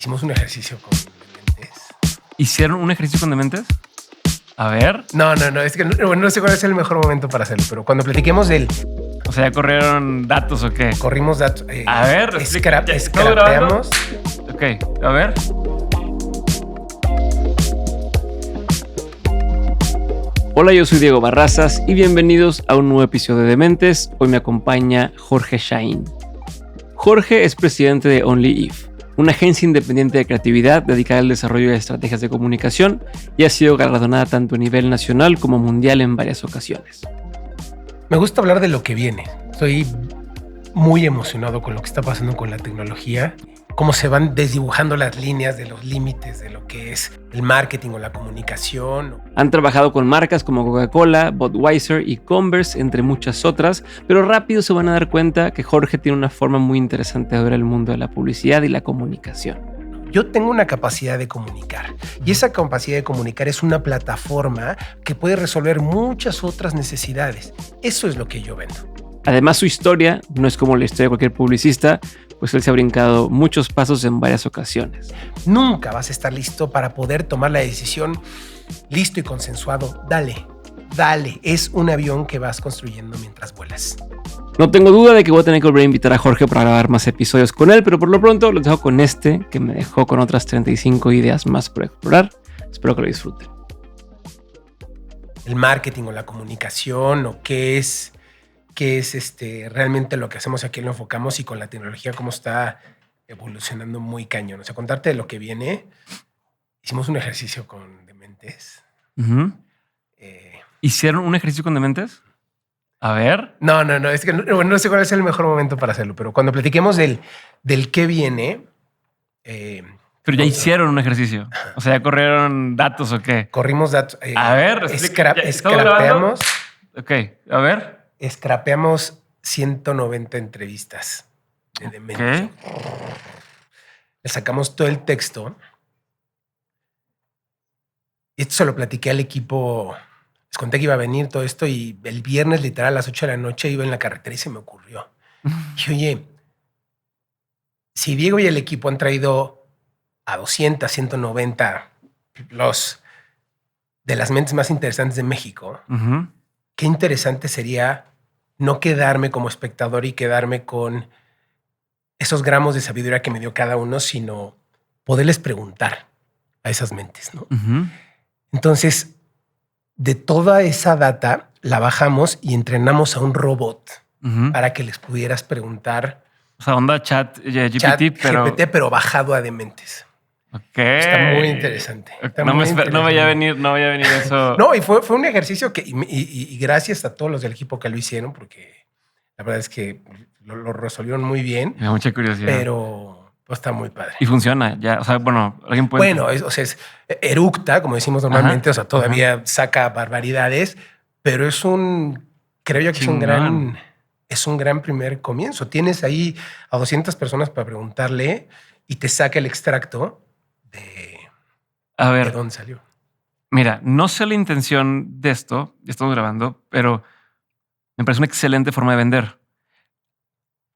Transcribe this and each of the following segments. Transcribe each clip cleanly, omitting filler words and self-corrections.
Hicimos un ejercicio con dementes. ¿Hicieron un ejercicio con dementes? A ver. No, es que no sé cuál es el mejor momento para hacerlo, pero cuando platiquemos del... O sea, ¿ya corrieron datos o qué? Corrimos datos. A ver, escrapeamos. Ok, a ver. Hola, yo soy Diego Barrazas y bienvenidos a un nuevo episodio de Dementes. Hoy me acompaña Jorge Shain. Jorge es presidente de Only If, una agencia independiente de creatividad dedicada al desarrollo de estrategias de comunicación y ha sido galardonada tanto a nivel nacional como mundial en varias ocasiones. Me gusta hablar de lo que viene. Estoy muy emocionado con lo que está pasando con la tecnología, cómo se van desdibujando las líneas de los límites de lo que es el marketing o la comunicación. Han trabajado con marcas como Coca-Cola, Budweiser y Converse, entre muchas otras, pero rápido se van a dar cuenta que Jorge tiene una forma muy interesante de ver el mundo de la publicidad y la comunicación. Yo tengo una capacidad de comunicar y esa capacidad de comunicar es una plataforma que puede resolver muchas otras necesidades. Eso es lo que yo vendo. Además, su historia no es como la historia de cualquier publicista, pues él se ha brincado muchos pasos en varias ocasiones. Nunca vas a estar listo para poder tomar la decisión listo y consensuado. Dale. Es un avión que vas construyendo mientras vuelas. No tengo duda de que voy a tener que volver a invitar a Jorge para grabar más episodios con él, pero por lo pronto los dejo con este, que me dejó con otras 35 ideas más por explorar. Espero que lo disfruten. El marketing o la comunicación o qué es realmente lo que hacemos aquí, lo enfocamos, y con la tecnología cómo está evolucionando muy cañón. O sea, contarte de lo que viene. Hicimos un ejercicio con dementes. Uh-huh. ¿Hicieron un ejercicio con dementes? A ver. No, es que no sé cuál es el mejor momento para hacerlo, pero cuando platiquemos del qué viene... Pero ya hicieron un ejercicio. O sea, ¿ya corrieron datos o qué? Corrimos datos. A ver, escrapeamos. Ok, a ver. Escrapeamos 190 entrevistas de dementes. Okay. Le sacamos todo el texto. Esto se lo platiqué al equipo. Les conté que iba a venir todo esto y el viernes, literal, a las 8 de la noche iba en la carretera y se me ocurrió. Y oye, si Diego y el equipo han traído a 200, 190 los de las mentes más interesantes de México, uh-huh, qué interesante sería no quedarme como espectador y quedarme con esos gramos de sabiduría que me dio cada uno, sino poderles preguntar a esas mentes, ¿no? uh-huh. Entonces, de toda esa data la bajamos y entrenamos a un robot Uh-huh. para que les pudieras preguntar. O sea, onda chat GPT, pero bajado a dementes. Ok. Está muy interesante. No vaya a venir eso. No, y fue un ejercicio que, y gracias a todos los del equipo que lo hicieron, porque la verdad es que lo resolvieron muy bien. Me da mucha curiosidad. Pero pues, está muy padre. Y funciona, ya. O sea, bueno, alguien puede. Bueno, es eructa, como decimos normalmente, o sea, todavía saca barbaridades, pero creo yo que es un gran primer comienzo. Tienes ahí a 200 personas para preguntarle y te saca el extracto de dónde salió. Mira, no sé la intención de esto, ya estamos grabando, pero me parece una excelente forma de vender.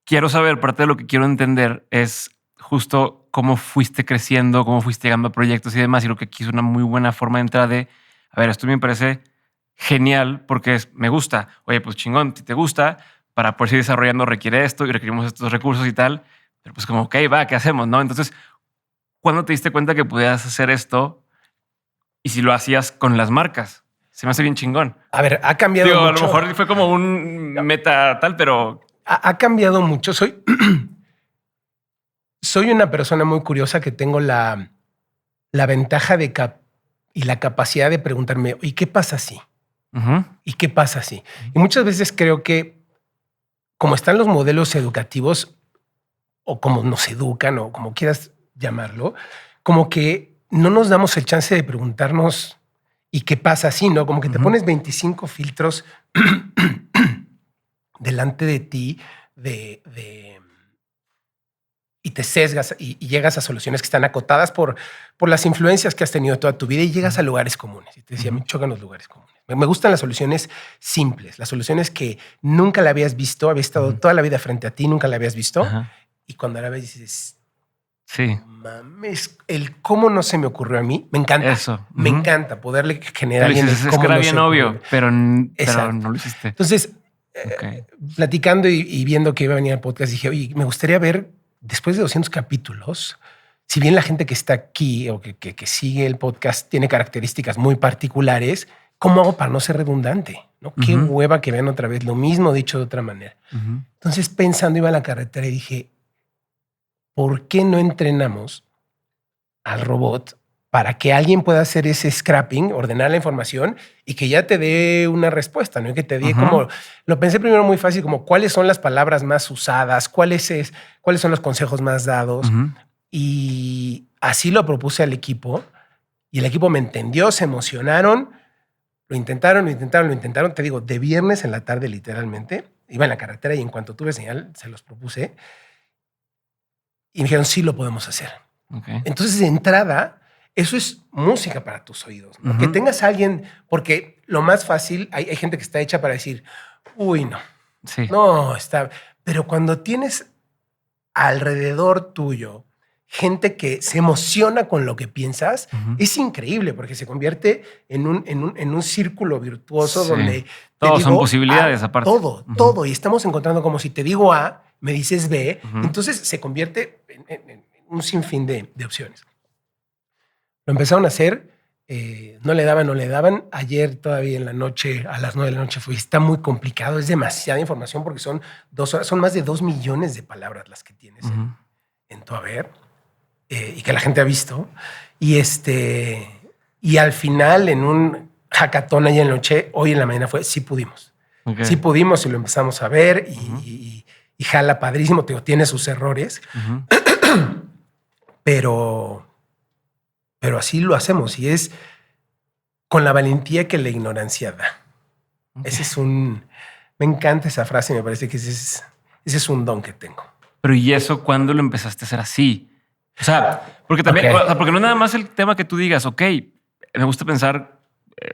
Quiero saber, parte de lo que quiero entender es justo cómo fuiste creciendo, cómo fuiste llegando a proyectos y demás. Y creo que aquí es una muy buena forma de entrada a ver, esto me parece genial porque me gusta. Oye, pues chingón, si te gusta, para poder seguir desarrollando requiere esto y requerimos estos recursos y tal. Pero pues como, ok, va, ¿qué hacemos? ¿No? Entonces, ¿cuándo te diste cuenta que podías hacer esto? Y si lo hacías con las marcas. Se me hace bien chingón. A ver, ha cambiado mucho. A lo mejor fue como un meta tal, pero... Ha cambiado mucho. Soy una persona muy curiosa que tengo la ventaja y la capacidad de preguntarme, ¿y qué pasa si? Uh-huh. ¿Y qué pasa si? Y muchas veces creo que como están los modelos educativos o como nos educan o como quieras llamarlo, como que no nos damos el chance de preguntarnos ¿y qué pasa si? ¿No? Como que te pones 25 filtros delante de ti y te sesgas y llegas a soluciones que están acotadas por las influencias que has tenido toda tu vida y llegas a lugares comunes. Y te decía, me chocan los lugares comunes. Me gustan las soluciones simples, las soluciones que nunca la habías visto, había estado toda la vida frente a ti, nunca la habías visto. Y cuando la ves dices, sí, mames, el cómo no se me ocurrió a mí, me encanta. Eso. Me encanta poderle generar a alguien Es el que cómo era no bien se me obvio, ocurrió. pero no Exacto. lo hiciste. Entonces, Ok. platicando y viendo que iba a venir al podcast, dije, oye, me gustaría ver, después de 200 capítulos, si bien la gente que está aquí o que sigue el podcast tiene características muy particulares, ¿cómo hago para no ser redundante? ¿No? Qué hueva que vean otra vez lo mismo dicho de otra manera. Entonces, pensando, iba a la carretera y dije, ¿por qué no entrenamos al robot para que alguien pueda hacer ese scrapping, ordenar la información y que ya te dé una respuesta, ¿no? Y que te dé como, lo pensé primero muy fácil, como cuáles son las palabras más usadas, cuáles son los consejos más dados. Y así lo propuse al equipo y el equipo me entendió, se emocionaron, lo intentaron. Te digo, de viernes en la tarde, literalmente, iba en la carretera y en cuanto tuve señal, se los propuse y me dijeron, sí lo podemos hacer. Okay. Entonces, de entrada, eso es música para tus oídos, ¿no? Que tengas a alguien, porque lo más fácil, hay gente que está hecha para decir, uy, no, no, está. Pero cuando tienes alrededor tuyo gente que se emociona con lo que piensas, es increíble porque se convierte en un círculo virtuoso donde todos son posibilidades aparte. Todo. Y estamos encontrando como si te digo A, me dices B, entonces se convierte en un sinfín de opciones. Lo empezaron a hacer, no le daban. Ayer todavía en la noche, a las 9 de la noche está muy complicado, es demasiada información porque son 2 horas, son más de 2 millones de palabras las que tienes en tu haber y que la gente ha visto. Y al final en un hackathon ayer en la noche, hoy en la mañana sí pudimos. Okay. Sí pudimos y lo empezamos a ver y jala padrísimo, tiene sus errores, pero así lo hacemos y es con la valentía que la ignorancia da. Okay. Me encanta esa frase, me parece que ese es un don que tengo. Pero ¿y eso cuándo lo empezaste a hacer así? O sea, porque también, porque no es nada más el tema que tú digas, ok, me gusta pensar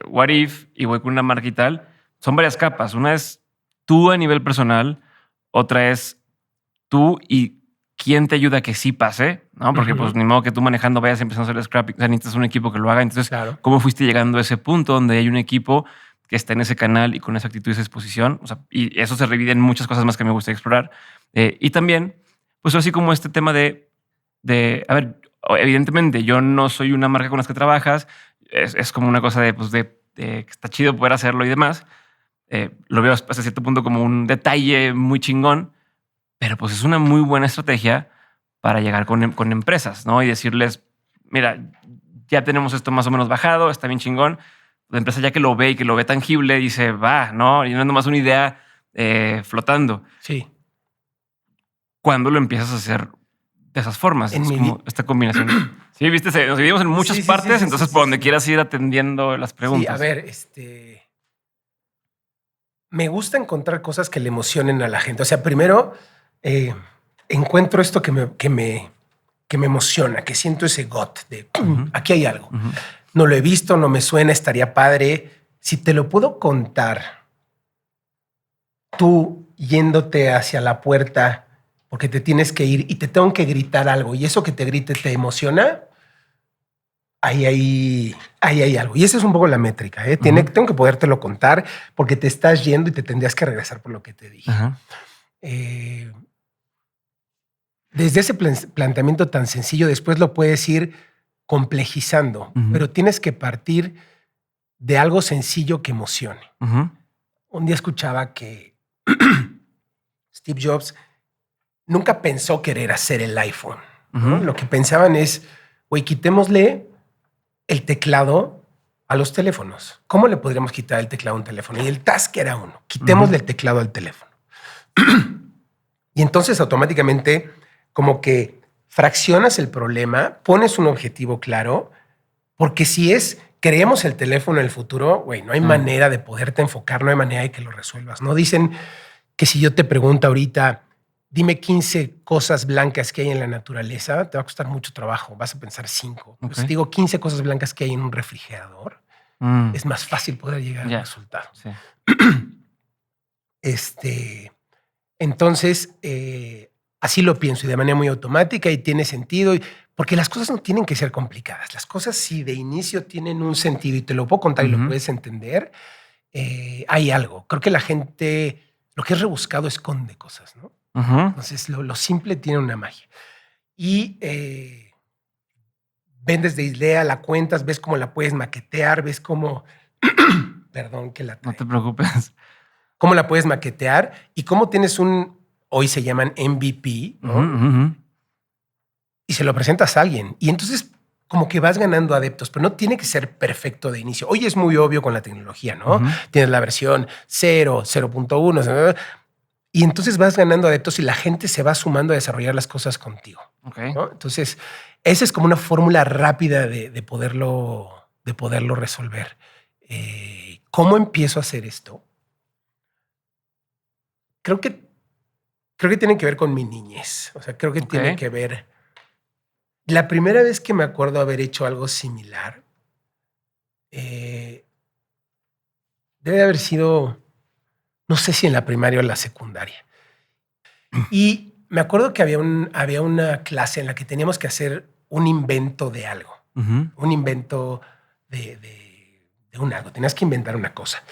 what if y voy con una marca y tal. Son varias capas. Una es tú a nivel personal, otra es tú y quién te ayuda a que sí pase, ¿no? Porque pues ni modo que tú manejando vayas empezando a hacer scrapping, o sea, necesitas un equipo que lo haga. Entonces, ¿cómo fuiste llegando a ese punto donde hay un equipo que está en ese canal y con esa actitud y esa exposición? O sea, y eso se divide en muchas cosas más que me gusta explorar. Y también, pues así como este tema de, a ver, evidentemente yo no soy una marca con las que trabajas, es como una cosa de que está chido poder hacerlo y demás. Lo veo hasta cierto punto como un detalle muy chingón, pero pues es una muy buena estrategia para llegar con empresas, ¿no? Y decirles, mira, ya tenemos esto más o menos bajado, está bien chingón. La empresa ya que lo ve y que lo ve tangible dice, va, ¿no? Y no es nomás una idea flotando. Sí. ¿Cuándo lo empiezas a hacer de esas formas? Es como esta combinación. Sí, viste, nos dividimos en muchas partes, entonces por donde quieras ir atendiendo las preguntas. Sí, a ver, me gusta encontrar cosas que le emocionen a la gente. O sea, primero encuentro esto que me emociona, que siento ese got de aquí hay algo. No lo he visto, no me suena, estaría padre. Si te lo puedo contar, tú yéndote hacia la puerta porque te tienes que ir y te tengo que gritar algo y eso que te grite te emociona, ahí hay algo. Y esa es un poco la métrica. Tengo que podértelo contar porque te estás yendo y te tendrías que regresar por lo que te dije. Desde ese planteamiento tan sencillo, después lo puedes ir complejizando, pero tienes que partir de algo sencillo que emocione. Un día escuchaba que Steve Jobs nunca pensó querer hacer el iPhone, ¿no? Lo que pensaban es, güey, quitémosle el teclado a los teléfonos. ¿Cómo le podríamos quitar el teclado a un teléfono? Y el task era uno, quitémosle el teclado al teléfono. Y entonces automáticamente como que fraccionas el problema, pones un objetivo claro, porque si creemos el teléfono en el futuro, güey, no hay manera de poderte enfocar, no hay manera de que lo resuelvas. No dicen que si yo te pregunto ahorita, dime 15 cosas blancas que hay en la naturaleza, te va a costar mucho trabajo, vas a pensar 5. Okay. Si digo 15 cosas blancas que hay en un refrigerador, es más fácil poder llegar al resultado. Sí. Entonces, así lo pienso y de manera muy automática y tiene sentido, Porque las cosas no tienen que ser complicadas. Las cosas, si de inicio tienen un sentido y te lo puedo contar y lo puedes entender, hay algo. Creo que la gente, lo que es rebuscado esconde cosas, ¿no? Entonces, lo simple tiene una magia. Y vendes de idea, la cuentas, ves cómo la puedes maquetear, ves cómo... Perdón que la trae. No te preocupes. Cómo la puedes maquetear y cómo tienes hoy se llaman MVP, ¿no? Y se lo presentas a alguien. Y entonces como que vas ganando adeptos, pero no tiene que ser perfecto de inicio. Hoy es muy obvio con la tecnología, ¿no? Tienes la versión 0, 0.1, y entonces vas ganando adeptos y la gente se va sumando a desarrollar las cosas contigo. ¿No? Entonces, esa es como una fórmula rápida de poderlo resolver. ¿Cómo empiezo a hacer esto? Creo que tiene que ver con mi niñez. O sea, creo que tiene que ver... La primera vez que me acuerdo haber hecho algo similar debe haber sido, no sé si en la primaria o en la secundaria. Y me acuerdo que había una clase en la que teníamos que hacer un invento de algo. Un invento de un algo. Tenías que inventar una cosa.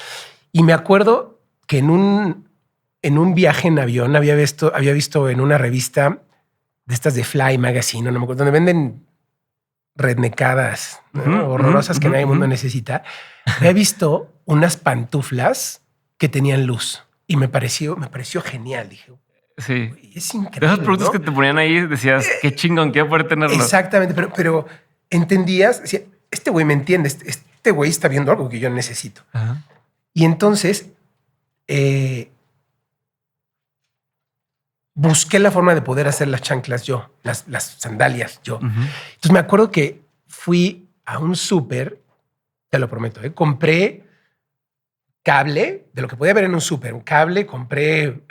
Y me acuerdo que en un viaje en avión había visto en una revista de estas de Fly Magazine, no me acuerdo, donde venden rednecadas, ¿no? Horrorosas que nadie mundo necesita. Había visto unas pantuflas que tenían luz y me pareció genial. Dije, sí, es increíble. De esos productos, ¿no? Que te ponían ahí, decías, qué chingón, quiero poder tenerlo. Exactamente, pero entendías, decía, este güey me entiende, este güey está viendo algo que yo necesito. Y entonces busqué la forma de poder hacer las chanclas yo, las sandalias yo. Entonces me acuerdo que fui a un súper, te lo prometo, compré cable, de lo que podía haber en un súper, un cable, compré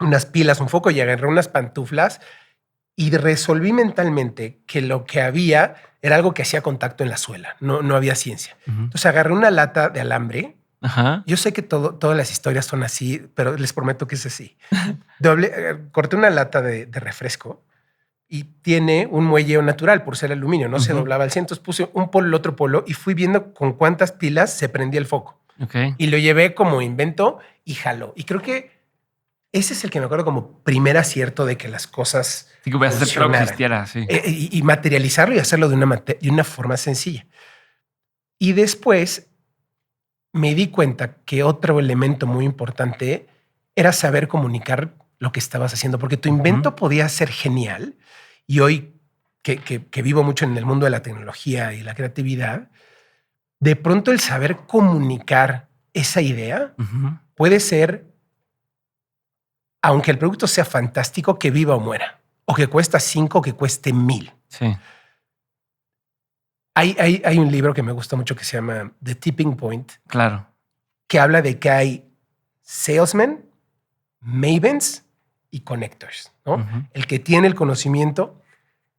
unas pilas, un foco y agarré unas pantuflas y resolví mentalmente que lo que había era algo que hacía contacto en la suela, no había ciencia. Entonces agarré una lata de alambre. Yo sé que todas las historias son así, pero les prometo que es así. Corté una lata de refresco y tiene un muelle natural por ser aluminio, no se doblaba al centro. Entonces puse un polo, el otro polo y fui viendo con cuántas pilas se prendía el foco. Y lo llevé como invento y jaló. Y creo que ese es el que me acuerdo como primer acierto de que las cosas sí, que voy a hacer que lo existiera, sí. Y materializarlo y hacerlo de una forma sencilla. Y después me di cuenta que otro elemento muy importante era saber comunicar lo que estabas haciendo, porque tu invento podía ser genial. Y hoy que vivo mucho en el mundo de la tecnología y la creatividad, de pronto el saber comunicar esa idea puede ser, aunque el producto sea fantástico, que viva o muera, o que cuesta 5 o que cueste 1000. Sí. Hay un libro que me gusta mucho que se llama The Tipping Point. Claro. Que habla de que hay salesmen, mavens y connectors, ¿no? El que tiene el conocimiento,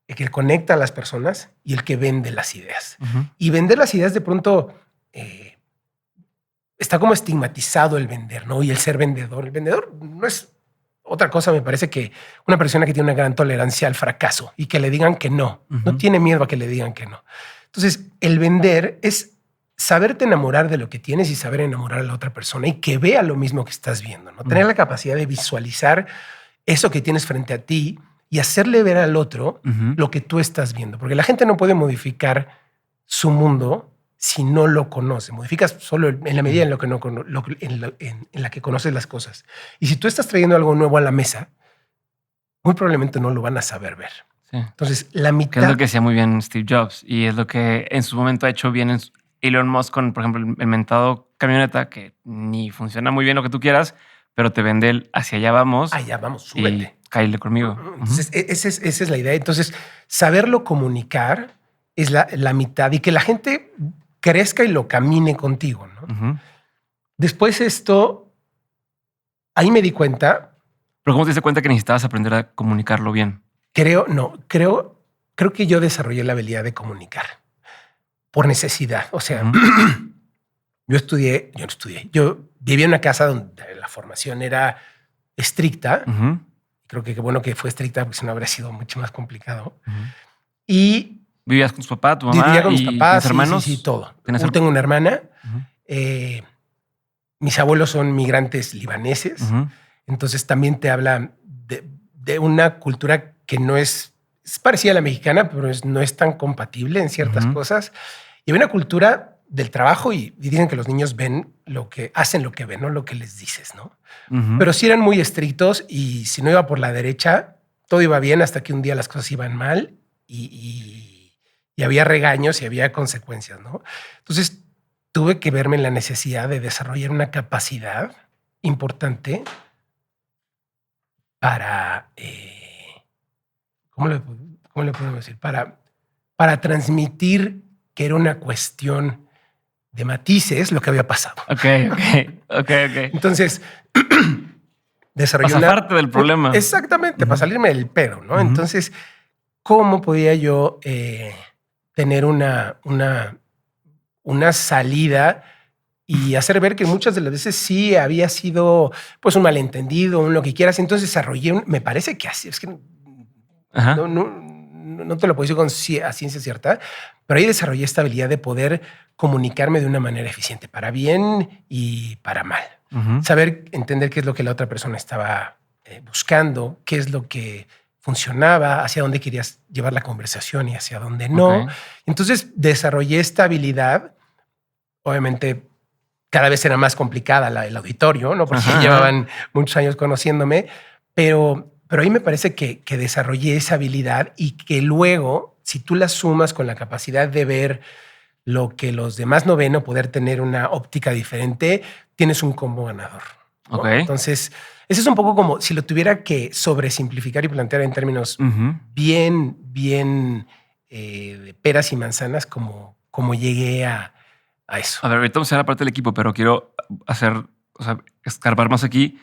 el que conecta a las personas y el que vende las ideas. Y vender las ideas de pronto está como estigmatizado el vender, ¿no? Y el ser vendedor. El vendedor no es otra cosa, me parece, que una persona que tiene una gran tolerancia al fracaso y que le digan que no. No tiene miedo a que le digan que no. Entonces, el vender es saberte enamorar de lo que tienes y saber enamorar a la otra persona y que vea lo mismo que estás viendo, ¿no? Tener la capacidad de visualizar eso que tienes frente a ti y hacerle ver al otro lo que tú estás viendo. Porque la gente no puede modificar su mundo si no lo conoce. Modificas solo en la medida en, en la que conoces las cosas. Y si tú estás trayendo algo nuevo a la mesa, muy probablemente no lo van a saber ver. Sí. Entonces, la mitad... Que es lo que hacía muy bien Steve Jobs y es lo que en su momento ha hecho bien Elon Musk con, por ejemplo, el mentado camioneta, que ni funciona muy bien lo que tú quieras, pero te vende el hacia allá vamos. Allá vamos, súbete. Y cáile conmigo. Entonces, esa es la idea. Entonces, saberlo comunicar es la mitad y que la gente crezca y lo camine contigo, ¿no? Después esto, ahí me di cuenta. ¿Pero cómo te diste cuenta que necesitabas aprender a comunicarlo bien? Creo que yo desarrollé la habilidad de comunicar por necesidad. O sea, yo vivía en una casa donde la formación era estricta. Creo que qué bueno que fue estricta porque si no habría sido mucho más complicado. Y ¿Vivías con tus papás, tu mamá vivía con mis y papás, tus hermanos? Sí, todo. ¿Tienes Yo tengo una hermana. Ujú. Mis abuelos son migrantes libaneses. Ujú. Entonces también te habla de una cultura que no es parecida a la mexicana, pero no es tan compatible en ciertas Ujú. cosas. Y hay una cultura del trabajo y dicen que los niños hacen lo que ven, no lo que les dices, ¿no? Ujú. Pero sí eran muy estrictos y si no iba por la derecha, todo iba bien hasta que un día las cosas iban mal y había regaños y había consecuencias, ¿no? Entonces tuve que verme en la necesidad de desarrollar una capacidad importante para, ¿cómo le podemos decir? Para transmitir que era una cuestión de matices lo que había pasado. Ok. Entonces, desarrollé Para zafarte del problema. Exactamente, para salirme del pedo, ¿no? Ujú. Entonces, ¿cómo podía yo tener una salida y hacer ver que muchas de las veces sí había sido pues un malentendido, un lo que quieras? Entonces desarrollé, me parece que así, es que Ajá. no te lo puedo decir a ciencia cierta, pero ahí desarrollé esta habilidad de poder comunicarme de una manera eficiente, para bien y para mal. Ujú. Saber entender qué es lo que la otra persona estaba buscando, qué es lo que funcionaba, hacia dónde querías llevar la conversación y hacia dónde no. Ok. Entonces desarrollé esta habilidad. Obviamente cada vez era más complicada el auditorio, ¿no? Porque Ajá. llevaban muchos años conociéndome, pero ahí me parece que desarrollé esa habilidad y que luego, si tú la sumas con la capacidad de ver lo que los demás no ven o poder tener una óptica diferente, tienes un combo ganador, ¿no? Ok. Entonces, ese es un poco como si lo tuviera que sobresimplificar y plantear en términos Ujú. bien de peras y manzanas, como llegué a eso. A ver, ahorita vamos a hacer la parte del equipo, pero quiero escarbar más aquí.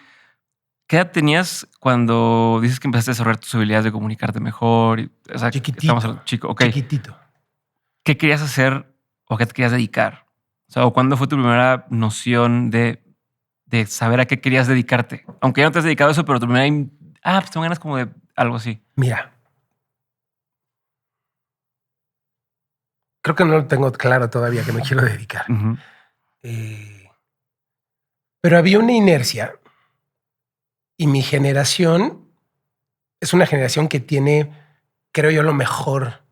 ¿Qué edad tenías cuando dices que empezaste a desarrollar tus habilidades de comunicarte mejor? Estamos hablando chico. Ok. Chiquitito. ¿Qué querías hacer o qué te querías dedicar? O sea, ¿cuándo fue tu primera noción de saber a qué querías dedicarte? Aunque ya no te has dedicado a eso, pero tu primera... pues tengo ganas como de algo así. Mira, creo que no lo tengo claro todavía que me quiero dedicar. Ujú. Pero había una inercia y mi generación es una generación que tiene, creo yo, lo mejor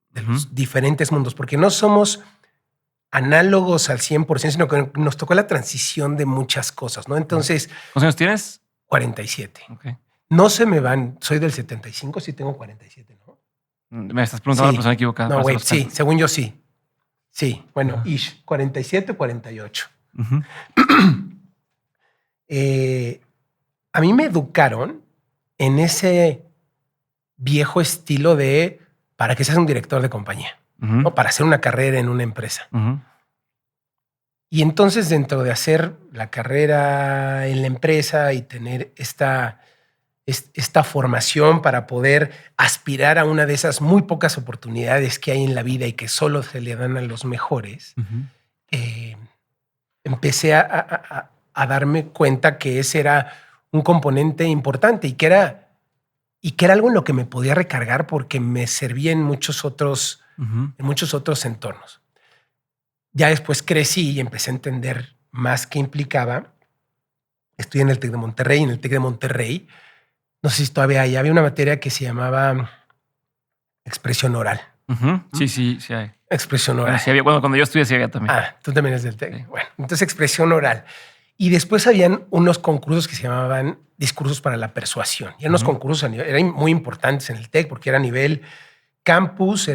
de los diferentes mundos, porque no somos análogos al 100%, sino que nos tocó la transición de muchas cosas, ¿no? Entonces, ¿Cuántos años tienes? 47. Ok. No se me van, soy del 75, sí tengo 47, ¿no? Me estás preguntando a la persona equivocada. No, para hacer güey, los sí, cálculos. según yo sí. Sí, bueno, 47, 48. Ujú. A mí me educaron en ese viejo estilo de para que seas un director de compañía, Ujú. o para hacer una carrera en una empresa. Ujú. Y entonces dentro de hacer la carrera en la empresa y tener esta formación para poder aspirar a una de esas muy pocas oportunidades que hay en la vida y que solo se le dan a los mejores, Ujú. eh, empecé a darme cuenta que ese era un componente importante y que era algo en lo que me podía recargar porque me servía en muchos otros Ujú. entornos. Ya después crecí y empecé a entender más qué implicaba. Estudié en el TEC de Monterrey. En el TEC de Monterrey, no sé si todavía había una materia que se llamaba expresión oral. Ujú. Sí hay. Expresión Bueno, oral. sí había, cuando yo estudié sí había también. Tú también eres del TEC. Sí. Bueno, entonces expresión oral. Y después habían unos concursos que se llamaban discursos para la persuasión. Y eran unos concursos eran muy importantes en el TEC porque era a nivel campus,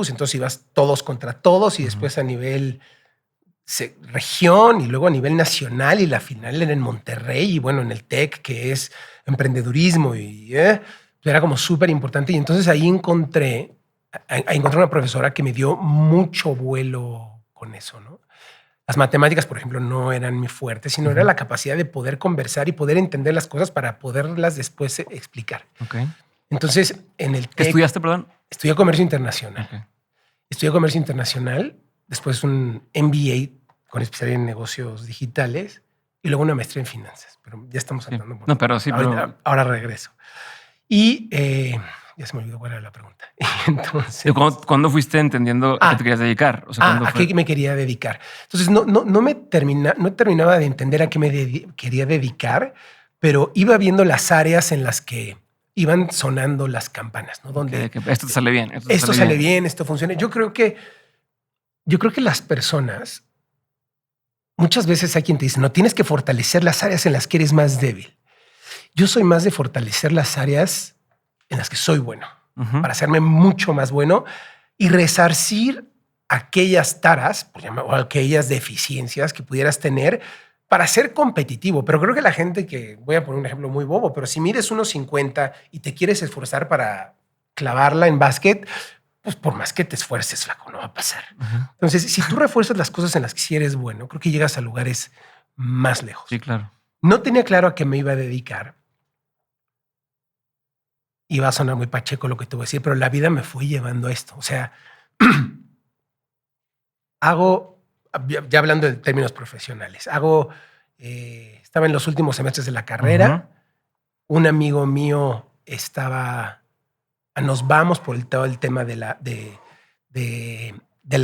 entonces ibas todos contra todos y después a nivel región y luego a nivel nacional y la final era en Monterrey y bueno, en el TEC, que es emprendedurismo y era como súper importante. Y entonces ahí encontré una profesora que me dio mucho vuelo con eso, ¿no? Las matemáticas, por ejemplo, no eran mi fuerte, sino era la capacidad de poder conversar y poder entender las cosas para poderlas después explicar. Ok. Entonces, en el ¿Qué TEC estudiaste, perdón? estudié comercio internacional. Ok. Estudié comercio internacional, después un MBA con especialidad en negocios digitales y luego una maestría en finanzas. Pero ya estamos hablando. No, pero sí, Ahora regreso. Y Ya se me olvidó cuál era la pregunta. Entonces, ¿Cuándo fuiste entendiendo a qué te querías dedicar? O sea, ¿a qué me quería dedicar? Entonces, no terminaba de entender a qué me quería dedicar, pero iba viendo las áreas en las que iban sonando las campanas, ¿no? Donde esto te sale bien. Esto sale bien, esto funciona. Yo creo que las personas, muchas veces hay quien te dice, no, tienes que fortalecer las áreas en las que eres más débil. Yo soy más de fortalecer las áreas en las que soy bueno, para hacerme mucho más bueno y resarcir aquellas taras o aquellas deficiencias que pudieras tener para ser competitivo. Pero creo que la gente voy a poner un ejemplo muy bobo, pero si mides 1.50 y te quieres esforzar para clavarla en básquet, pues por más que te esfuerces, flaco, no va a pasar. Entonces, si tú refuerzas las cosas en las que sí eres bueno, creo que llegas a lugares más lejos. Sí, claro. No tenía claro a qué me iba a dedicar. Iba a sonar muy pacheco lo que te voy a decir, pero la vida me fue llevando a esto. O sea, ya hablando de términos profesionales, estaba en los últimos semestres de la carrera. Un amigo mío nos vamos por todo el tema de la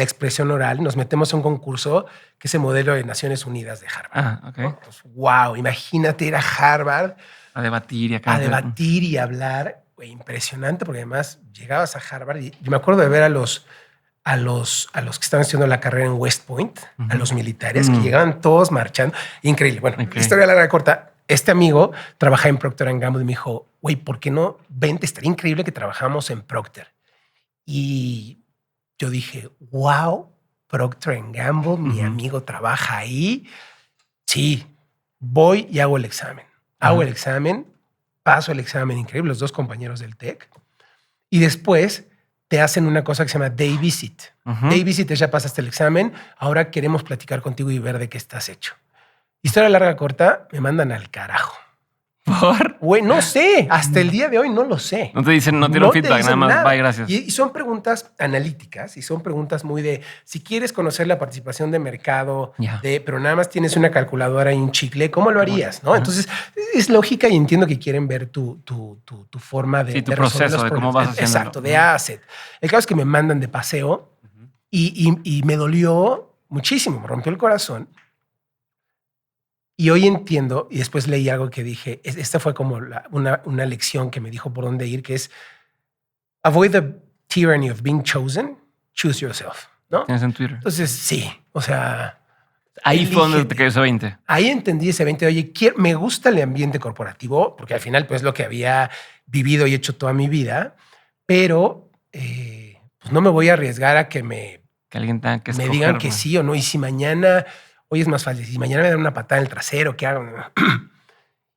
expresión oral. Nos metemos a un concurso que es el modelo de Naciones Unidas de Harvard. Pues, wow, imagínate ir a Harvard a debatir y hablar. Impresionante, porque además llegabas a Harvard y yo me acuerdo de ver a los que estaban estudiando la carrera en West Point, a los militares que llegaban todos marchando. Increíble. Bueno, historia larga corta. Este amigo trabaja en Procter & Gamble y me dijo, güey, ¿por qué no? Vente, estaría increíble que trabajamos en Procter. Y yo dije, wow, Procter & Gamble, mi amigo trabaja ahí. Sí, voy y hago el examen. Hago el examen, paso el examen increíble, los dos compañeros del TEC. Y después te hacen una cosa que se llama Day Visit. Day Visit es ya pasaste el examen, ahora queremos platicar contigo y ver de qué estás hecho. Historia larga corta, me mandan al carajo. ¿Por? Güey, no sé. Hasta el día de hoy no lo sé. No te dicen, no tienen feedback, nada más, bye, gracias. Y son preguntas analíticas y son preguntas muy de, si quieres conocer la participación de mercado, pero nada más tienes una calculadora y un chicle, ¿cómo lo harías? ¿No? Entonces, es lógica y entiendo que quieren ver tu forma de tu proceso, de cómo vas haciendo. Exacto, de asset. El caso es que me mandan de paseo y me dolió muchísimo, me rompió el corazón. Y hoy entiendo, y después leí algo que dije, esta fue como una lección que me dijo por dónde ir, que es avoid the tyranny of being chosen, choose yourself, ¿no? Tienes en Twitter. Entonces, sí, o sea... Ahí fue donde te cayó ese 20. Ahí entendí ese 20. Oye, me gusta el ambiente corporativo, porque al final pues es lo que había vivido y hecho toda mi vida, pero pues no me voy a arriesgar a que alguien tenga que escoger, me digan que sí o no. Y si mañana... Hoy es más fácil. Si mañana me dan una patada en el trasero, ¿qué hago?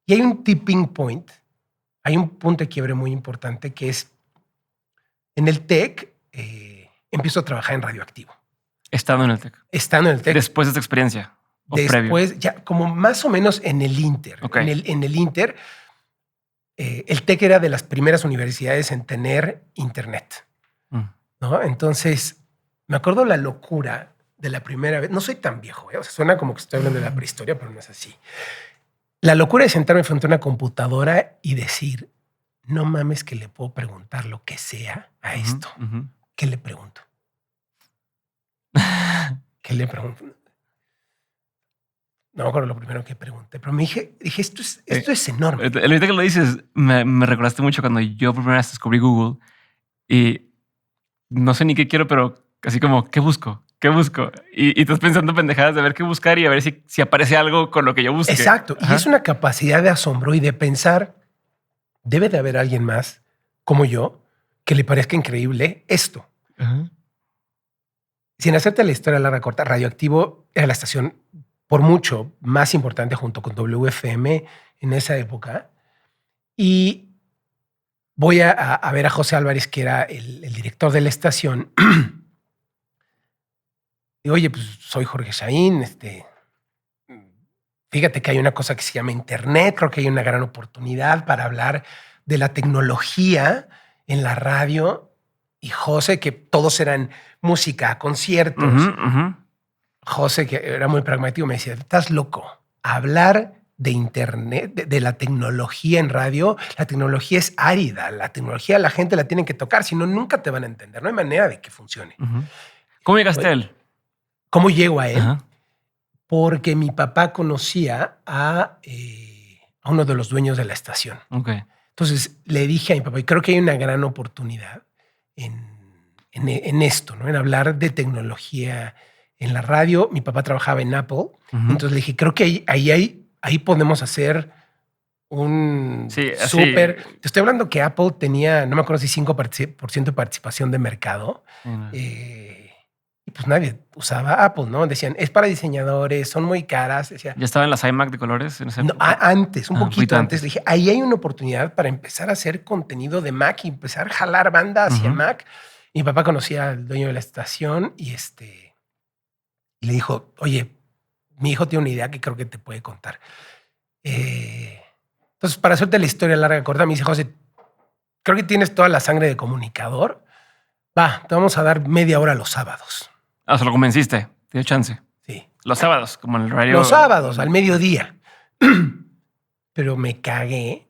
Y hay un tipping point, hay un punto de quiebre muy importante que es en el TEC, empiezo a trabajar en radioactivo. Estando en el TEC. Estando en el TEC. Después de esta experiencia. Después, ya como más o menos en el Inter. Okay. En el Inter, el TEC era de las primeras universidades en tener internet. ¿No? Entonces, me acuerdo la locura de la primera vez. No soy tan viejo, o sea, suena como que estoy hablando de la prehistoria, pero no es así. La locura de sentarme frente a una computadora y decir, no mames que le puedo preguntar lo que sea a esto. ¿Qué le pregunto? ¿Qué le pregunto? No me acuerdo lo primero que pregunté, pero me dije esto es enorme. Ahorita que lo dices, me recordaste mucho cuando yo por primera vez descubrí Google y no sé ni qué quiero, pero así como, ¿qué busco? ¿Qué busco? Y estás pensando pendejadas de ver qué buscar y a ver si aparece algo con lo que yo busque. Exacto. Ajá. Y es una capacidad de asombro y de pensar, debe de haber alguien más como yo que le parezca increíble esto. Sin hacerte la historia larga corta, Radioactivo era la estación por mucho más importante junto con WFM en esa época. Y voy a ver a José Álvarez, que era el director de la estación. Digo, oye, pues soy Jorge Shahin, fíjate que hay una cosa que se llama Internet, creo que hay una gran oportunidad para hablar de la tecnología en la radio. Y José, que todos eran música, conciertos. José, que era muy pragmático, me decía, estás loco, hablar de internet, de la tecnología en radio. La tecnología es árida. La tecnología la gente la tiene que tocar, si no, nunca te van a entender. No hay manera de que funcione. ¿Cómo llegaste a él? ¿Cómo llego a él? Ajá. Porque mi papá conocía a uno de los dueños de la estación. Okay. Entonces le dije a mi papá, y creo que hay una gran oportunidad en esto, ¿no? En hablar de tecnología en la radio. Mi papá trabajaba en Apple. Entonces le dije, creo que ahí podemos hacer un súper. Te estoy hablando que Apple tenía, no me acuerdo si 5% de participación de mercado. Y pues nadie usaba Apple, ¿no? Decían, es para diseñadores, son muy caras. Decía, ¿ya estaba en las iMac de colores? En ese no, antes, un poquito antes. Dije, ahí hay una oportunidad para empezar a hacer contenido de Mac y empezar a jalar banda hacia Mac. Y mi papá conocía al dueño de la estación y le dijo, oye, mi hijo tiene una idea que creo que te puede contar. Entonces, para hacerte la historia larga corta, me dice, José, creo que tienes toda la sangre de comunicador. Va, te vamos a dar media hora los sábados. Ah, se lo convenciste. Te dio chance. Sí. Los sábados, como en el horario. Los sábados, al mediodía. Pero me cagué.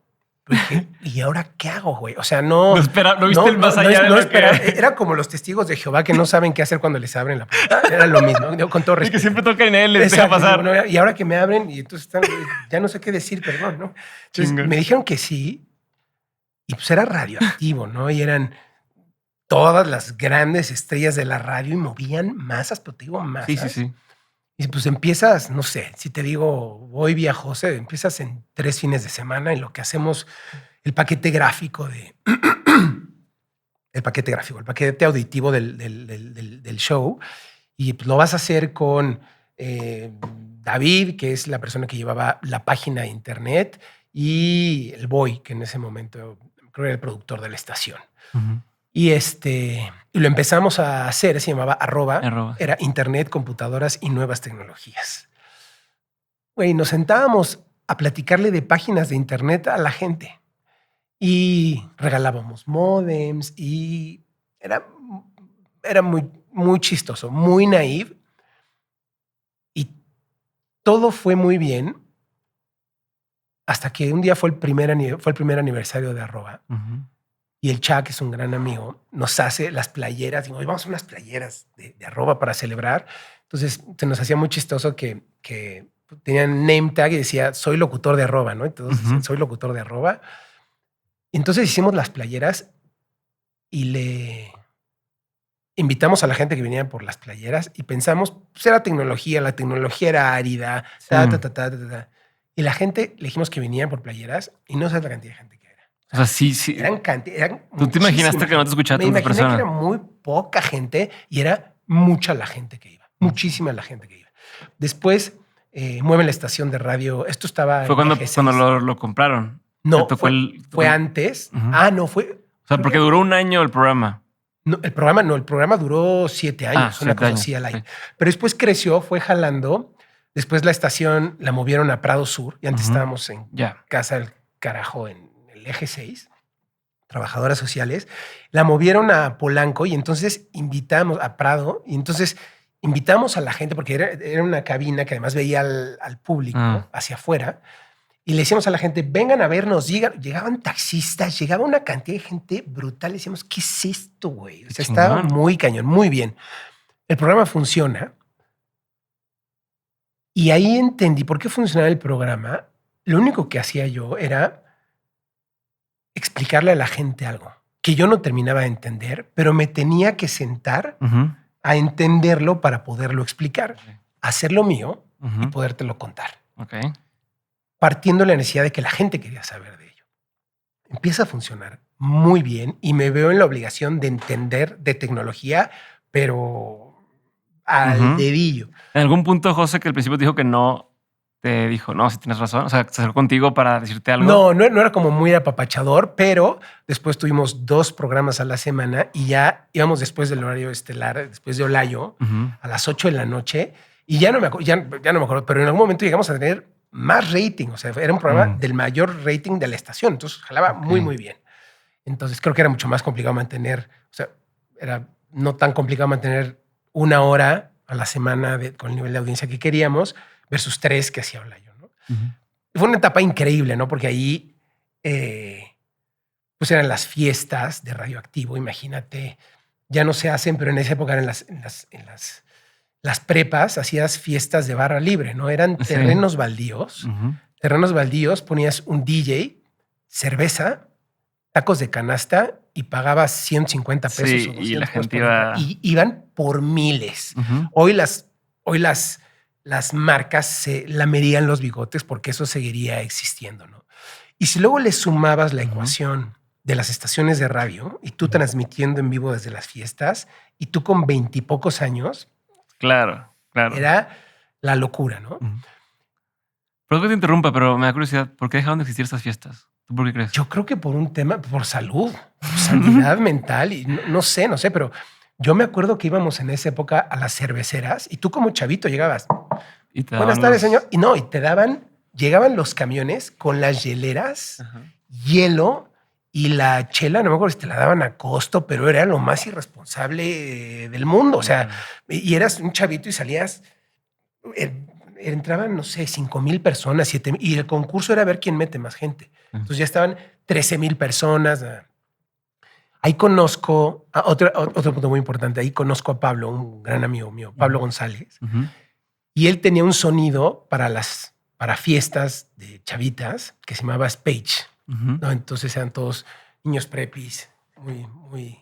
Dije, ¿y ahora qué hago, güey? O sea, no viste el más allá. No espera. Era como los testigos de Jehová que no saben qué hacer cuando les abren la puerta. Era lo mismo, con todo respeto. Y que siempre toca en él, les deja pasar. No, y ahora que me abren, y entonces ya no sé qué decir, perdón, ¿no? Entonces me dijeron que sí, y pues era radioactivo, ¿no? Y eran todas las grandes estrellas de la radio y movían masas, pero te digo masas. Sí. Y pues empiezas, no sé, si te digo, voy vía José, empiezas en 3 fines de semana en lo que hacemos el paquete gráfico el paquete auditivo del show. Y pues lo vas a hacer con David, que es la persona que llevaba la página de internet, y el Boy, que en ese momento creo que era el productor de la estación. Y lo empezamos a hacer, se llamaba @, era Internet, Computadoras y Nuevas Tecnologías. Güey, nos sentábamos a platicarle de páginas de internet a la gente y regalábamos módems y era muy, muy chistoso, muy naive, y todo fue muy bien hasta que un día fue el primer aniversario de @. Y el Cha, que es un gran amigo, nos hace las playeras. Digo, vamos a unas playeras de @ para celebrar. Entonces se nos hacía muy chistoso que tenían name tag y decía, soy locutor de @, ¿no? Entonces decían, soy locutor de @. Y entonces hicimos las playeras y le invitamos a la gente que venía por las playeras y pensamos, pues era tecnología, la tecnología era árida, Y la gente le dijimos que venían por playeras y no sabes la cantidad de gente que era. O sea, sí. Eran ¿Tú te imaginaste que no te escuchaba tanta persona? Me imaginé que era muy poca gente y era mucha la gente que iba. Muchísima la gente que iba. Después mueven la estación de radio. Esto estaba... Fue cuando lo compraron. No, fue antes. No, fue... O sea, porque duró un año el programa. No, el programa duró 7 años. Una cosa así al aire. Pero después creció, fue jalando. Después la estación la movieron a Prado Sur y antes estábamos en Casa del Carajo en el Eje 6, trabajadoras sociales, la movieron a Polanco y entonces invitamos a Prado y entonces invitamos a la gente porque era una cabina que además veía al público hacia afuera y le decíamos a la gente, vengan a vernos. Llegaban taxistas, llegaba una cantidad de gente brutal. Le decíamos, ¿qué es esto, güey? O sea, estaba muy cañón, muy bien. El programa funciona y ahí entendí por qué funcionaba el programa. Lo único que hacía yo era explicarle a la gente algo que yo no terminaba de entender, pero me tenía que sentar a entenderlo para poderlo explicar, hacerlo mío y podértelo contar. Partiendo de la necesidad de que la gente quería saber de ello. Empieza a funcionar muy bien y me veo en la obligación de entender de tecnología, pero al dedillo. En algún punto, José, que al principio te dijo que no, te dijo, no, si tienes razón. O sea, se acercó contigo para decirte algo. No era como muy apapachador, pero después tuvimos 2 programas a la semana y ya íbamos después del horario estelar, después de Olayo, a las 8 de la noche. Y ya no me acuerdo, pero en algún momento llegamos a tener más rating. O sea, era un programa del mayor rating de la estación. Entonces jalaba muy, muy bien. Entonces creo que era mucho más complicado mantener, o sea, era no tan complicado mantener 1 hora a la semana con el nivel de audiencia que queríamos versus 3 que hacía Olayo, ¿no? fue una etapa increíble, ¿no? Porque ahí pues eran las fiestas de Radioactivo, imagínate. Ya no se hacen, pero en esa época eran las prepas, hacías fiestas de barra libre, ¿no? Eran terrenos baldíos. Terrenos baldíos, ponías un DJ, cerveza, tacos de canasta y pagabas 150 pesos o 200 y la gente y iban por miles. Hoy las marcas se lamerían los bigotes porque eso seguiría existiendo, ¿no? Y si luego le sumabas la ecuación de las estaciones de radio y tú transmitiendo en vivo desde las fiestas y tú con 20 y pocos años, claro. Era la locura, ¿no? Perdón que te interrumpa, pero me da curiosidad, ¿por qué dejaron de existir estas fiestas? ¿Tú por qué crees? Yo creo que por un tema, por salud, por sanidad mental y no sé, pero yo me acuerdo que íbamos en esa época a las cerveceras y tú como chavito llegabas. Y te Buenas tardes, señor. Y no, y te daban, llegaban los camiones con las hieleras, hielo y la chela, no me acuerdo si te la daban a costo, pero era lo más irresponsable del mundo. O sea, y eras un chavito y salías, entraban, no sé, 5,000 personas, 7,000, y el concurso era ver quién mete más gente. Entonces ya estaban 13,000 personas. Ahí conozco, otro punto muy importante, ahí conozco a Pablo, un gran amigo mío, Pablo González, y él tenía un sonido para fiestas de chavitas que se llamaba Spage. ¿No? Entonces eran todos niños prepis, muy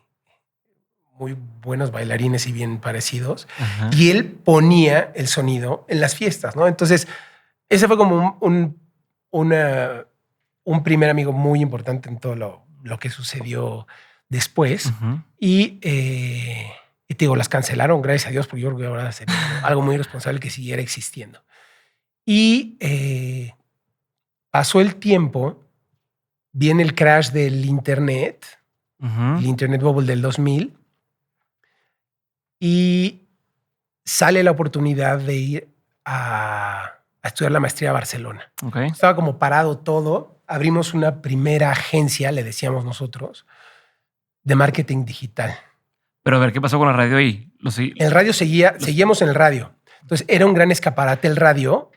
buenos bailarines y bien parecidos. Y él ponía el sonido en las fiestas, ¿no? Entonces, ese fue como un primer amigo muy importante en todo lo que sucedió después. Y te digo, las cancelaron, gracias a Dios, porque yo creo que ahora sería algo muy irresponsable que siguiera existiendo. Y pasó el tiempo. Viene el crash del Internet, el Internet Bubble del 2000, y sale la oportunidad de ir a estudiar la maestría a Barcelona. Estaba como parado todo. Abrimos una primera agencia, le decíamos nosotros, de marketing digital. Pero a ver, ¿qué pasó con la radio ahí? El radio seguíamos en el radio. Entonces era un gran escaparate el radio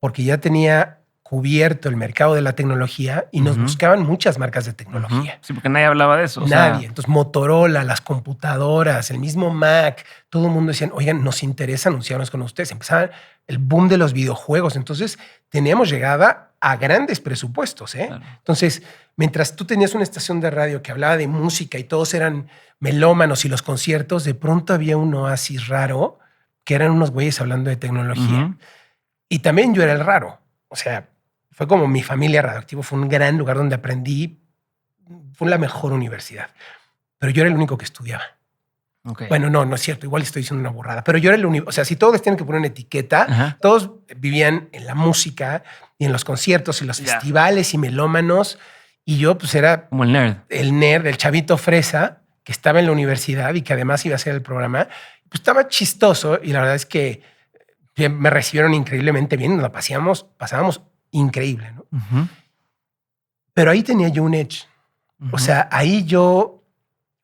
porque ya tenía cubierto el mercado de la tecnología y nos buscaban muchas marcas de tecnología. Sí, porque nadie hablaba de eso. Nadie. Entonces Motorola, las computadoras, el mismo Mac, todo el mundo decían, oigan, nos interesa anunciarnos con ustedes. Empezaba el boom de los videojuegos. Entonces teníamos llegada a grandes presupuestos. Claro. Entonces, mientras tú tenías una estación de radio que hablaba de música y todos eran melómanos y los conciertos, de pronto había un oasis raro que eran unos güeyes hablando de tecnología. Y también yo era el raro. O sea, fue como mi familia. Radioactivo fue un gran lugar donde aprendí. Fue la mejor universidad. Pero yo era el único que estudiaba. Bueno, no es cierto. Igual estoy diciendo una burrada. Pero yo era el único. O sea, si todos tienen que poner una etiqueta, todos vivían en la música y en los conciertos y los festivales y melómanos. Y yo pues era como el nerd. El nerd, el chavito fresa que estaba en la universidad y que además iba a hacer el programa. Pues estaba chistoso y la verdad es que me recibieron increíblemente bien. Nos la pasábamos increíble, ¿no? Pero ahí tenía yo un edge. O sea, ahí yo,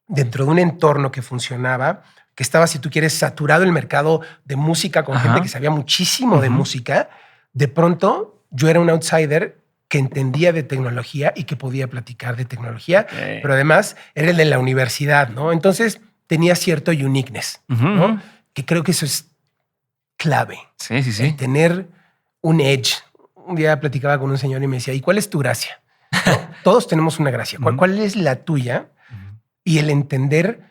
dentro de un entorno que funcionaba, que estaba, si tú quieres, saturado el mercado de música con gente que sabía muchísimo de música, de pronto yo era un outsider que entendía de tecnología y que podía platicar de tecnología, pero además era el de la universidad, ¿no? Entonces tenía cierto uniqueness, ¿no? Que creo que eso es clave. Sí. El tener un edge. Un día platicaba con un señor y me decía, ¿y cuál es tu gracia? Todos tenemos una gracia. ¿Cuál es la tuya? Y el entender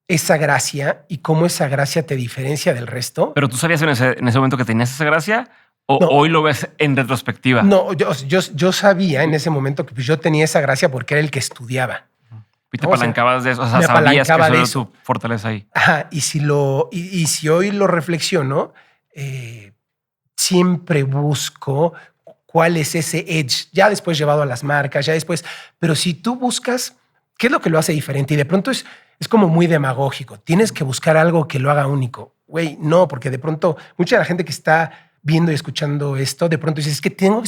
esa gracia y cómo esa gracia te diferencia del resto. ¿Pero tú sabías en ese momento que tenías esa gracia o no, hoy lo ves en retrospectiva? No, yo sabía en ese momento que pues yo tenía esa gracia porque era el que estudiaba. Y te apalancabas de eso. O sea, sabías que eso era tu fortaleza ahí. Ajá. Y si hoy lo reflexiono, siempre busco cuál es ese edge, ya después llevado a las marcas, ya después. Pero si tú buscas, ¿qué es lo que lo hace diferente? Y de pronto es como muy demagógico. Tienes que buscar algo que lo haga único. Güey, no, porque de pronto mucha de la gente que está viendo y escuchando esto, de pronto dice, es que tiene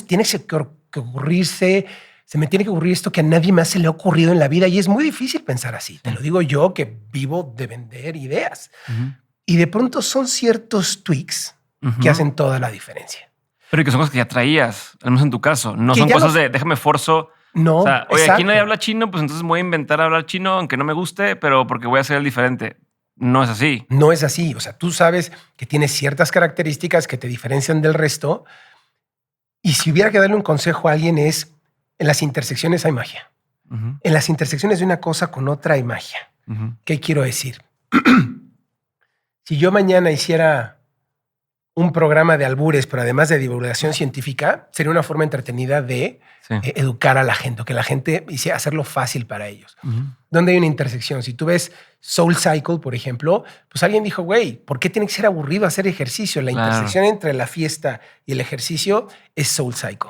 que ocurrirse, se me tiene que ocurrir esto que a nadie más se le ha ocurrido en la vida. Y es muy difícil pensar así. Te lo digo yo que vivo de vender ideas. Y de pronto son ciertos tweaks que hacen toda la diferencia. Pero que son cosas que ya traías, al menos en tu caso. No Que son ya cosas de déjame forzo. No, O sea, oye, aquí exacto. nadie habla chino, pues entonces voy a inventar hablar chino, aunque no me guste, pero porque voy a hacer el diferente. No es así. No es así. O sea, tú sabes que tienes ciertas características que te diferencian del resto. Y si hubiera que darle un consejo a alguien es, en las intersecciones hay magia. Ujú, En las intersecciones de una cosa con otra hay magia. ujú. ¿Qué quiero decir? Si yo mañana hiciera un programa de albures, pero además de divulgación científica, sería una forma entretenida de Sí. educar a la gente, o que la gente hiciera hacerlo fácil para ellos. Ujú. ¿Dónde hay una intersección? Si tú ves Soul Cycle, por ejemplo, pues alguien dijo, güey, ¿por qué tiene que ser aburrido hacer ejercicio? La Claro. intersección entre la fiesta y el ejercicio es Soul Cycle.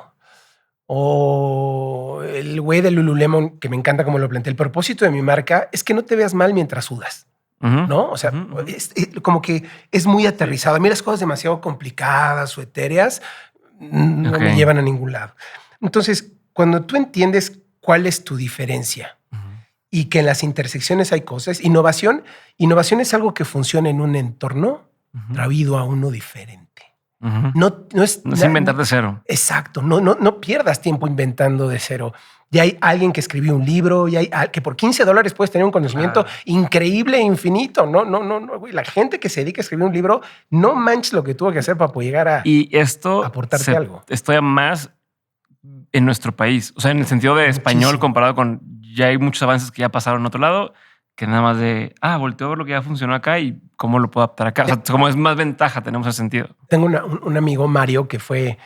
O el güey de Lululemon, que me encanta como lo plantea. El propósito de mi marca es que no te veas mal mientras sudas. Ujú, ¿No? O sea, ujú, ujú. como que es muy aterrizado. A mí las cosas demasiado complicadas o etéreas no Ok. me llevan a ningún lado. Entonces, cuando tú entiendes cuál es tu diferencia Ujú, y que en las intersecciones hay cosas, innovación es algo que funciona en un entorno ujú, traído a uno diferente. ujú. No es, No es inventar de cero. exacto, no pierdas tiempo inventando de cero. Ya hay alguien que escribió un libro, y hay que por $15 puedes tener un conocimiento Claro. increíble e infinito. No, güey. La gente que se dedica a escribir un libro, no manches lo que tuvo que hacer para poder llegar a Y esto aportarte algo. estoy más en nuestro país. O sea, en el sentido de español Muchísimo. comparado con ya hay muchos avances que ya pasaron en otro lado, que nada más de, volteo a ver lo que ya funcionó acá y cómo lo puedo adaptar acá. O sea, como es más ventaja, tenemos ese sentido. Tengo un amigo, Mario, que fue...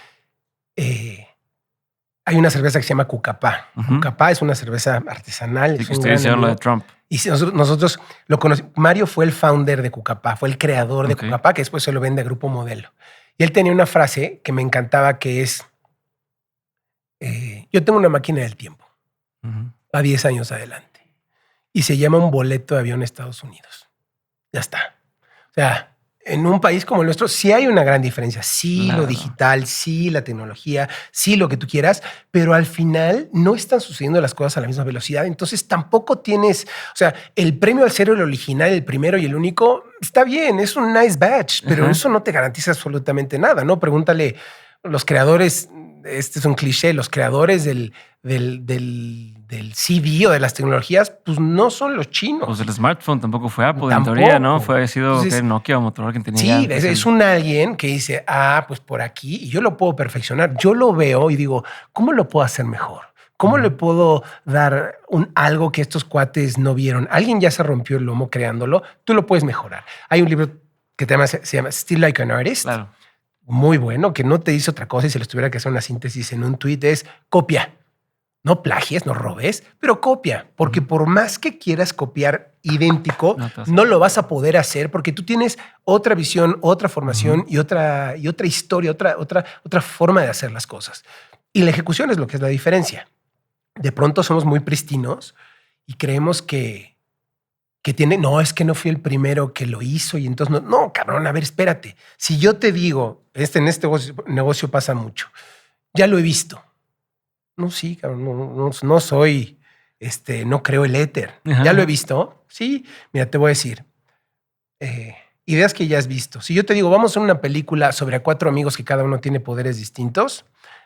hay una cerveza que se llama Cucapá. Ujú. Cucapá es una cerveza artesanal. Sí, Es que un ustedes gran hicieron lo de amigo. Trump. Y si nosotros lo conocimos. Mario fue el founder de Cucapá, fue el creador de Ok. Cucapá, que después se lo vende a Grupo Modelo. Y él tenía una frase que me encantaba, que es, yo tengo una máquina del tiempo, Ujú. a 10 años adelante, y se llama un boleto de avión a Estados Unidos. Ya está. O sea, en un país como el nuestro sí hay una gran diferencia. Sí, lo Claro. digital, sí, la tecnología, sí, lo que tú quieras, pero al final no están sucediendo las cosas a la misma velocidad. Entonces tampoco tienes, o sea, el premio al ser el original, el primero y el único, está bien, es un nice badge, pero Ajá. eso no te garantiza absolutamente nada, ¿no? Pregúntale, los creadores, este es un cliché, los creadores del CD o de las tecnologías, pues no son los chinos. Pues el smartphone tampoco fue Apple, en Tampoco. teoría, ¿no? Fue sido Entonces, que Nokia o Motorola quien tenía sí, ya antes es el- un alguien que dice, pues por aquí, y yo lo puedo perfeccionar. Yo lo veo y digo, ¿cómo lo puedo hacer mejor? ¿Cómo le puedo dar algo que estos cuates no vieron? Alguien ya se rompió el lomo creándolo, tú lo puedes mejorar. Hay un libro que se llama Still Like an Artist, Claro. muy bueno, que no te dice otra cosa y si les tuviera que hacer una síntesis en un tweet es copia. No plagies, no robes, pero copia, porque por más que quieras copiar idéntico, No te vas a- no lo vas a poder hacer porque tú tienes otra visión, otra formación Ujú. y otra historia, otra forma de hacer las cosas. Y la ejecución es lo que es la diferencia. De pronto somos muy pristinos y creemos que tiene, no, es que no fui el primero que lo hizo y entonces no, cabrón, a ver, espérate. Si yo te digo, en este negocio pasa mucho, ya lo he visto. No, sí, cabrón, no soy, no creo el éter. Ajá, Ya lo he ajá. visto. Sí, mira, te voy a decir, ideas que ya has visto. Si yo te digo, vamos a una película sobre 4 amigos que cada uno tiene poderes distintos,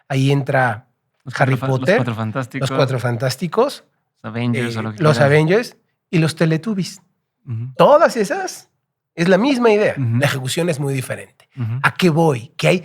ahí entra Harry Los Potter, Cuatro Fantásticos, los Cuatro Fantásticos, los Avengers o lo que los quieras. Avengers y los Teletubbies. Ujú, Todas esas es la misma idea. Ujú. La ejecución es muy diferente. ujú. ¿A qué voy? Que hay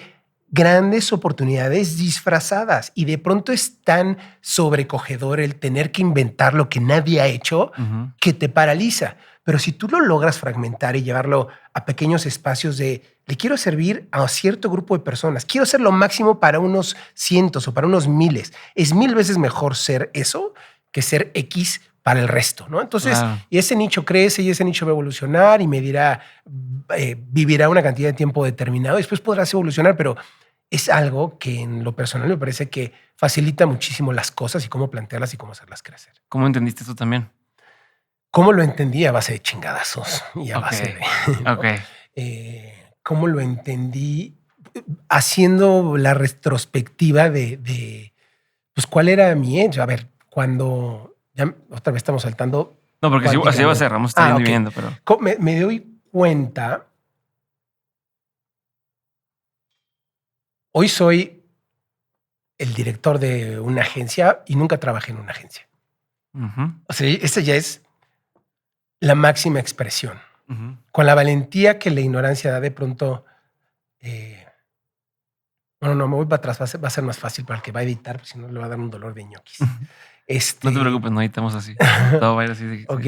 grandes oportunidades disfrazadas y de pronto es tan sobrecogedor el tener que inventar lo que nadie ha hecho Ujú. que te paraliza. Pero si tú lo logras fragmentar y llevarlo a pequeños espacios de le quiero servir a cierto grupo de personas, quiero ser lo máximo para unos cientos o para unos miles, es 1000 veces mejor ser eso que ser X para el resto, ¿no? Entonces, Claro. y ese nicho crece y ese nicho va a evolucionar y vivirá una cantidad de tiempo determinado. Después podrás evolucionar, pero es algo que en lo personal me parece que facilita muchísimo las cosas y cómo plantearlas y cómo hacerlas crecer. ¿Cómo entendiste esto también? ¿Cómo lo entendí? A base de chingadazos y a Ok, base de... ¿no? ok. ¿Cómo lo entendí? Haciendo la retrospectiva pues, ¿cuál era mi edge? A ver, cuando... Ya otra vez estamos saltando... No, porque así va a cuánticamente. ser, vamos a estar ok. dividiendo, pero... Me doy cuenta Hoy soy el director de una agencia y nunca trabajé en una agencia. O sea, esa ya es la máxima expresión. Con la valentía que la ignorancia da, de pronto... bueno, no, me voy para atrás. Va a ser más fácil para el que va a editar, porque si no le va a dar un dolor de ñoquis. No te preocupes, no editamos así. Todo va a ir así. Ok.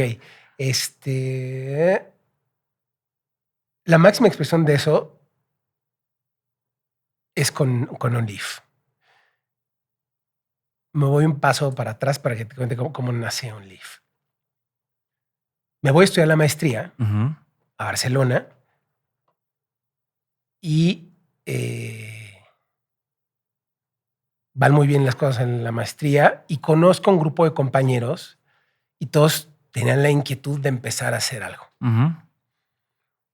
La máxima expresión de eso es con OnLeaf. Me voy un paso para atrás para que te cuente cómo nace OnLeaf. Me voy a estudiar la maestría a Barcelona y van muy bien las cosas en la maestría y conozco un grupo de compañeros y todos tenían la inquietud de empezar a hacer algo.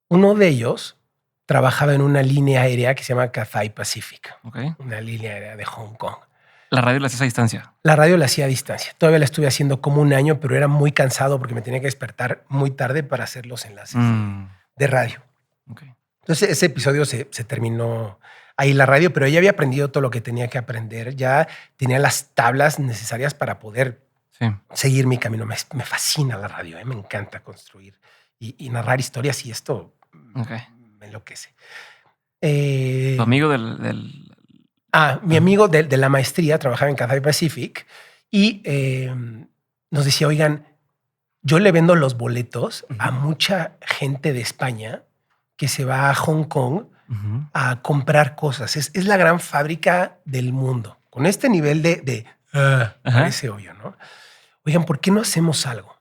Uno de ellos trabajaba en una línea aérea que se llama Cathay Pacific, una línea aérea de Hong Kong. ¿La radio la hacías a distancia? La radio la hacía a distancia. Todavía la estuve haciendo como un año, pero era muy cansado porque me tenía que despertar muy tarde para hacer los enlaces de radio. Entonces ese episodio se terminó ahí la radio, pero ya había aprendido todo lo que tenía que aprender. Ya tenía las tablas necesarias para poder seguir mi camino. Me fascina la radio, me encanta construir y narrar historias y esto me enloquece. ¿Tu amigo del... mi amigo de la maestría trabajaba en Cathay Pacific y nos decía, oigan, yo le vendo los boletos a mucha gente de España que se va a Hong Kong a comprar cosas. Es la gran fábrica del mundo. Con este nivel parece obvio, ¿no? Oigan, ¿por qué no hacemos algo?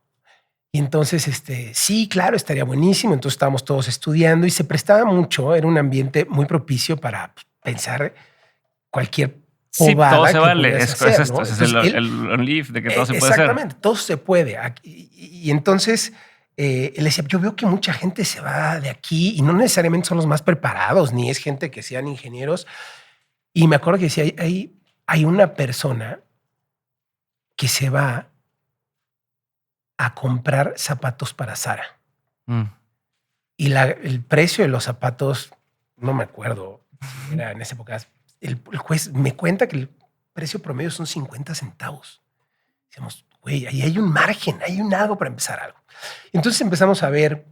Y entonces, sí, claro, estaría buenísimo. Entonces estábamos todos estudiando y se prestaba mucho. Era un ambiente muy propicio para pensar cualquier bobada. Todo se que vale. Es hacer, esto. ¿no? Es el OnLeaf de que todo se puede hacer. Exactamente, todo se puede. Y entonces él decía, yo veo que mucha gente se va de aquí y no necesariamente son los más preparados, ni es gente que sean ingenieros. Y me acuerdo que decía, hay una persona que se va a comprar zapatos para Zara. Y el precio de los zapatos, no me acuerdo si era en esa época. El juez me cuenta que el precio promedio son 50 centavos. Decíamos, güey, ahí hay un margen, hay un algo para empezar algo. Entonces empezamos a ver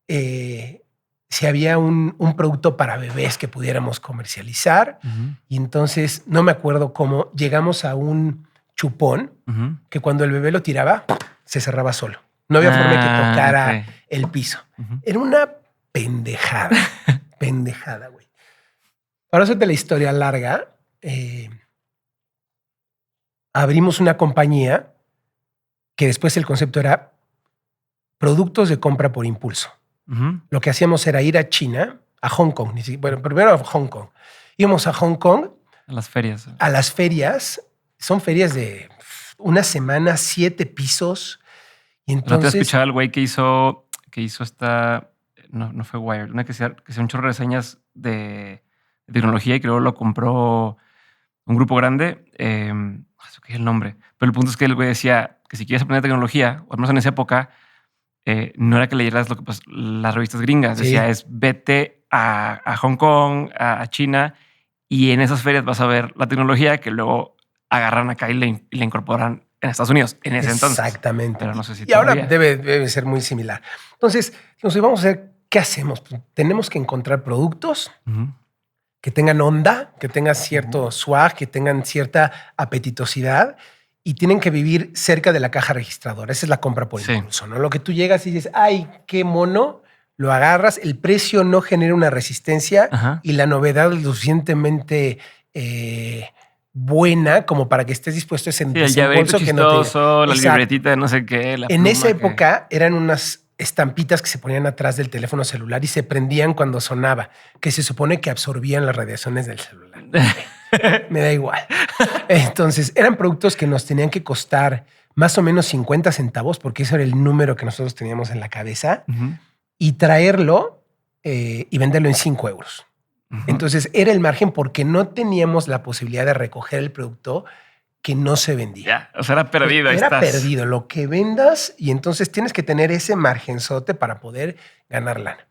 si había un producto para bebés que pudiéramos comercializar. Y entonces, no me acuerdo cómo, llegamos a un chupón que cuando el bebé lo tiraba, se cerraba solo. No había forma de que tocara el piso. Era una pendejada. Pendejada, güey. Para hacerte la historia larga, abrimos una compañía que después el concepto era productos de compra por impulso. Lo que hacíamos era ir a China, a Hong Kong. Bueno, primero a Hong Kong. Íbamos a Hong Kong. A las ferias. A las ferias. Son ferias de una semana, 7 pisos. Y entonces... ¿No te has escuchado al güey que hizo esta... No fue Wired. Una que sea un chorro de reseñas de tecnología y que luego lo compró un grupo grande. ¿Qué es el nombre? Pero el punto es que el güey decía que si quieres aprender tecnología, o al menos en esa época, no era que leyeras lo que las revistas gringas. Decía, vete a Hong Kong, a China, y en esas ferias vas a ver la tecnología que luego agarran acá y le incorporan en Estados Unidos en ese entonces. Exactamente. Pero no sé si y ahora debe ser muy similar. Entonces, vamos a ver qué hacemos. Pues, tenemos que encontrar productos que tengan onda, que tengan cierto swag, que tengan cierta apetitosidad y tienen que vivir cerca de la caja registradora. Esa es la compra por impulso, ¿no? Lo que tú llegas y dices, ay, qué mono, lo agarras, el precio no genera una resistencia y la novedad es lo suficientemente buena como para que estés dispuesto a ese desembolso que no te... La libretita de no sé qué. En esa época eran unas estampitas que se ponían atrás del teléfono celular y se prendían cuando sonaba, que se supone que absorbían las radiaciones del celular. Me da igual. Entonces, eran productos que nos tenían que costar más o menos 50 centavos, porque ese era el número que nosotros teníamos en la cabeza, y traerlo y venderlo en 5 euros. Entonces, era el margen porque no teníamos la posibilidad de recoger el producto que no se vendía. O sea, era perdido. Era perdido lo que vendas y entonces tienes que tener ese margenzote para poder ganar lana.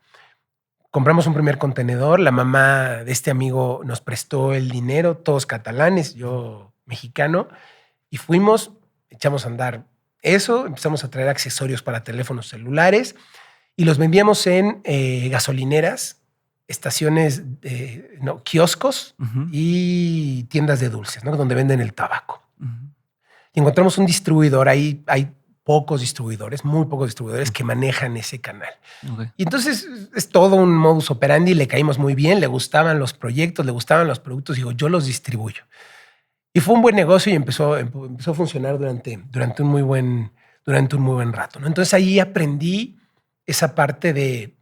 compramos un primer contenedor. La mamá de este amigo nos prestó el dinero, todos catalanes, yo mexicano, y fuimos, echamos a andar eso, empezamos a traer accesorios para teléfonos celulares y los vendíamos en gasolineras, estaciones, kioscos y tiendas de dulces, ¿no? Donde venden el tabaco. Y encontramos un distribuidor, hay pocos distribuidores, muy pocos distribuidores que manejan ese canal. Okay. Y entonces es todo un modus operandi, le caímos muy bien, le gustaban los proyectos, le gustaban los productos, digo, yo los distribuyo. Y fue un buen negocio y empezó a funcionar durante un muy buen rato, ¿no? Entonces ahí aprendí esa parte de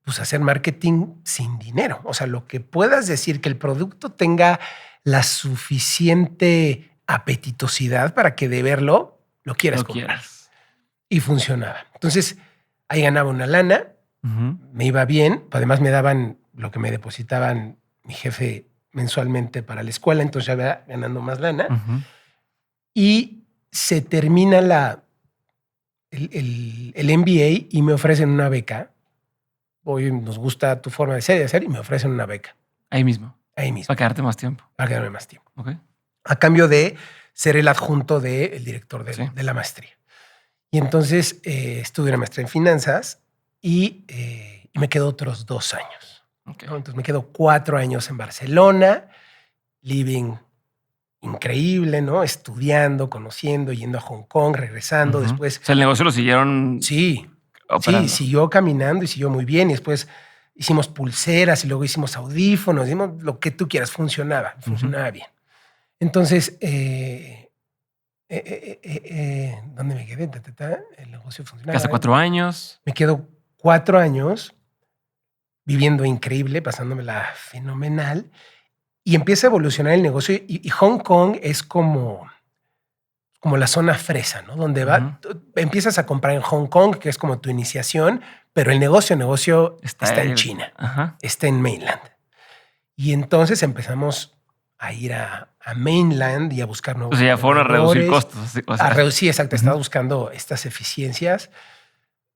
pues, hacer marketing sin dinero. O sea, lo que puedas decir, que el producto tenga la suficiente apetitosidad para que de verlo lo quieras comprar. Y funcionaba. Entonces ahí ganaba una lana, me iba bien. Además me daban lo que me depositaban mi jefe mensualmente para la escuela, entonces ya iba ganando más lana. Y se termina el MBA y me ofrecen una beca. Hoy nos gusta tu forma de ser y de hacer y me ofrecen una beca. Ahí mismo. Ahí mismo. Para quedarte más tiempo. Para quedarme más tiempo. Okay. A cambio de ser el adjunto del director de la maestría. Y entonces estudié una maestría en finanzas y me quedo otros 2 años. Okay. ¿No? Entonces me quedo 4 años en Barcelona, living increíble, ¿no? Estudiando, conociendo, yendo a Hong Kong, regresando. Después. O sea, el negocio lo siguieron. Sí. Operando. Sí, siguió caminando y siguió muy bien. Y después hicimos pulseras y luego hicimos audífonos, hicimos lo que tú quieras. Funcionaba bien. Entonces, ¿dónde me quedé? El negocio funcionaba. Hace 4 años. Me quedo 4 años viviendo increíble, pasándomela fenomenal. Y empieza a evolucionar el negocio. Y Hong Kong es como la zona fresa, ¿no? Donde empiezas a comprar en Hong Kong, que es como tu iniciación, pero el negocio está en China, está en mainland. Y entonces empezamos a ir a mainland y a buscar nuevos. O sea, ya fueron a reducir costos. O sea. A reducir, exacto. Estaba buscando estas eficiencias.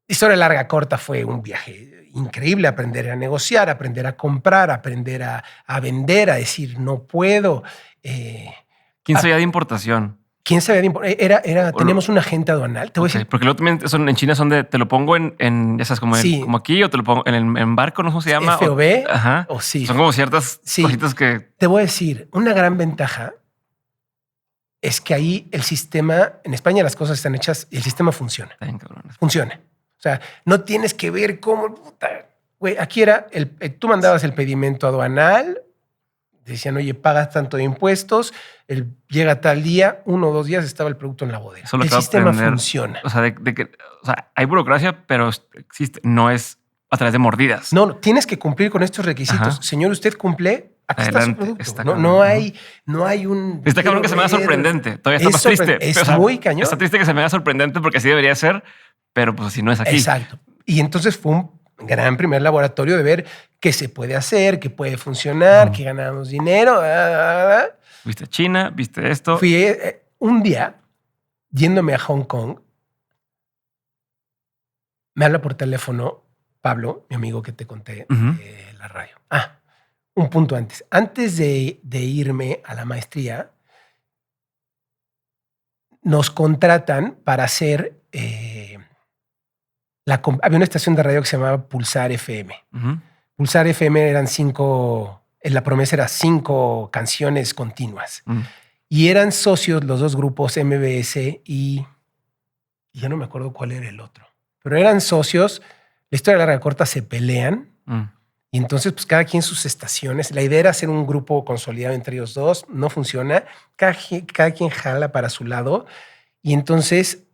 Historia larga, corta, fue un viaje increíble. Aprender a negociar, aprender a comprar, aprender a vender, a decir no puedo. ¿Quién sabía de importación? ¿Quién sabía de importación? Teníamos un agente aduanal. Te voy a decir. Porque luego también en China son de te lo pongo en ya sabes, como aquí, o te lo pongo en barco, no sé cómo se llama. FOB. O sí. Son como ciertas cositas que. Te voy a decir, una gran ventaja es que ahí el sistema, en España las cosas están hechas y el sistema funciona. Funciona. O sea, no tienes que ver cómo. Güey, aquí era tú mandabas el pedimento aduanal. Decían, oye, pagas tanto de impuestos, llega tal día, 1 o 2 días estaba el producto en la bodega. El sistema funciona. O sea, hay burocracia, pero existe, no es a través de mordidas. No, tienes que cumplir con estos requisitos. Señor, usted cumple, aquí está su producto. No hay un... Está cabrón que se me haga sorprendente. Todavía está más triste. Es muy cañón. Está triste que se me haga sorprendente porque así debería ser, pero pues así no es aquí. Exacto. Y entonces fue un gran primer laboratorio de ver qué se puede hacer, qué puede funcionar, qué ganamos dinero. Viste China, viste esto. Fui un día yéndome a Hong Kong. Me habla por teléfono Pablo, mi amigo que te conté de la radio. Un punto antes. Antes de irme a la maestría, nos contratan para hacer... había una estación de radio que se llamaba Pulsar FM. Pulsar FM eran 5, la promesa era 5 canciones continuas. Y eran socios los 2 grupos, MBS y ya no me acuerdo cuál era el otro. Pero eran socios, la historia larga corta, se pelean. Y entonces, pues cada quien sus estaciones. La idea era hacer un grupo consolidado entre ellos 2. No funciona. Cada quien jala para su lado. Y entonces...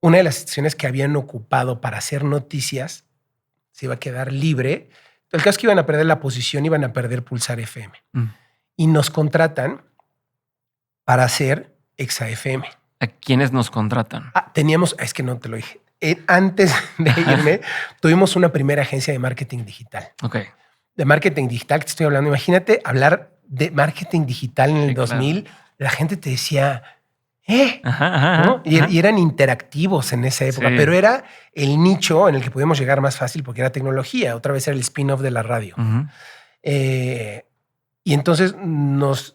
una de las estaciones que habían ocupado para hacer noticias se iba a quedar libre. El caso es que iban a perder la posición, iban a perder Pulsar FM. Y nos contratan para hacer Exa FM. ¿A quiénes nos contratan? Teníamos, es que no te lo dije. Antes de irme, tuvimos una primera agencia de marketing digital. De marketing digital, que te estoy hablando. Imagínate hablar de marketing digital en el 2000. Claro. La gente te decía... ¿no? Y eran interactivos en esa época, pero era el nicho en el que podíamos llegar más fácil porque era tecnología. Otra vez era el spin-off de la radio. Y entonces nos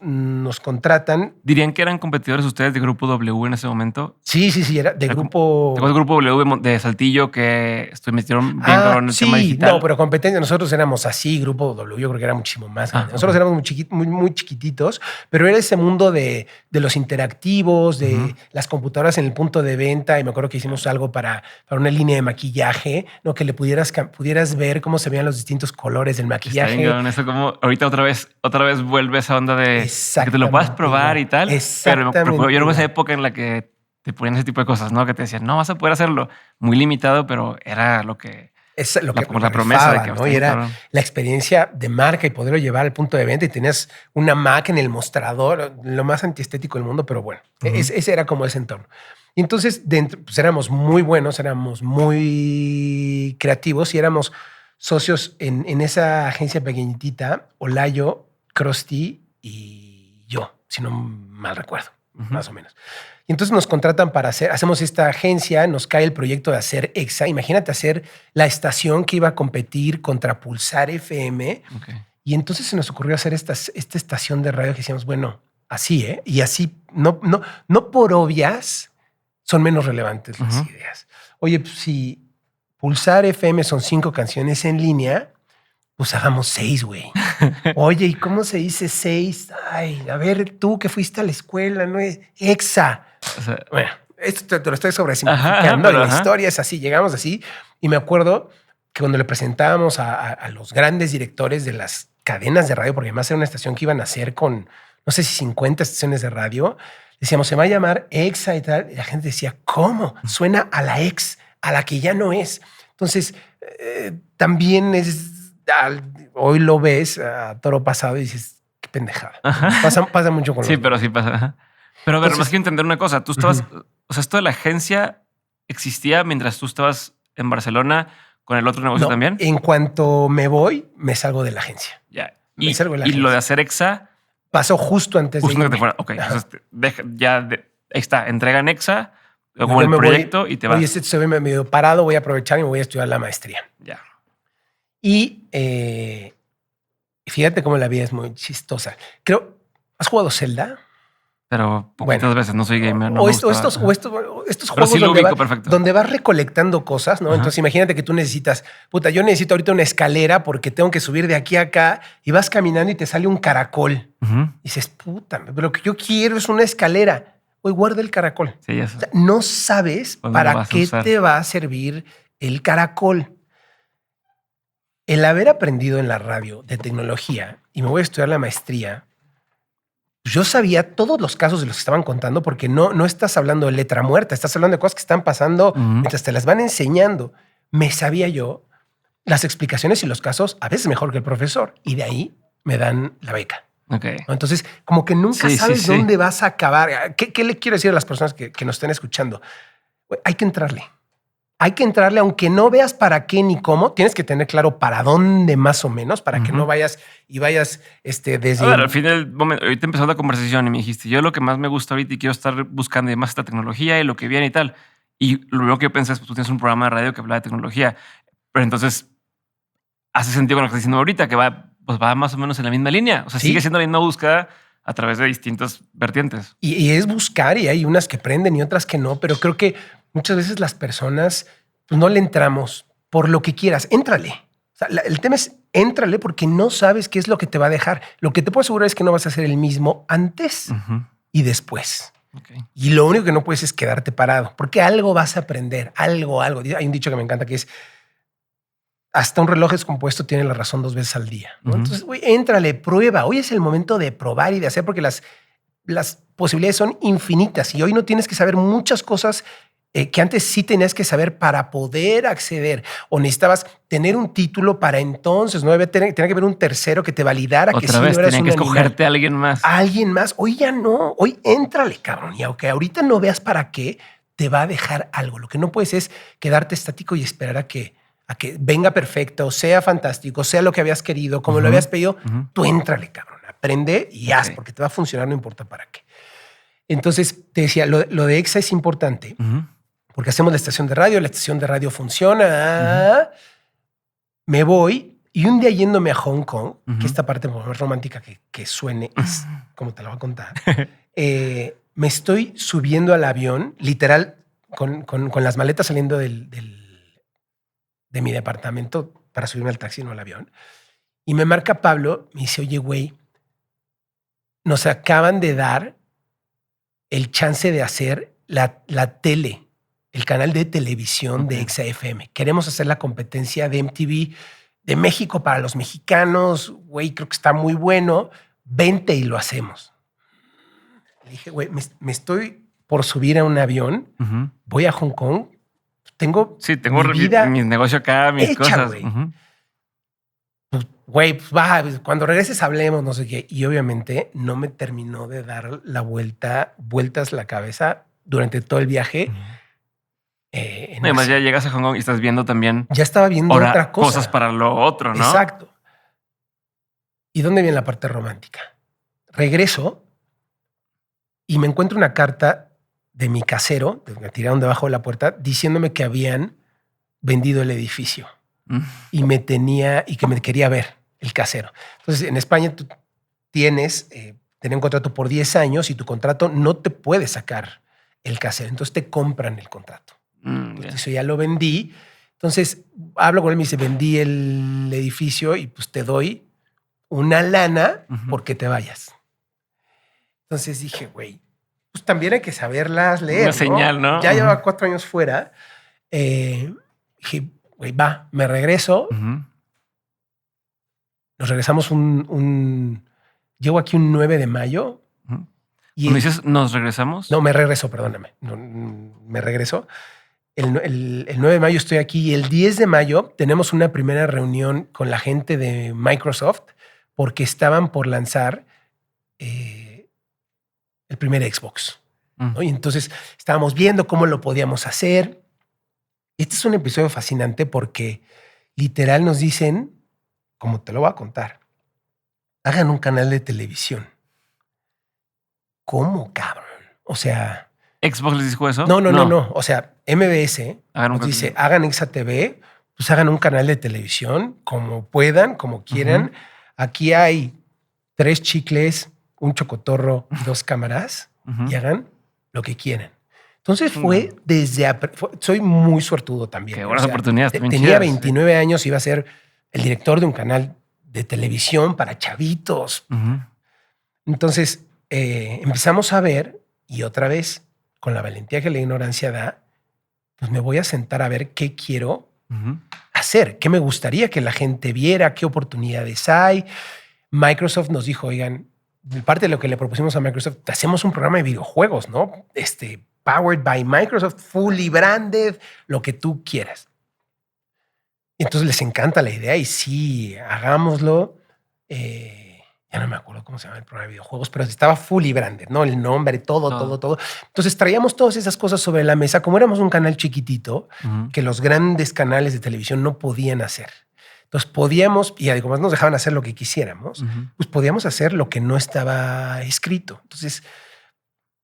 contratan. ¿Dirían que eran competidores ustedes de Grupo W en ese momento? Sí, era de Grupo... ¿Te acuerdas del Grupo W de Saltillo que metieron bien cabrón en el tema digital? No, pero competencia. Nosotros éramos así, Grupo W, yo creo que era muchísimo más grande. Nosotros éramos muy chiquititos, pero era ese mundo de los interactivos, de las computadoras en el punto de venta. Y me acuerdo que hicimos algo para una línea de maquillaje, ¿no? Que le pudieras ver cómo se veían los distintos colores del maquillaje. Está bien, eso como ahorita otra vez vuelve esa onda de que te lo puedas probar y tal. Pero yo recuerdo esa época en la que te ponían ese tipo de cosas, ¿no? Que te decían, no vas a poder hacerlo. Muy limitado, pero era lo que... Es lo que la promesa de que... ¿no? Y era la experiencia de marca y poderlo llevar al punto de venta. Y tenías una Mac en el mostrador, lo más antiestético del mundo, pero bueno, ese era como ese entorno. Y entonces dentro, pues éramos muy buenos, éramos muy creativos y éramos socios en esa agencia pequeñitita, Olayo, Krusty y yo, si no mal recuerdo, más o menos. Y entonces nos contratan para hacemos esta agencia, nos cae el proyecto de hacer EXA. Imagínate hacer la estación que iba a competir contra Pulsar FM. Y entonces se nos ocurrió hacer esta estación de radio que decíamos, bueno, así, ¿eh? Y así, no por obvias, son menos relevantes las ideas. Oye, pues, si Pulsar FM son 5 canciones en línea, pues hagamos 6, güey. Oye, ¿y cómo se dice 6? Ay, a ver, tú que fuiste a la escuela, ¿no? EXA. O sea, bueno, esto te lo estoy sobresimplificando. La historia es así, llegamos así. Y me acuerdo que cuando le presentábamos a los grandes directores de las cadenas de radio, porque además era una estación que iban a hacer con, no sé si 50 estaciones de radio, decíamos, se va a llamar EXA y tal. Y la gente decía, ¿cómo? Suena a la ex, a la que ya no es. Entonces, también es... Hoy lo ves a toro pasado y dices, qué pendejada. Pasa mucho con sí, pero sí pasa. Pero a ver, más que entender una cosa, tú estabas, o sea, esto de la agencia existía mientras tú estabas en Barcelona con el otro negocio también. En cuanto me voy, me salgo de la agencia. Ya. Y lo de hacer EXA pasó justo antes de que te fuera. Ok, entonces ahí está, entregan EXA como el proyecto y te vas. Oye, estoy medio parado, voy a aprovechar y me voy a estudiar la maestría. Ya. Y fíjate cómo la vida es muy chistosa. Creo, ¿has jugado Zelda? Pero poquitas veces, no soy gamer. No estos juegos sí donde vas recolectando cosas, ¿no? Entonces imagínate que tú necesitas, yo necesito ahorita una escalera porque tengo que subir de aquí a acá y vas caminando y te sale un caracol. Y dices, pero lo que yo quiero es una escalera. Hoy guarda el caracol. Sí, o sea, no sabes para qué te va a servir el caracol. El haber aprendido en la radio de tecnología y me voy a estudiar la maestría, yo sabía todos los casos de los que estaban contando porque no estás hablando de letra muerta, estás hablando de cosas que están pasando mientras te las van enseñando. Me sabía yo las explicaciones y los casos a veces mejor que el profesor y de ahí me dan la beca. Okay. Entonces, como que nunca sabes dónde vas a acabar. ¿Qué le quiero decir a las personas que nos estén escuchando? Hay que entrarle. Hay que entrarle, aunque no veas para qué ni cómo, tienes que tener claro para dónde más o menos, para que no vayas desde... A ver, al fin del momento, ahorita empezó la conversación y me dijiste, yo lo que más me gusta ahorita y quiero estar buscando y más esta tecnología y lo que viene y tal. Y lo primero que yo pensé es, pues tú tienes un programa de radio que habla de tecnología, pero entonces hace sentido con lo que estás diciendo ahorita, que va más o menos en la misma línea. O sea, sigue siendo la misma búsqueda a través de distintas vertientes. Y es buscar y hay unas que prenden y otras que no, pero creo que muchas veces las personas pues, no le entramos por lo que quieras. Éntrale. O sea, el tema es éntrale porque no sabes qué es lo que te va a dejar. Lo que te puedo asegurar es que no vas a hacer el mismo antes y después. Okay. Y lo único que no puedes es quedarte parado porque algo vas a aprender. Algo. Hay un dicho que me encanta que es hasta un reloj descompuesto tiene la razón 2 veces al día. ¿No? Entonces, éntrale, prueba. Hoy es el momento de probar y de hacer porque las posibilidades son infinitas y hoy no tienes que saber muchas cosas que antes sí tenías que saber para poder acceder o necesitabas tener un título para entonces, ¿no? Tenía que haber un tercero que te validara que sí no eras un tenía que escogerte a alguien más. A alguien más. Hoy ya no. Hoy éntrale, cabrón. Y aunque ahorita no veas para qué, te va a dejar algo. Lo que no puedes es quedarte estático y esperar a que venga perfecto, sea fantástico, sea lo que habías querido, como lo habías pedido. Tú éntrale, cabrón. Aprende y haz porque te va a funcionar, no importa para qué. Entonces te decía, lo de EXA es importante porque hacemos la estación de radio funciona. Me voy y un día yéndome a Hong Kong, que esta parte más romántica que suene es como te la voy a contar. Me estoy subiendo al avión, literal, con las maletas saliendo de mi departamento para subirme al taxi, no al avión. Y me marca Pablo, me dice, oye, güey, nos acaban de dar el chance de hacer la tele, el canal de televisión de EXA FM. Queremos hacer la competencia de MTV de México para los mexicanos. Güey, creo que está muy bueno. Vente y lo hacemos. Le dije, güey, me estoy por subir a un avión. Voy a Hong Kong. Tengo mi vida mi negocio acá, mis hecha, cosas. Güey. Güey, pues va, cuando regreses hablemos, no sé qué. Y obviamente no me terminó de dar vueltas la cabeza durante todo el viaje. Además, ya llegas a Hong Kong y estás viendo también. Ya estaba viendo otra cosa. Cosas para lo otro, ¿no? Exacto. ¿Y dónde viene la parte romántica? Regreso y me encuentro una carta de mi casero, me tiraron debajo de la puerta, diciéndome que habían vendido el edificio y que me quería ver el casero. Entonces, en España tú tienes un contrato por 10 años y tu contrato no te puede sacar el casero. Entonces te compran el contrato. Eso ya lo vendí. Entonces hablo con él, me dice, vendí el edificio y pues te doy una lana porque te vayas. Entonces dije, güey, pues también hay que saberlas leer. Una señal, ¿no? Ya llevaba 4 años fuera. Dije, güey, va, me regreso. Nos regresamos llego aquí un 9 de mayo. ¿Cuando dices nos regresamos? No, me regreso, perdóname. No, me regreso. El 9 de mayo estoy aquí y el 10 de mayo tenemos una primera reunión con la gente de Microsoft porque estaban por lanzar el primer Xbox. ¿no? Y entonces estábamos viendo cómo lo podíamos hacer. Este es un episodio fascinante porque literal nos dicen, como te lo voy a contar, hagan un canal de televisión. ¿Cómo, cabrón? O sea... ¿Xbox les dijo eso? No. O sea, MBS nos dice, hagan EXA TV, pues hagan un canal de televisión como puedan, como quieran. Aquí hay 3 chicles, un chocotorro, 2 cámaras y hagan lo que quieran. Entonces fue soy muy suertudo también. Qué buenas oportunidades. Tenía 29 años, iba a ser el director de un canal de televisión para chavitos. Entonces empezamos a ver y otra vez, con la valentía que la ignorancia da, pues me voy a sentar a ver qué quiero hacer, qué me gustaría que la gente viera, qué oportunidades hay. Microsoft nos dijo, oigan, parte de lo que le propusimos a Microsoft, hacemos un programa de videojuegos, ¿no? Powered by Microsoft, fully branded, lo que tú quieras. Y entonces les encanta la idea y sí, hagámoslo. Ya no me acuerdo cómo se llama el programa de videojuegos, pero estaba fully branded, ¿no? El nombre, todo. Entonces traíamos todas esas cosas sobre la mesa. Como éramos un canal chiquitito, que los grandes canales de televisión no podían hacer. Entonces podíamos, y además nos dejaban hacer lo que quisiéramos, pues podíamos hacer lo que no estaba escrito. Entonces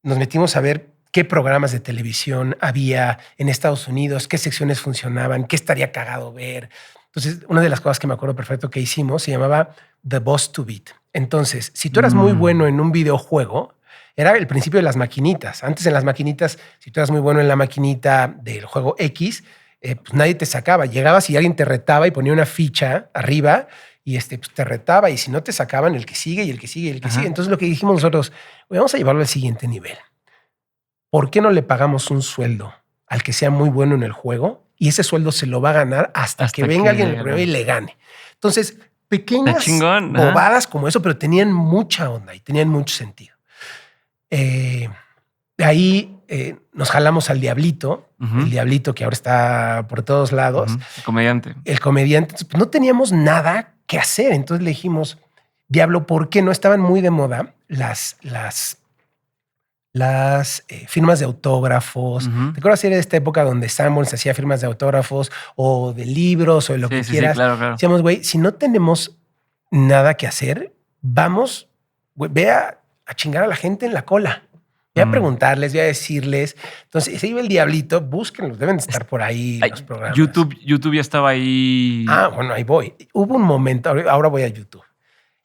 nos metimos a ver qué programas de televisión había en Estados Unidos, qué secciones funcionaban, qué estaría cagado ver. Entonces, una de las cosas que me acuerdo perfecto que hicimos se llamaba The Boss to Beat. Entonces, si tú eras muy bueno en un videojuego, era el principio de las maquinitas. Antes en las maquinitas, si tú eras muy bueno en la maquinita del juego X, pues nadie te sacaba. Llegabas y alguien te retaba y ponía una ficha arriba y pues te retaba. Y si no te sacaban, el que sigue y el que sigue y el que sigue. Entonces, lo que dijimos nosotros, vamos a llevarlo al siguiente nivel. ¿Por qué no le pagamos un sueldo al que sea muy bueno en el juego? Y ese sueldo se lo va a ganar hasta que venga alguien en el prueba y le gane. Entonces, pequeñas bobadas como eso, pero tenían mucha onda y tenían mucho sentido. De ahí nos jalamos al Diablito, el Diablito que ahora está por todos lados. El comediante. El comediante. Entonces, pues, no teníamos nada que hacer. Entonces le dijimos, Diablo, ¿por qué no estaban muy de moda las firmas de autógrafos? ¿Te acuerdas de esta época donde Sanborns hacía firmas de autógrafos o de libros o de lo que quieras? Sí, claro. Decíamos, güey, si no tenemos nada que hacer, vamos, güey, ve a chingar a la gente en la cola. Voy a preguntarles, voy a decirles. Entonces, se iba el diablito, búsquenlos, deben de estar por ahí Ay, los programas. YouTube ya estaba ahí. Bueno, ahí voy. Hubo un momento, ahora voy a YouTube.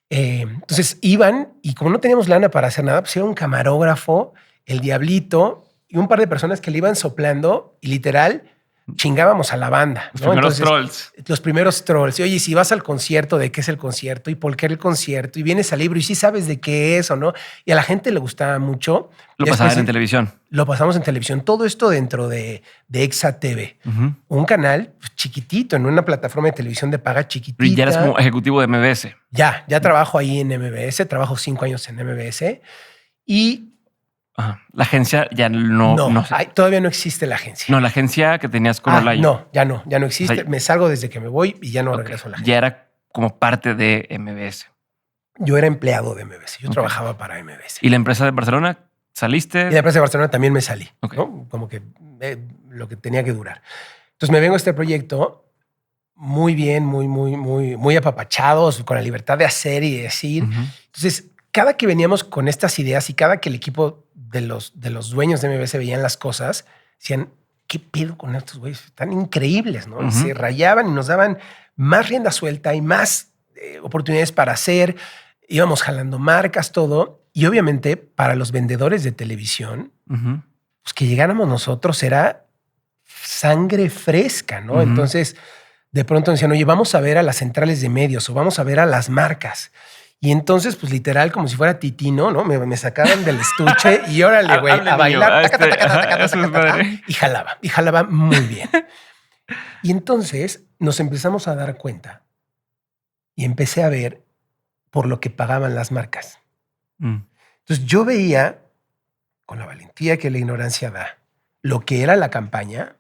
Entonces iban y como no teníamos lana para hacer nada, pues iba un camarógrafo, el diablito y un par de personas que le iban soplando y literal chingábamos a la banda. Los ¿no? primeros Entonces, trolls. Los primeros trolls. Y oye, si vas al concierto, ¿de qué es el concierto? ¿Y por qué el concierto? Y vienes al libro y sí sabes de qué es o no. Y a la gente le gustaba mucho. Lo Y pasaban después en televisión. Lo pasamos en televisión. Todo esto dentro de Exa TV. Un canal chiquitito, en una plataforma de televisión de paga chiquitita. Y ya eres como ejecutivo de MBS. Ya trabajo ahí en MBS. Trabajo 5 años en MBS. Y la agencia ya no sé. Todavía no existe la agencia. No, la agencia que tenías con Olayo. No, ya no existe. O sea, me salgo desde que me voy y ya no regreso a la agencia. Ya era como parte de MBS. Yo era empleado de MBS. Yo trabajaba para MBS. ¿Y la empresa de Barcelona? ¿Saliste? Y la empresa de Barcelona también me salí. ¿No? Como que lo que tenía que durar. Entonces me vengo a este proyecto muy bien, muy apapachados, con la libertad de hacer y decir. Entonces, cada que veníamos con estas ideas y cada que el equipo de los dueños de MBS veían las cosas, decían, ¿qué pedo con estos güeyes? Están increíbles, ¿no? Y se rayaban y nos daban más rienda suelta y más oportunidades para hacer. Íbamos jalando marcas, todo. Y obviamente para los vendedores de televisión, pues que llegáramos nosotros era sangre fresca, ¿no? Entonces, de pronto decían, oye, vamos a ver a las centrales de medios o vamos a ver a las marcas. Y entonces, pues literal, como si fuera Titino, ¿no? Me sacaban del estuche y órale, güey, a bailar. Y jalaba muy bien. Y entonces nos empezamos a dar cuenta y empecé a ver por lo que pagaban las marcas. Entonces yo veía, con la valentía que la ignorancia da, lo que era la campaña,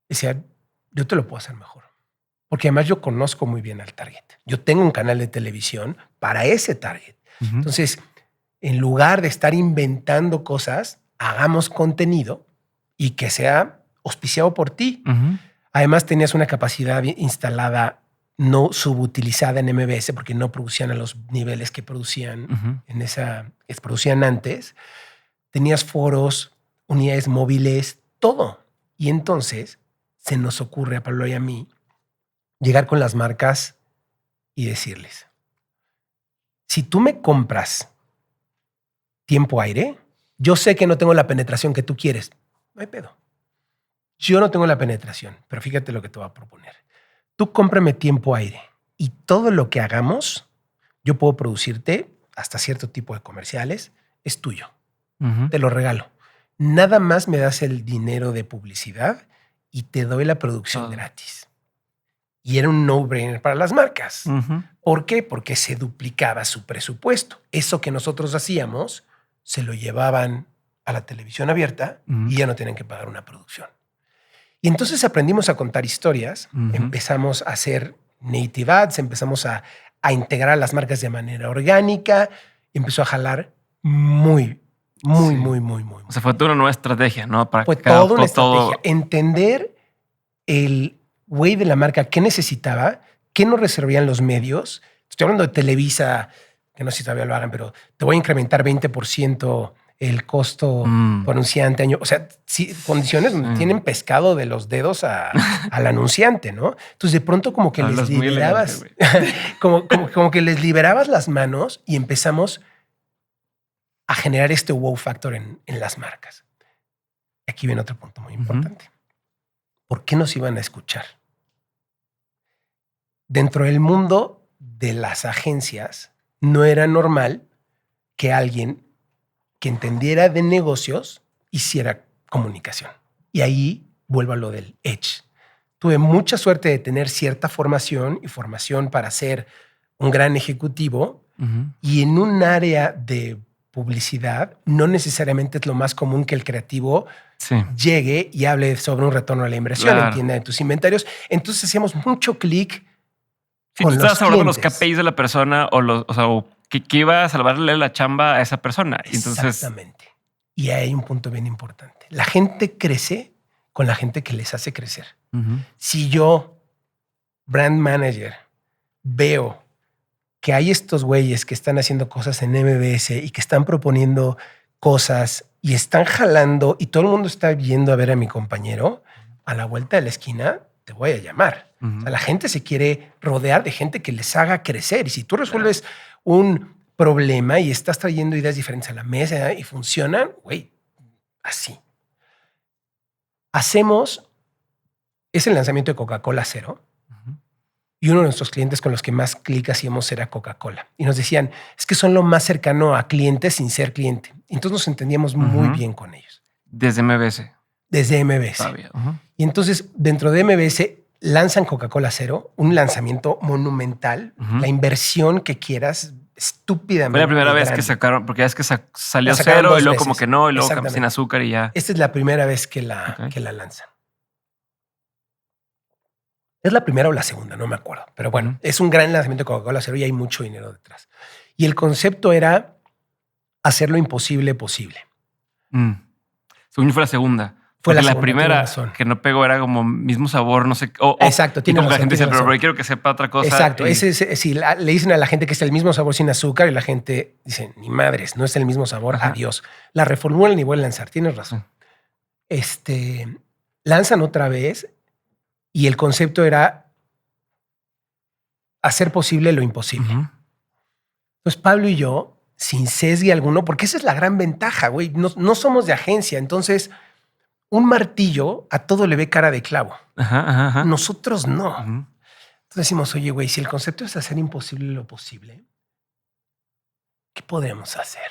decía, yo te lo puedo hacer mejor. Porque además yo conozco muy bien al target. Yo tengo un canal de televisión para ese target. Entonces, en lugar de estar inventando cosas, hagamos contenido y que sea auspiciado por ti. Además, tenías una capacidad instalada no subutilizada en MBS porque no producían a los niveles que producían que producían antes. Tenías foros, unidades móviles, todo. Y entonces se nos ocurre a Pablo y a mí llegar con las marcas y decirles, si tú me compras tiempo aire, yo sé que no tengo la penetración que tú quieres. No hay pedo. Yo no tengo la penetración, pero fíjate lo que te voy a proponer. Tú cómprame tiempo aire y todo lo que hagamos, yo puedo producirte hasta cierto tipo de comerciales, es tuyo. Te lo regalo. Nada más me das el dinero de publicidad y te doy la producción gratis. Y era un no-brainer para las marcas. ¿Por qué? Porque se duplicaba su presupuesto. Eso que nosotros hacíamos, se lo llevaban a la televisión abierta y ya no tenían que pagar una producción. Y entonces aprendimos a contar historias, empezamos a hacer native ads, empezamos a integrar las marcas de manera orgánica, y empezó a jalar muy. O sea, fue toda una nueva estrategia, ¿no? Fue toda una estrategia. Entender el güey de la marca, qué necesitaba, qué nos reservían los medios. Estoy hablando de Televisa, que no sé si todavía lo hagan, pero te voy a incrementar 20% el costo por anunciante año. O sea, sí, condiciones donde tienen pescado de los dedos al anunciante, ¿no? Entonces, de pronto como que les liberabas, como que les liberabas las manos y empezamos a generar este wow factor en las marcas. Aquí viene otro punto muy importante. ¿Por qué nos iban a escuchar? Dentro del mundo de las agencias, no era normal que alguien que entendiera de negocios hiciera comunicación. Y ahí vuelvo a lo del edge. Tuve mucha suerte de tener cierta formación y formación para ser un gran ejecutivo y en un área de publicidad no necesariamente es lo más común que el creativo llegue y hable sobre un retorno a la inversión, entienda de tus inventarios. Entonces hacíamos mucho clic con los estabas hablando de los KPIs de la persona o que iba a salvarle la chamba a esa persona. Entonces, exactamente. Y hay un punto bien importante. La gente crece con la gente que les hace crecer. Si yo, brand manager, veo que hay estos güeyes que están haciendo cosas en MBS y que están proponiendo cosas y están jalando y todo el mundo está viendo a ver a mi compañero, a la vuelta de la esquina te voy a llamar. O sea, la gente se quiere rodear de gente que les haga crecer. Y si tú resuelves un problema y estás trayendo ideas diferentes a la mesa y funcionan, güey, así. Hacemos ese lanzamiento de Coca-Cola Cero. Y uno de nuestros clientes con los que más clic hacíamos era Coca-Cola. Y nos decían, es que son lo más cercano a clientes sin ser cliente. Y entonces nos entendíamos muy bien con ellos. Desde MBS. Desde MBS. Y entonces dentro de MBS lanzan Coca-Cola Cero, un lanzamiento monumental, la inversión que quieras, estúpidamente. Fue la primera vez que sacaron, porque ya es que salió cero y luego como que no, y luego sin azúcar y ya. Esta es la primera vez que la lanzan. Es la primera o la segunda, no me acuerdo. Pero bueno, es un gran lanzamiento de Coca-Cola Cero y hay mucho dinero detrás. Y el concepto era hacer lo imposible posible. Según yo fue la segunda. Fue la primera que no pegó, era como mismo sabor, no sé. Exacto. Tiene como la gente dice, pero quiero que sepa otra cosa. Exacto. Si le dicen a la gente que es el mismo sabor sin azúcar y la gente dice, ni madres, no es el mismo sabor, adiós. La reformulan y vuelven a lanzar. Tienes razón. Lanzan otra vez y el concepto era hacer posible lo imposible. Entonces Pablo y yo, sin sesgo alguno, porque esa es la gran ventaja, güey. No somos de agencia, entonces un martillo a todo le ve cara de clavo. Nosotros no. Entonces decimos, oye, güey, si el concepto es hacer imposible lo posible, ¿qué podemos hacer?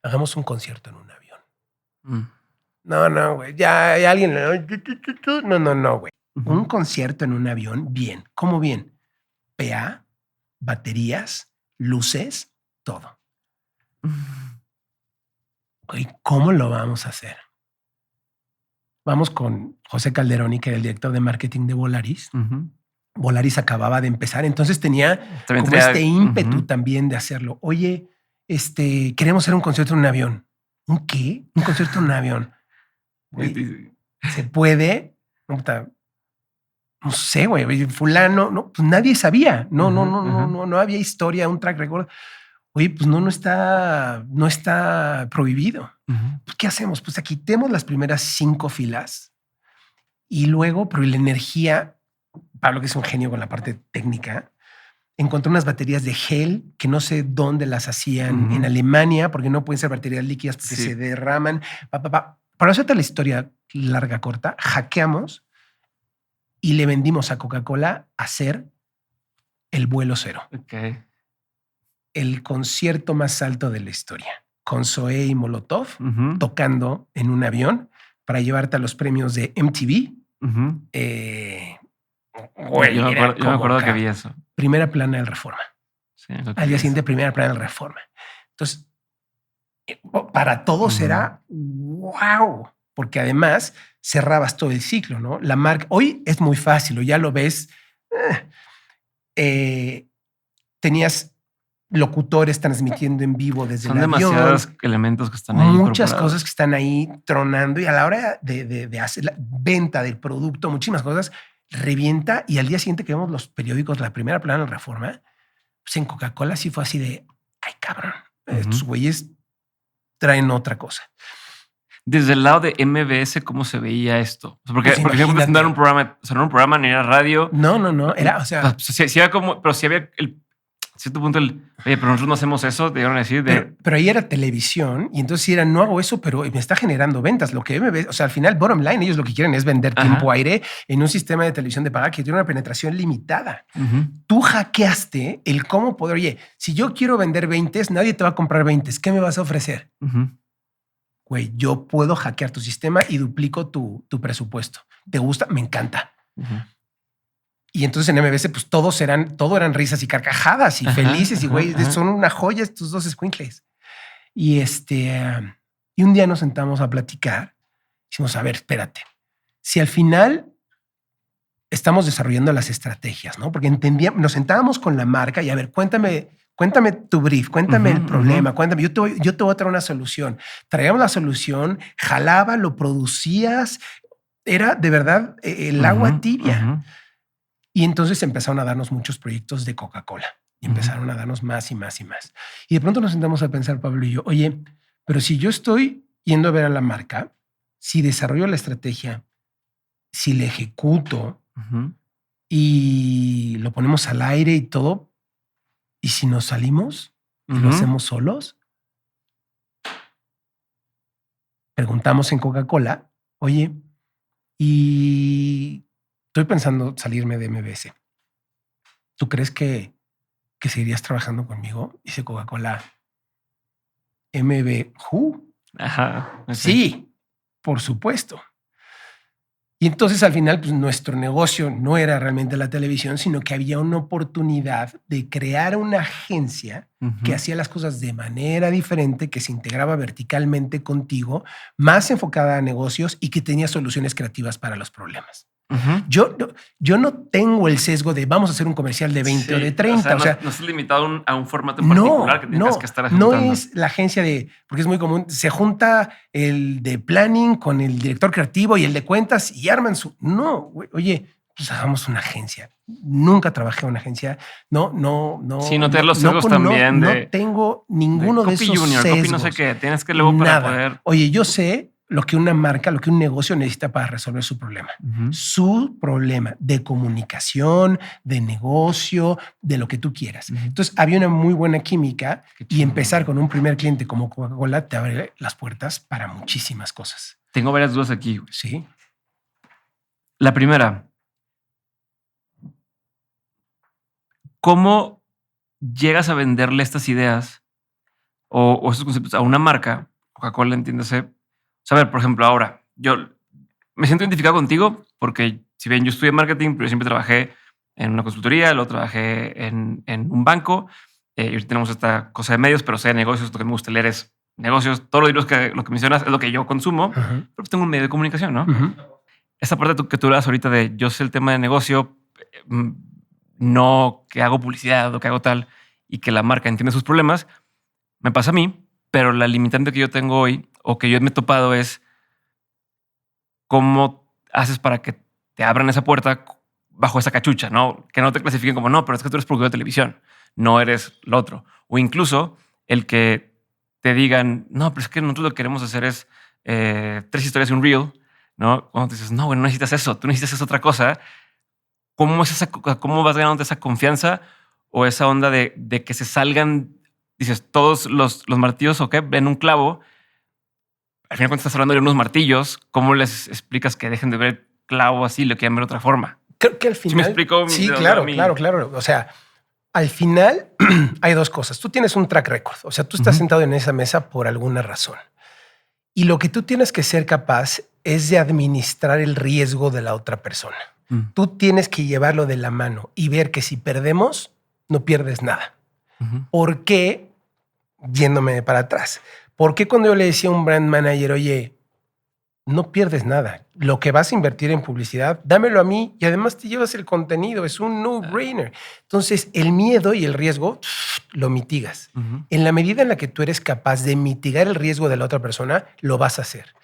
Hagamos un concierto en un avión. No, güey. Ya hay alguien. No, güey. Un concierto en un avión, bien. ¿Cómo bien? PA, baterías, luces, todo. Güey, ¿cómo lo vamos a hacer? Vamos con José Calderoni, que era el director de marketing de Volaris. Volaris acababa de empezar, entonces tenía como este ímpetu también de hacerlo. Oye, queremos hacer un concierto en un avión. ¿Un qué? Un concierto en un avión. Güey, ¿se puede? No sé, güey, fulano, no, pues nadie sabía. No había historia, un track record. Oye, pues no está prohibido. Pues, ¿qué hacemos? Pues quitemos las primeras 5 filas y luego, pero la energía, Pablo, que es un genio con la parte técnica, encontró unas baterías de gel que no sé dónde las hacían en Alemania, porque no pueden ser baterías líquidas porque se derraman. Para hacerte la historia larga, corta, hackeamos y le vendimos a Coca-Cola hacer el vuelo cero. El concierto más alto de la historia, con Zoé y Molotov tocando en un avión para llevarte a los premios de MTV. Güey, yo me acuerdo que vi eso. Primera plana del Reforma. Sí, al día siguiente, primera plana del Reforma. Entonces, para todos era wow, porque además cerrabas todo el ciclo, ¿no? La marca, hoy es muy fácil, o ya lo ves. Tenías locutores transmitiendo en vivo desde el avión. Son demasiados elementos que están ahí. Muchas cosas que están ahí tronando y a la hora de hacer la venta del producto, muchísimas cosas, revienta y al día siguiente que vemos los periódicos, la primera plana de Reforma, pues en Coca-Cola sí fue así de, ay cabrón, estos güeyes traen otra cosa. Desde el lado de MBS, ¿cómo se veía esto? Porque ejemplo, no era un programa, ni era radio. No, era, o sea... Sí había como, pero sí había cierto punto oye, pero nosotros no hacemos eso, te iban a decir. Pero ahí era televisión y entonces era, no hago eso, pero me está generando ventas. Lo que MBS, o sea, al final, bottom line, ellos lo que quieren es vender tiempo aire en un sistema de televisión de paga que tiene una penetración limitada. Tú hackeaste el cómo poder, oye, si yo quiero vender 20, nadie te va a comprar 20. ¿Qué me vas a ofrecer? Güey, yo puedo hackear tu sistema y duplico tu presupuesto. ¿Te gusta? Me encanta. Y entonces en MBS, pues todo eran risas y carcajadas y felices y güey, son una joya estos dos escuincles. Y y un día nos sentamos a platicar. Dijimos, a ver, espérate. Si al final estamos desarrollando las estrategias, ¿no? Porque nos sentábamos con la marca y a ver, cuéntame tu brief, cuéntame el problema, cuéntame, yo te voy a traer una solución. Traíamos la solución, jalaba, lo producías, era de verdad el agua tibia. Y entonces empezaron a darnos muchos proyectos de Coca-Cola y empezaron a darnos más y más y más. Y de pronto nos sentamos a pensar, Pablo y yo, oye, Pero si yo estoy yendo a ver a la marca, si desarrollo la estrategia, si la ejecuto y lo ponemos al aire y todo, y si nos salimos y lo hacemos solos, preguntamos en Coca-Cola, oye, y estoy pensando salirme de MBS. ¿Tú crees que seguirías trabajando conmigo? Dice Coca-Cola, MB, ¿who? Ajá. Okay. Sí, por supuesto. Y entonces al final, pues nuestro negocio no era realmente la televisión, sino que había una oportunidad de crear una agencia que hacía las cosas de manera diferente, que se integraba verticalmente contigo, más enfocada a negocios y que tenía soluciones creativas para los problemas. Yo no tengo el sesgo de vamos a hacer un comercial de 20 o de 30. O sea, no es limitado a un formato en particular que tengas que estar ejecutando. No es la agencia de, porque es muy común, se junta el de planning con el director creativo y el de cuentas y arman su... No, oye, pues hagamos una agencia. Nunca trabajé en una agencia. No. Sí, no tener los sesgos también. No tengo ninguno de esos junior, sesgos. Copy no sé qué. Tienes que luego para poder... Oye, yo sé lo que una marca, lo que un negocio necesita para resolver su problema. Su problema de comunicación, de negocio, de lo que tú quieras. Entonces, había una muy buena química y empezar con un primer cliente como Coca-Cola te abre las puertas para muchísimas cosas. Tengo varias dudas aquí. Sí. La primera, ¿cómo llegas a venderle estas ideas o estos conceptos a una marca? Coca-Cola, entiéndase. O sea, a ver, por ejemplo, ahora, yo me siento identificado contigo porque si bien yo estudié marketing, pero yo siempre trabajé en una consultoría, luego trabajé en un banco y ahorita tenemos esta cosa de medios, pero sé de negocios, lo que me gusta leer es negocios. Todos los libros lo que mencionas es lo que yo consumo, pero pues tengo un medio de comunicación, ¿no? Esa parte que tú hablas ahorita de yo sé el tema de negocio, no que hago publicidad o que hago tal y que la marca entiende sus problemas, me pasa a mí, pero la limitante que yo tengo hoy o que yo me he topado es cómo haces para que te abran esa puerta bajo esa cachucha, ¿no? Que no te clasifiquen como, no, pero es que tú eres productor de televisión, no eres lo otro. O incluso el que te digan, no, pero es que nosotros lo que queremos hacer es 3 historias y un reel, ¿no? Cuando te dices, no, bueno, no necesitas eso, tú necesitas otra cosa. ¿Cómo vas ganando esa confianza o esa onda de que se salgan, dices, todos los martillos, ok, ven un clavo, al final cuando estás hablando de unos martillos, ¿cómo les explicas que dejen de ver el clavo así y lo quieran ver de otra forma? Creo que al final... ¿Sí me explico? Sí, claro. O sea, al final hay dos cosas. Tú tienes un track record. O sea, tú estás sentado en esa mesa por alguna razón. Y lo que tú tienes que ser capaz es de administrar el riesgo de la otra persona. Tú tienes que llevarlo de la mano y ver que si perdemos, no pierdes nada. ¿Por qué? Yéndome para atrás. ¿Por qué cuando yo le decía a un brand manager, oye, no pierdes nada? Lo que vas a invertir en publicidad, dámelo a mí y además te llevas el contenido. Es un no-brainer. Entonces, el miedo y el riesgo lo mitigas. En la medida en la que tú eres capaz de mitigar el riesgo de la otra persona, lo vas a hacer.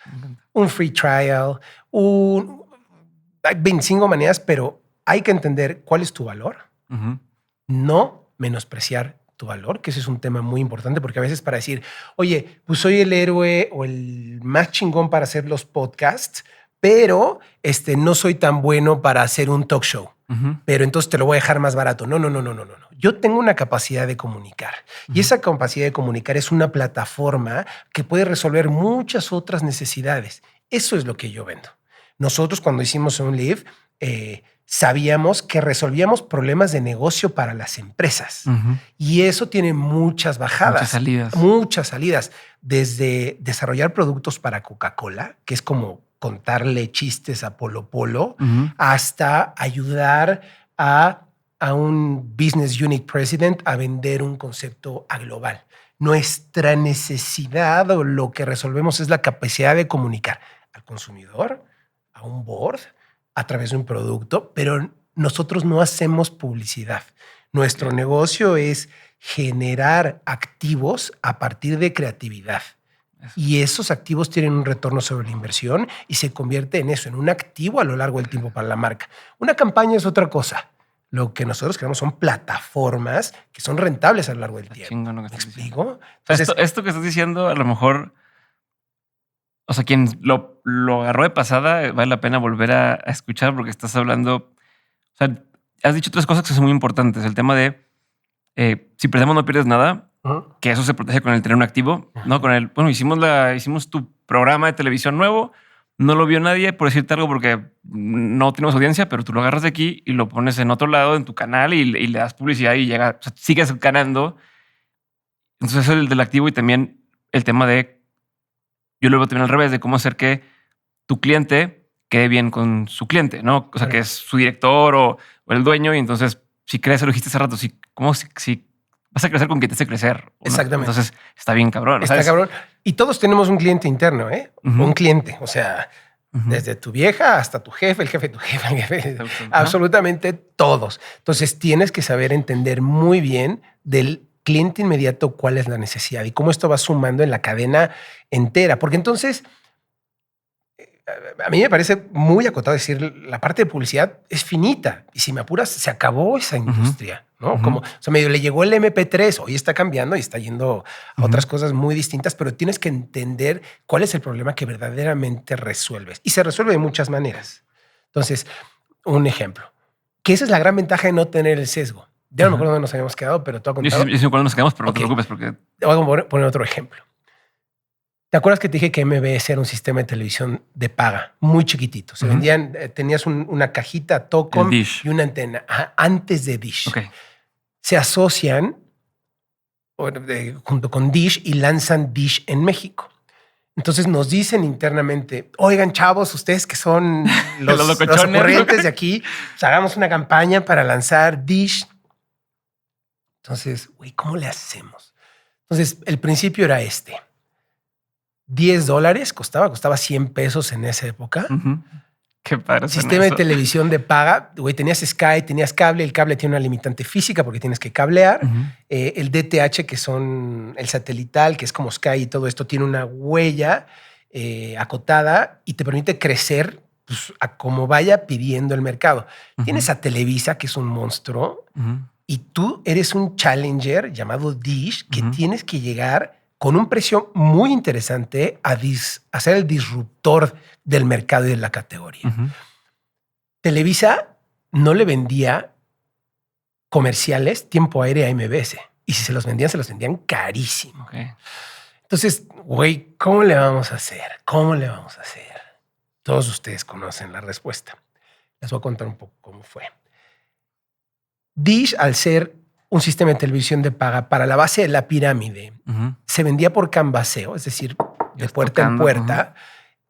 Un free trial, hay 25 maneras, pero hay que entender cuál es tu valor. No menospreciar tu valor, que ese es un tema muy importante, porque a veces para decir, oye, pues soy el héroe o el más chingón para hacer los podcasts, pero no soy tan bueno para hacer un talk show. Pero entonces te lo voy a dejar más barato. No. Yo tengo una capacidad de comunicar y esa capacidad de comunicar es una plataforma que puede resolver muchas otras necesidades. Eso es lo que yo vendo. Nosotros cuando hicimos un live, sabíamos que resolvíamos problemas de negocio para las empresas. Y eso tiene muchas bajadas. Muchas salidas. Desde desarrollar productos para Coca-Cola, que es como contarle chistes a Polo Polo, hasta ayudar a un business unit president a vender un concepto a global. Nuestra necesidad o lo que resolvemos es la capacidad de comunicar al consumidor, a un board, a través de un producto, pero nosotros no hacemos publicidad. Nuestro negocio es generar activos a partir de creatividad. Y esos activos tienen un retorno sobre la inversión y se convierte en eso, en un activo a lo largo del tiempo para la marca. Una campaña es otra cosa. Lo que nosotros creamos son plataformas que son rentables a lo largo del tiempo. Chingón lo que ¿Me estás explico? diciendo. Entonces, esto que estás diciendo, a lo mejor, o sea, quien lo agarró de pasada, vale la pena volver a escuchar porque estás hablando, o sea, has dicho tres cosas que son muy importantes. El tema de si perdemos no pierdes nada, que eso se protege con el tener un activo, ¿no? Con el, bueno, hicimos tu programa de televisión nuevo, no lo vio nadie, por decirte algo, porque no tenemos audiencia, pero tú lo agarras de aquí y lo pones en otro lado, en tu canal, y le das publicidad y llega, o sea, sigues ganando. Entonces, eso es el del activo y también el tema de, yo lo veo también al revés, de cómo hacer que tu cliente quede bien con su cliente, ¿no? O sea, que es su director o el dueño, y entonces, si crees, lo dijiste hace rato, si vas a crecer con quien te hace crecer. Exactamente. Entonces, está bien cabrón. Está cabrón. Y todos tenemos un cliente interno, ¿eh? Un cliente, o sea, desde tu vieja hasta tu jefe, el jefe de tu jefe, el jefe, absolutamente todos. Entonces, tienes que saber entender muy bien del cliente inmediato cuál es la necesidad y cómo esto va sumando en la cadena entera. Porque entonces, a mí me parece muy acotado decir, la parte de publicidad es finita y si me apuras, se acabó esa industria, ¿no? Como, o sea, medio le llegó el MP3, hoy está cambiando y está yendo a otras cosas muy distintas, pero tienes que entender cuál es el problema que verdaderamente resuelves. Y se resuelve de muchas maneras. Entonces, un ejemplo, que esa es la gran ventaja de no tener el sesgo. Ya no me acuerdo dónde nos habíamos quedado, pero tú has contado. Yo sé cuándo nos quedamos, pero no te preocupes porque... Voy a poner otro ejemplo. ¿Te acuerdas que te dije que MBS era un sistema de televisión de paga muy chiquitito? Se vendían, tenías una cajita Tocom y una antena antes de Dish. Okay. Se asocian junto con Dish y lanzan Dish en México. Entonces nos dicen internamente, oigan, chavos, ustedes que son los ocurrentes de aquí, pues hagamos una campaña para lanzar Dish. Entonces, güey, ¿cómo le hacemos? Entonces, el principio era este. $10 costaba 100 pesos en esa época. Qué padre. Sistema de televisión de paga. Güey, tenías Sky, tenías cable. El cable tiene una limitante física porque tienes que cablear. El DTH, que son el satelital, que es como Sky y todo esto, tiene una huella acotada y te permite crecer pues, a como vaya pidiendo el mercado. Tienes a Televisa, que es un monstruo, y tú eres un challenger llamado Dish, que tienes que llegar con un precio muy interesante a ser el disruptor del mercado y de la categoría. Televisa no le vendía comerciales tiempo aéreo a MBS. Y si se los vendían carísimo. Okay. Entonces, güey, ¿cómo le vamos a hacer? ¿Cómo le vamos a hacer? Todos ustedes conocen la respuesta. Les voy a contar un poco cómo fue. Dish, al ser un sistema de televisión de paga para la base de la pirámide, se vendía por canvaseo, es decir, de puerta en puerta,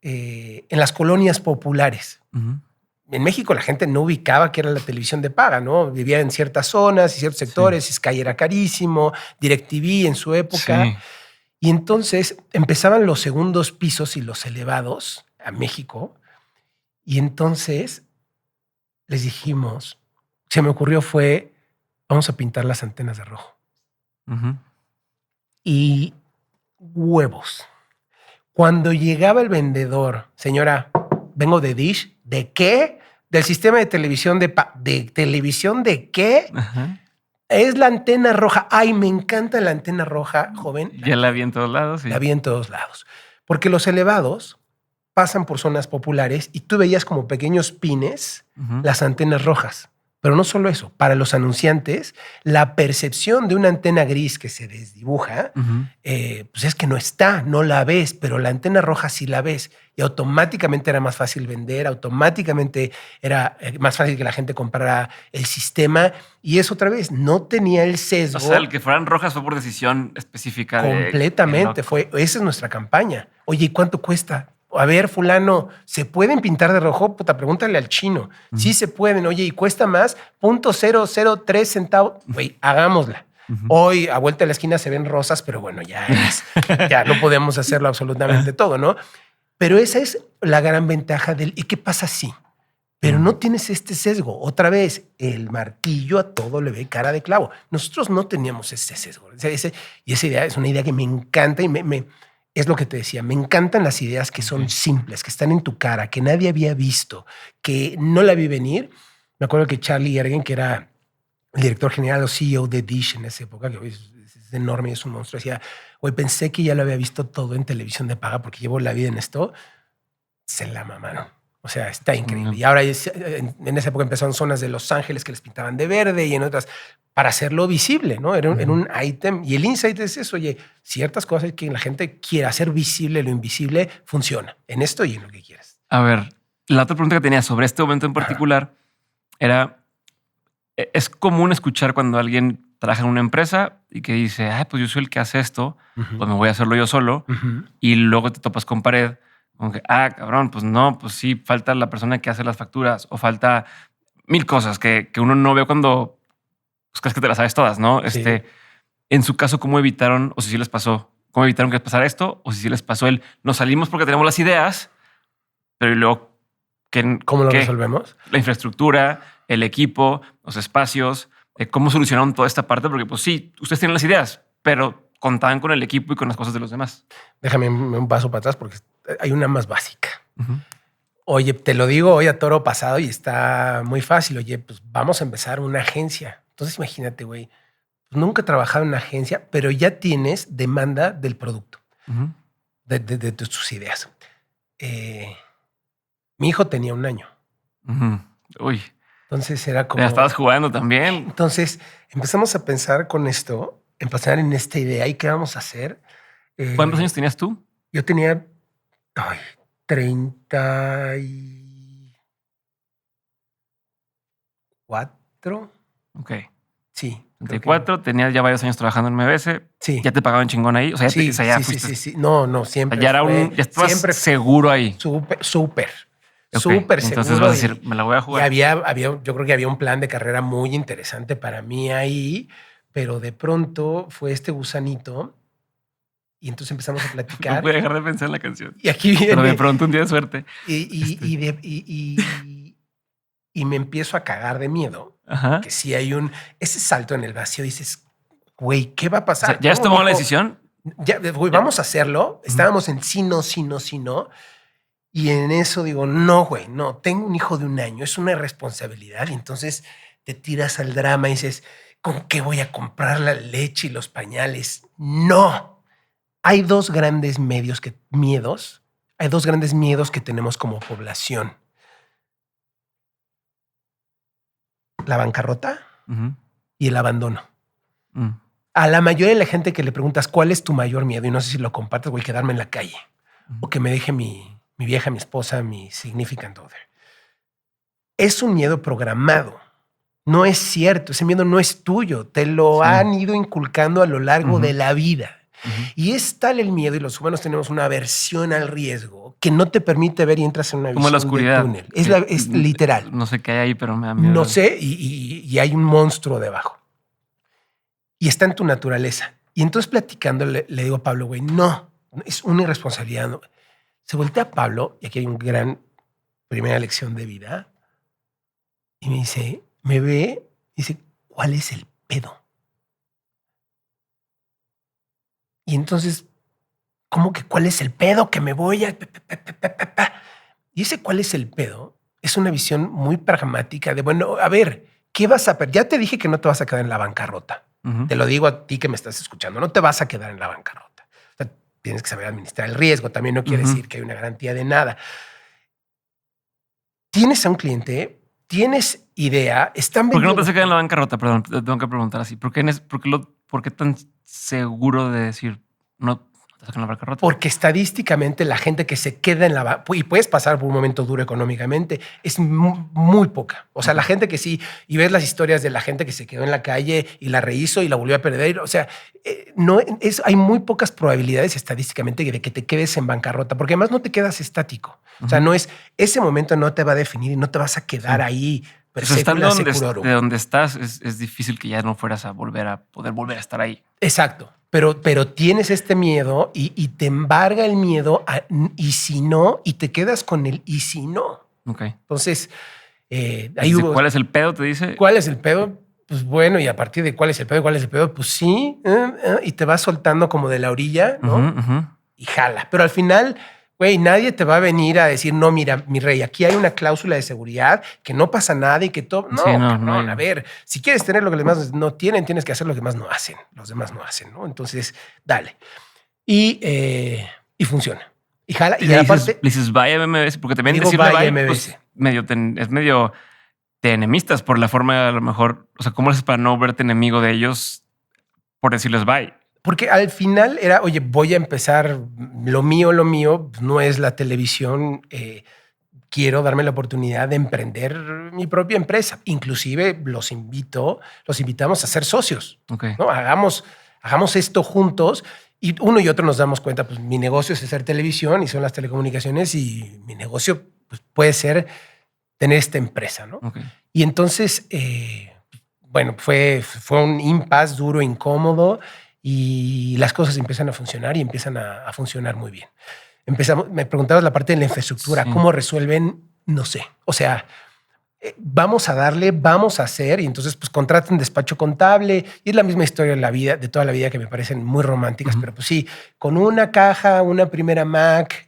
en las colonias populares. En México la gente no ubicaba que era la televisión de paga, ¿no? Vivía en ciertas zonas y ciertos sectores, Sky era carísimo, DirecTV en su época. Sí. Y entonces empezaban los segundos pisos y los elevados a México. Y entonces les dijimos, se me ocurrió fue, vamos a pintar las antenas de rojo. Y huevos. Cuando llegaba el vendedor, señora, vengo de Dish, ¿de qué? Del sistema de televisión ¿de televisión de qué? Es la antena roja. Ay, me encanta la antena roja, joven. Ya la vi en todos lados. Sí. La vi en todos lados. Porque los elevados pasan por zonas populares y tú veías como pequeños pines las antenas rojas. Pero no solo eso, para los anunciantes, la percepción de una antena gris que se desdibuja, pues es que no está, no la ves, pero la antena roja sí la ves. Y automáticamente era más fácil vender, automáticamente era más fácil que la gente comprara el sistema. Y eso otra vez, no tenía el sesgo. O sea, el que fueran rojas fue por decisión específica. Completamente, esa es nuestra campaña. Oye, ¿y cuánto cuesta? A ver, fulano, ¿se pueden pintar de rojo? Puta, pregúntale al chino. Sí se pueden. Oye, ¿y cuesta más? 0.003 centavos. Güey, hagámosla. Hoy, a vuelta de la esquina, se ven rosas, pero bueno, ya no podemos hacerlo absolutamente todo, ¿no? Pero esa es la gran ventaja del... ¿Y qué pasa si? Pero no tienes este sesgo. Otra vez, el martillo a todo le ve cara de clavo. Nosotros no teníamos ese sesgo. Y esa idea es una idea que me encanta y es lo que te decía, me encantan las ideas que son simples, que están en tu cara, que nadie había visto, que no la vi venir. Me acuerdo que Charlie Ergen, que era el director general o CEO de Dish en esa época, que hoy es enorme y es un monstruo, decía, güey, pensé que ya lo había visto todo en televisión de paga porque llevo la vida en esto. Se la mamaron. O sea, está increíble. Y ahora en esa época empezaron zonas de Los Ángeles que les pintaban de verde y en otras para hacerlo visible, ¿no? Era un ítem. Y el insight es eso, oye, ciertas cosas que la gente quiere hacer visible, lo invisible, funciona en esto y en lo que quieras. A ver, la otra pregunta que tenía sobre este momento en particular era, es común escuchar cuando alguien trabaja en una empresa y que dice, pues yo soy el que hace esto, pues me voy a hacerlo yo solo. Y luego te topas con pared. Como que, cabrón, pues no, pues sí, falta la persona que hace las facturas o falta mil cosas que uno no ve cuando pues, crees que te las sabes todas, ¿no? Sí. En su caso, ¿cómo evitaron o si sí les pasó? ¿Cómo evitaron que les pasara esto? O si sí les pasó nos salimos porque tenemos las ideas, pero y luego, ¿cómo lo resolvemos? La infraestructura, el equipo, los espacios, ¿cómo solucionaron toda esta parte? Porque pues sí, ustedes tienen las ideas, pero contaban con el equipo y con las cosas de los demás. Déjame un paso para atrás porque hay una más básica. Oye, te lo digo hoy a toro pasado y está muy fácil. Oye, pues vamos a empezar una agencia. Entonces imagínate, güey, pues nunca he trabajado en una agencia, pero ya tienes demanda del producto, de tus ideas. Mi hijo tenía 1 año. Uy. Entonces era como... Ya estabas jugando también. Entonces empezamos a pensar con esto, empezar en esta idea y qué vamos a hacer. ¿Cuántos años tenías tú? Yo tenía 34. Ok. Sí. 34, tenías ya varios años trabajando en MBS. Sí. Ya te pagaban chingón ahí. O sea, sí. No, siempre. Ya estabas siempre seguro ahí. Súper seguro. Entonces vas a decir, me la voy a jugar. Y yo creo que había un plan de carrera muy interesante para mí ahí, pero de pronto fue este gusanito y entonces empezamos a platicar. No pude dejar de pensar en la canción. Y aquí viene. Pero de pronto un día de suerte. Y me empiezo a cagar de miedo. Ajá. Que si hay ese salto en el vacío, dices, güey, ¿qué va a pasar? O sea, ¿ya has tomado la decisión? Ya, güey, vamos a hacerlo. Estábamos en sí, no. Y en eso digo, no, güey, no, tengo un hijo de 1 año, es una irresponsabilidad. Y entonces te tiras al drama y dices, ¿con qué voy a comprar la leche y los pañales? No. Hay dos grandes miedos que tenemos como población. La bancarrota y el abandono. A la mayoría de la gente que le preguntas cuál es tu mayor miedo, y no sé si lo compartes, güey, quedarme en la calle o que me deje mi vieja, mi esposa, mi significant other. Es un miedo programado. No es cierto. Ese miedo no es tuyo. Te lo han ido inculcando a lo largo de la vida. Y es tal el miedo, y los humanos tenemos una aversión al riesgo que no te permite ver y entras en una visión como la oscuridad. de túnel. Es literal. No sé qué hay ahí, pero me da miedo. No sé, y hay un monstruo debajo. Y está en tu naturaleza. Y entonces platicando le digo a Pablo, güey, no, es una irresponsabilidad. No. Se voltea a Pablo, y aquí hay una gran primera lección de vida, y me dice, me ve, y dice, ¿cuál es el pedo? Y entonces, ¿cómo que cuál es el pedo? Que me voy a... Y ese cuál es el pedo es una visión muy pragmática de, bueno, a ver, ¿qué vas a perder? Ya te dije que no te vas a quedar en la bancarrota. Te lo digo a ti que me estás escuchando, no te vas a quedar en la bancarrota. O sea, tienes que saber administrar el riesgo. También no quiere decir que hay una garantía de nada. Tienes a un cliente, tienes idea, están vendiendo... ¿Por qué no te vas a quedar en la bancarrota? Perdón, te tengo que preguntar así. ¿Por qué tan seguro de decir no te sacan la bancarrota? Porque estadísticamente la gente que se queda en la... Y puedes pasar por un momento duro económicamente, es muy poca. O sea, la gente que sí... Y ves las historias de la gente que se quedó en la calle y la rehizo y la volvió a perder. O sea, hay muy pocas probabilidades estadísticamente de que te quedes en bancarrota, porque además no te quedas estático. O sea, no es... Ese momento no te va a definir y no te vas a quedar ahí... Pero estando de donde estás, es difícil que ya no fueras a poder volver a estar ahí. Exacto. Pero tienes este miedo y te embarga el miedo y si no, y te quedas con el y si no. Ok. Entonces, ¿cuál es el pedo? Te dice. ¿Cuál es el pedo? Pues bueno, y a partir de cuál es el pedo, pues sí, y te vas soltando como de la orilla, ¿no? Y jala. Pero al final, Güey, nadie te va a venir a decir, no, mira, mi rey, aquí hay una cláusula de seguridad, que no pasa nada y que todo. No, Sí, no, cabrón, no hay- a ver, si quieres tener lo que los demás no tienen, tienes que hacer lo que más no hacen. Los demás no hacen, ¿no? Entonces, dale. Y funciona. Y jala. Y Y le dices, aparte, le dices, vaya MBS, porque también digo, decirle vaya bye, pues, MBS. es medio de enemistas por la forma, a lo mejor, o sea, ¿cómo haces para no verte enemigo de ellos por decirles bye? Porque al final era, oye, voy a empezar, lo mío pues, no es la televisión. Quiero darme la oportunidad de emprender mi propia empresa. Inclusive los invitamos a ser socios. Ok. ¿No? Hagamos esto juntos. Y uno y otro nos damos cuenta, pues mi negocio es hacer televisión y son las telecomunicaciones y mi negocio pues, puede ser tener esta empresa, ¿no? Ok. Y entonces, bueno, fue un impasse duro, incómodo y las cosas empiezan a funcionar y empiezan a funcionar muy bien. Me preguntabas la parte de la infraestructura, Sí. ¿cómo resuelven? No sé. O sea, vamos a darle, vamos a hacer y entonces pues contratan despacho contable y es la misma historia de la vida, de toda la vida que me parecen muy románticas, pero pues sí, con una caja, una primera Mac,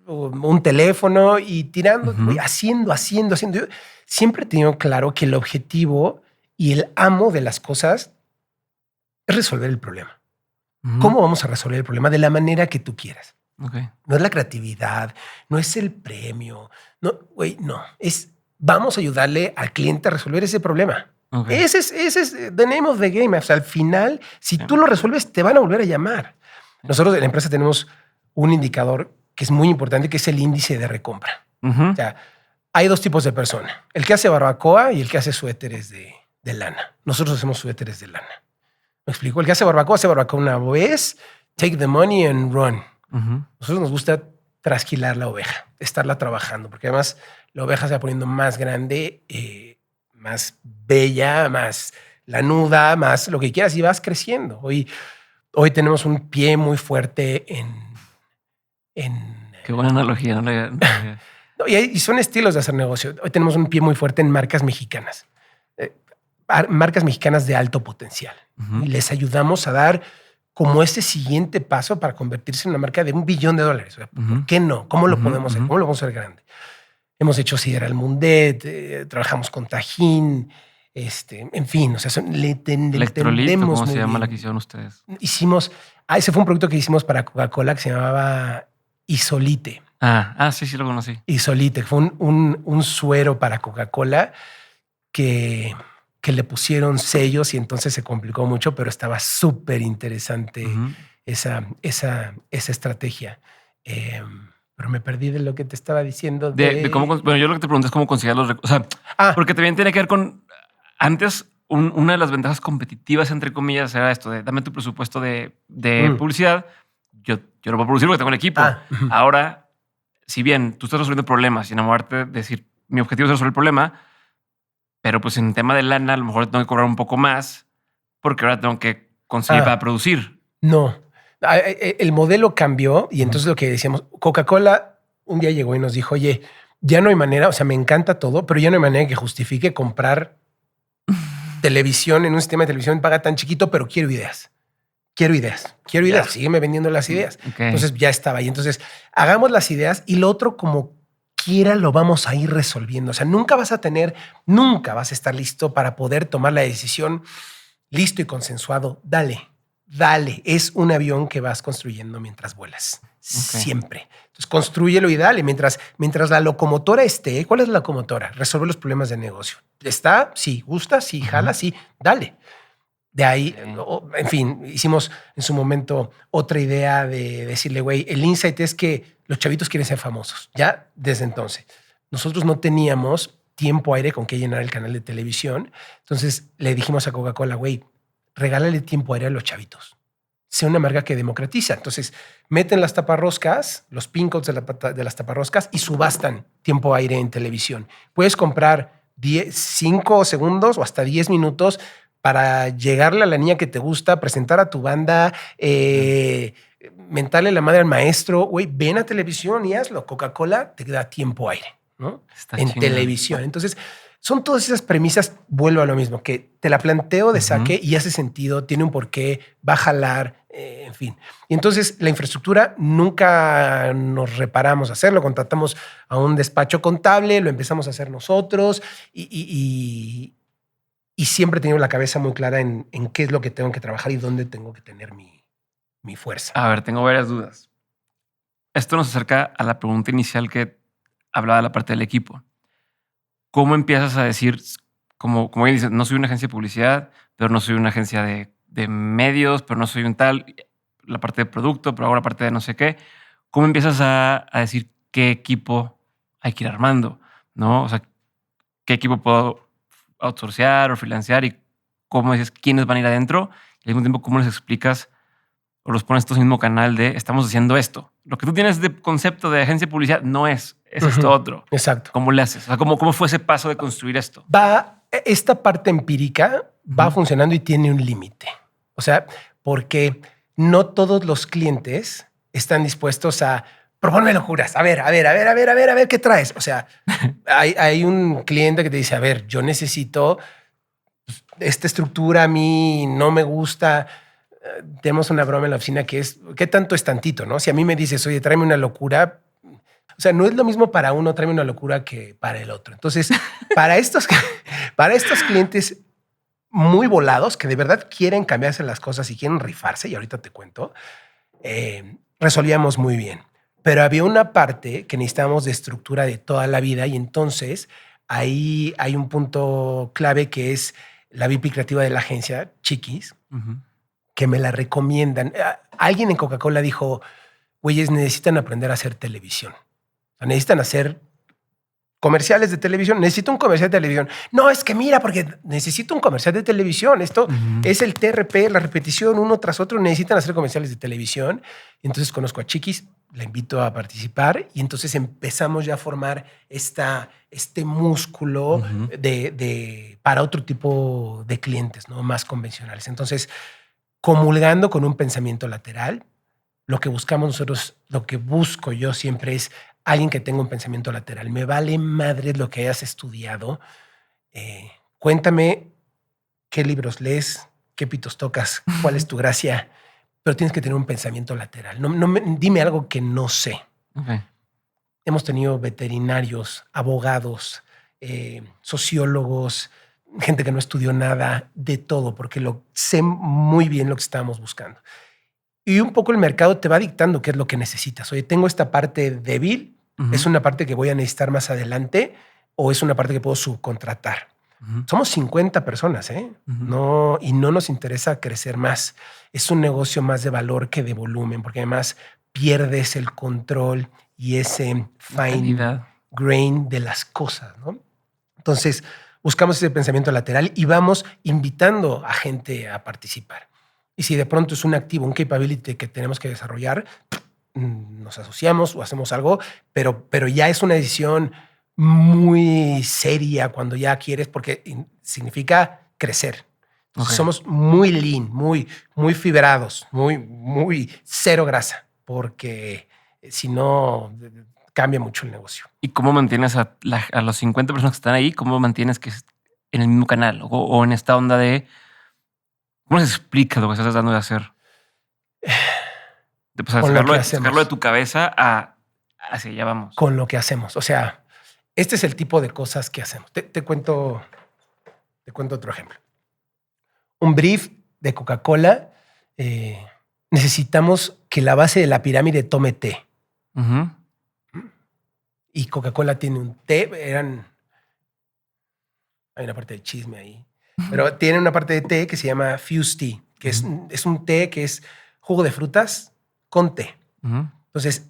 un teléfono y tirando, güey, haciendo. Yo siempre he tenido claro que el objetivo y el amo de las cosas es resolver el problema. ¿Cómo vamos a resolver el problema? De la manera que tú quieras. Ok. No es la creatividad, no es el premio, no, güey, no. Es vamos a ayudarle al cliente a resolver ese problema. Ok. Ese es the name of the game. O sea, al final, si Sí. tú lo resuelves, te van a volver a llamar. Nosotros en la empresa tenemos un indicador que es muy importante, que es el índice de recompra. Ujú. O sea, hay dos tipos de persona. El que hace barbacoa y el que hace suéteres de lana. Nosotros hacemos suéteres de lana. ¿Me explico? El que hace barbacoa una vez, take the money and run. Ujú. Nosotros nos gusta trasquilar la oveja, estarla trabajando, porque además la oveja se va poniendo más grande, más bella, más lanuda, más lo que quieras y vas creciendo. Hoy tenemos un pie muy fuerte en Qué buena analogía. No le- no le- no, y son estilos de hacer negocio. Hoy tenemos un pie muy fuerte en marcas mexicanas, marcas mexicanas de alto potencial. Ujú. Y les ayudamos a dar como ese siguiente paso para convertirse en una marca de $1 billón. O sea, ¿por Ujú. qué no? ¿Cómo lo Ujú, podemos hacer? ujú. ¿Cómo lo podemos hacer grande? Hemos hecho Sideral Mundet, trabajamos con Tajín, en fin, o sea, le Electrolito, entendemos ¿cómo se muy llama la bien. que hicieron ustedes? Ese fue un producto que hicimos para Coca-Cola que se llamaba Isolite. Sí, lo conocí. Isolite, fue un suero para Coca-Cola que le pusieron sellos y entonces se complicó mucho, pero estaba súper interesante Ujú. esa estrategia. Pero me perdí de lo que te estaba diciendo De cómo, bueno, yo lo que te pregunto es cómo conseguir los recursos. O sea, porque también tiene que ver con antes. Una de las ventajas competitivas, entre comillas, era esto de dame tu presupuesto de publicidad. Yo lo puedo producir porque tengo el equipo. Ujú. Ahora, si bien tú estás resolviendo problemas y enamorarte de decir mi objetivo es resolver el problema, pero pues en tema de lana, a lo mejor tengo que cobrar un poco más porque ahora tengo que conseguir para producir. No, el modelo cambió y entonces lo que decíamos, Coca-Cola un día llegó y nos dijo, oye, ya no hay manera, o sea, me encanta todo, pero ya no hay manera que justifique comprar televisión en un sistema de televisión paga tan chiquito, pero quiero ideas. Ya. Sígueme vendiendo las ideas. Ok. Entonces ya estaba ahí. Entonces hagamos las ideas y lo otro como quiera lo vamos a ir resolviendo. O sea, nunca vas a estar listo para poder tomar la decisión listo y consensuado. Dale. Es un avión que vas construyendo mientras vuelas. Siempre. Entonces construyelo y dale. Mientras la locomotora esté, ¿cuál es la locomotora? Resolver los problemas de negocio. ¿Está? Sí. ¿Gusta? Sí. ¿Jala? Sí. Dale. De ahí, en fin, hicimos en su momento otra idea de decirle, güey, el insight es que los chavitos quieren ser famosos. Ya desde entonces. Nosotros no teníamos tiempo aire con que llenar el canal de televisión. Entonces le dijimos a Coca-Cola, güey, regálale tiempo aire a los chavitos. Sea una marca que democratiza. Entonces meten las taparroscas, los pin codes de las taparroscas y subastan tiempo aire en televisión. Puedes comprar 5 segundos o hasta 10 minutos para llegarle a la niña que te gusta, presentar a tu banda, mentarle la madre al maestro. Güey, ven a televisión y hazlo. Coca-Cola te da tiempo aire, ¿no? Está en chingón. televisión. Entonces, son todas esas premisas, vuelvo a lo mismo, que te la planteo de saque y hace sentido, tiene un porqué, va a jalar, en fin. Y entonces la infraestructura nunca nos reparamos a hacerlo, contratamos a un despacho contable, lo empezamos a hacer nosotros y siempre he tenido la cabeza muy clara en qué es lo que tengo que trabajar y dónde tengo que tener mi fuerza. A ver, tengo varias dudas. Esto nos acerca a la pregunta inicial que hablaba de la parte del equipo. ¿Cómo empiezas a decir, como bien dices, no soy una agencia de publicidad, pero no soy una agencia de medios, pero no soy un tal, la parte de producto, pero ahora parte de no sé qué? ¿Cómo empiezas a decir qué equipo hay que ir armando? ¿No? O sea, ¿qué equipo puedo outsourcear o freelancear? Y cómo dices quiénes van a ir adentro. Y al mismo tiempo, ¿cómo les explicas o los pones en tu mismo canal de estamos haciendo esto? Lo que tú tienes de concepto de agencia de publicidad no es esto otro. Exacto. ¿Cómo le haces? O sea, ¿cómo fue ese paso de construir esto? Esta parte empírica va funcionando y tiene un límite. O sea, porque no todos los clientes están dispuestos a proponerme locuras. A ver, ¿qué traes? O sea, hay un cliente que te dice, a ver, yo necesito esta estructura, a mí no me gusta. Tenemos una broma en la oficina que es, ¿qué tanto es tantito? ¿No? Si a mí me dices, oye, tráeme una locura, o sea, no es lo mismo para uno tráeme una locura que para el otro. Entonces, para estos clientes muy volados que de verdad quieren cambiarse las cosas y quieren rifarse, y ahorita te cuento, resolvíamos muy bien. Pero había una parte que necesitábamos de estructura de toda la vida y entonces ahí hay un punto clave que es la VP creativa de la agencia, Chiquis, que me la recomiendan. Alguien en Coca-Cola dijo, güeyes, necesitan aprender a hacer televisión. O sea, necesitan hacer comerciales de televisión. Necesito un comercial de televisión. No, es que mira, porque necesito un comercial de televisión. Esto es el TRP, la repetición uno tras otro. Necesitan hacer comerciales de televisión. Entonces conozco a Chiquis, la invito a participar y entonces empezamos ya a formar este músculo para otro tipo de clientes, ¿no? Más convencionales. Entonces, comulgando con un pensamiento lateral, lo que buscamos nosotros, lo que busco yo siempre es alguien que tenga un pensamiento lateral. Me vale madre lo que hayas estudiado. Cuéntame qué libros lees, qué pitos tocas, cuál es tu gracia, pero tienes que tener un pensamiento lateral. Dime algo que no sé. Okay. Hemos tenido veterinarios, abogados, sociólogos, gente que no estudió nada, de todo, porque sé muy bien lo que estábamos buscando. Y un poco el mercado te va dictando qué es lo que necesitas. Oye, tengo esta parte débil, es una parte que voy a necesitar más adelante o es una parte que puedo subcontratar. Somos 50 personas, no, y no nos interesa crecer más. Es un negocio más de valor que de volumen, porque además pierdes el control y ese fine grain de las cosas, ¿no? Entonces, buscamos ese pensamiento lateral y vamos invitando a gente a participar. Y si de pronto es un activo, un capability que tenemos que desarrollar, nos asociamos o hacemos algo, pero ya es una decisión muy seria cuando ya quieres, porque significa crecer. Okay. Somos muy lean, muy fibrados, muy cero grasa, porque si no cambia mucho el negocio. ¿Y cómo mantienes a los 50 personas que están ahí? ¿Cómo mantienes que en el mismo canal o en esta onda de cómo se explica lo que estás tratando de hacer? De sacarlo de tu cabeza hacia allá vamos. Con lo que hacemos. O sea, este es el tipo de cosas que hacemos. Te cuento otro ejemplo. Un brief de Coca-Cola. Necesitamos que la base de la pirámide tome té. Y Coca-Cola tiene un té. Hay una parte de chisme ahí. Pero tiene una parte de té que se llama Fuse Tea, que es un té que es jugo de frutas con té. Entonces,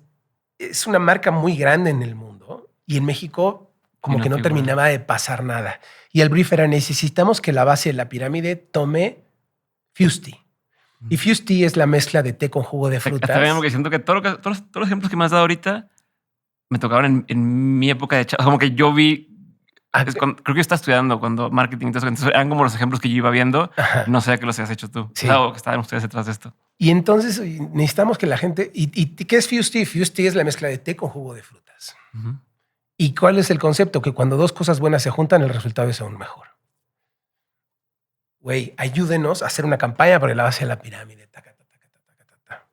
es una marca muy grande en el mundo y en México como que no terminaba de pasar nada. Y el brief era, necesitamos que la base de la pirámide tome Fuse Tea. Y Fuse Tea es la mezcla de té con jugo de frutas. Está bien, porque siento que todos los ejemplos que me has dado ahorita me tocaban en mi época de chavo. Como que yo vi... creo que yo estaba estudiando cuando marketing, entonces eran como los ejemplos que yo iba viendo. No sé que los hayas hecho tú. Sí. O que estaban ustedes detrás de esto. Y entonces necesitamos que la gente... ¿Y qué es Fuse Tea? Fuse Tea es la mezcla de té con jugo de frutas. ¿Y cuál es el concepto? Que cuando dos cosas buenas se juntan, el resultado es aún mejor. Güey, ayúdenos a hacer una campaña por la base de la pirámide. Taca, taca, taca, taca, taca, taca.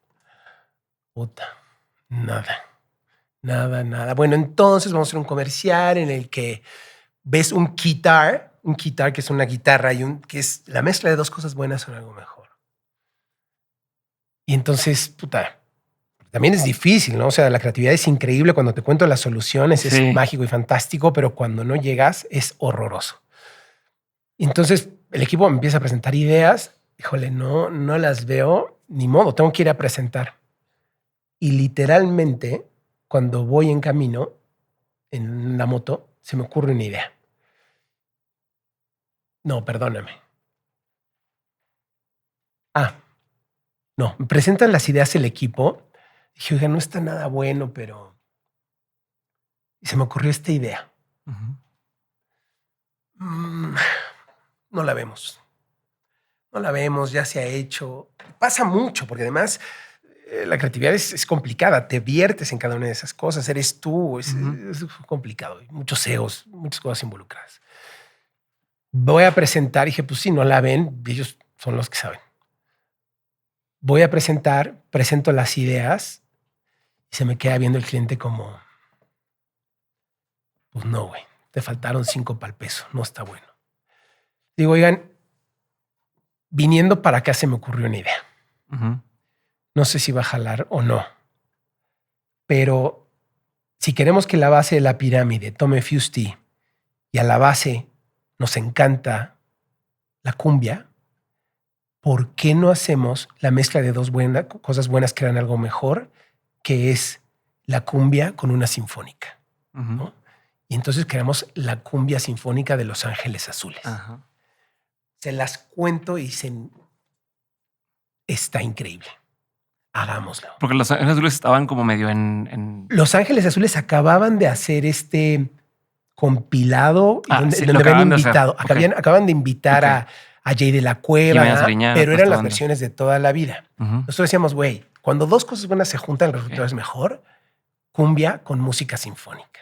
Puta, nada. Bueno, entonces vamos a hacer un comercial en el que ves un guitar que es una guitarra que es la mezcla de dos cosas buenas son algo mejor. Y entonces, puta, también es difícil, ¿no? O sea, la creatividad es increíble cuando te cuento las soluciones, Sí. es mágico y fantástico, pero cuando no llegas es horroroso. Y entonces el equipo me empieza a presentar ideas. Híjole, no las veo, ni modo, tengo que ir a presentar. Y literalmente, cuando voy en camino, en la moto, se me ocurre una idea. No, perdóname. No, me presentan las ideas el equipo. Dije, oiga, no está nada bueno, pero... Y se me ocurrió esta idea. No la vemos. No la vemos, ya se ha hecho. Pasa mucho, porque además la creatividad es complicada. Te viertes en cada una de esas cosas. Eres tú. Es complicado. Hay muchos egos, muchas cosas involucradas. Voy a presentar. Y dije, pues sí, no la ven. Ellos son los que saben. Voy a presentar, presento las ideas y se me queda viendo el cliente como, pues no, güey, te faltaron 5 para el peso, no está bueno. Digo, oigan, viniendo para acá se me ocurrió una idea. No sé si va a jalar o no, pero si queremos que la base de la pirámide tome Fuse Tea y a la base nos encanta la cumbia, ¿por qué no hacemos la mezcla de dos cosas buenas que eran algo mejor, que es la cumbia con una sinfónica? ¿No? Y entonces creamos la cumbia sinfónica de Los Ángeles Azules. Se las cuento y dicen, está increíble. Hagámoslo. Porque Los Ángeles Azules estaban como medio en... Los Ángeles Azules acababan de hacer este compilado donde habían invitado. Acaban de invitar a Jay de la Cueva, pero eran las versiones de toda la vida. Nosotros decíamos, güey, cuando dos cosas buenas se juntan, el resultado es mejor. Cumbia con música sinfónica.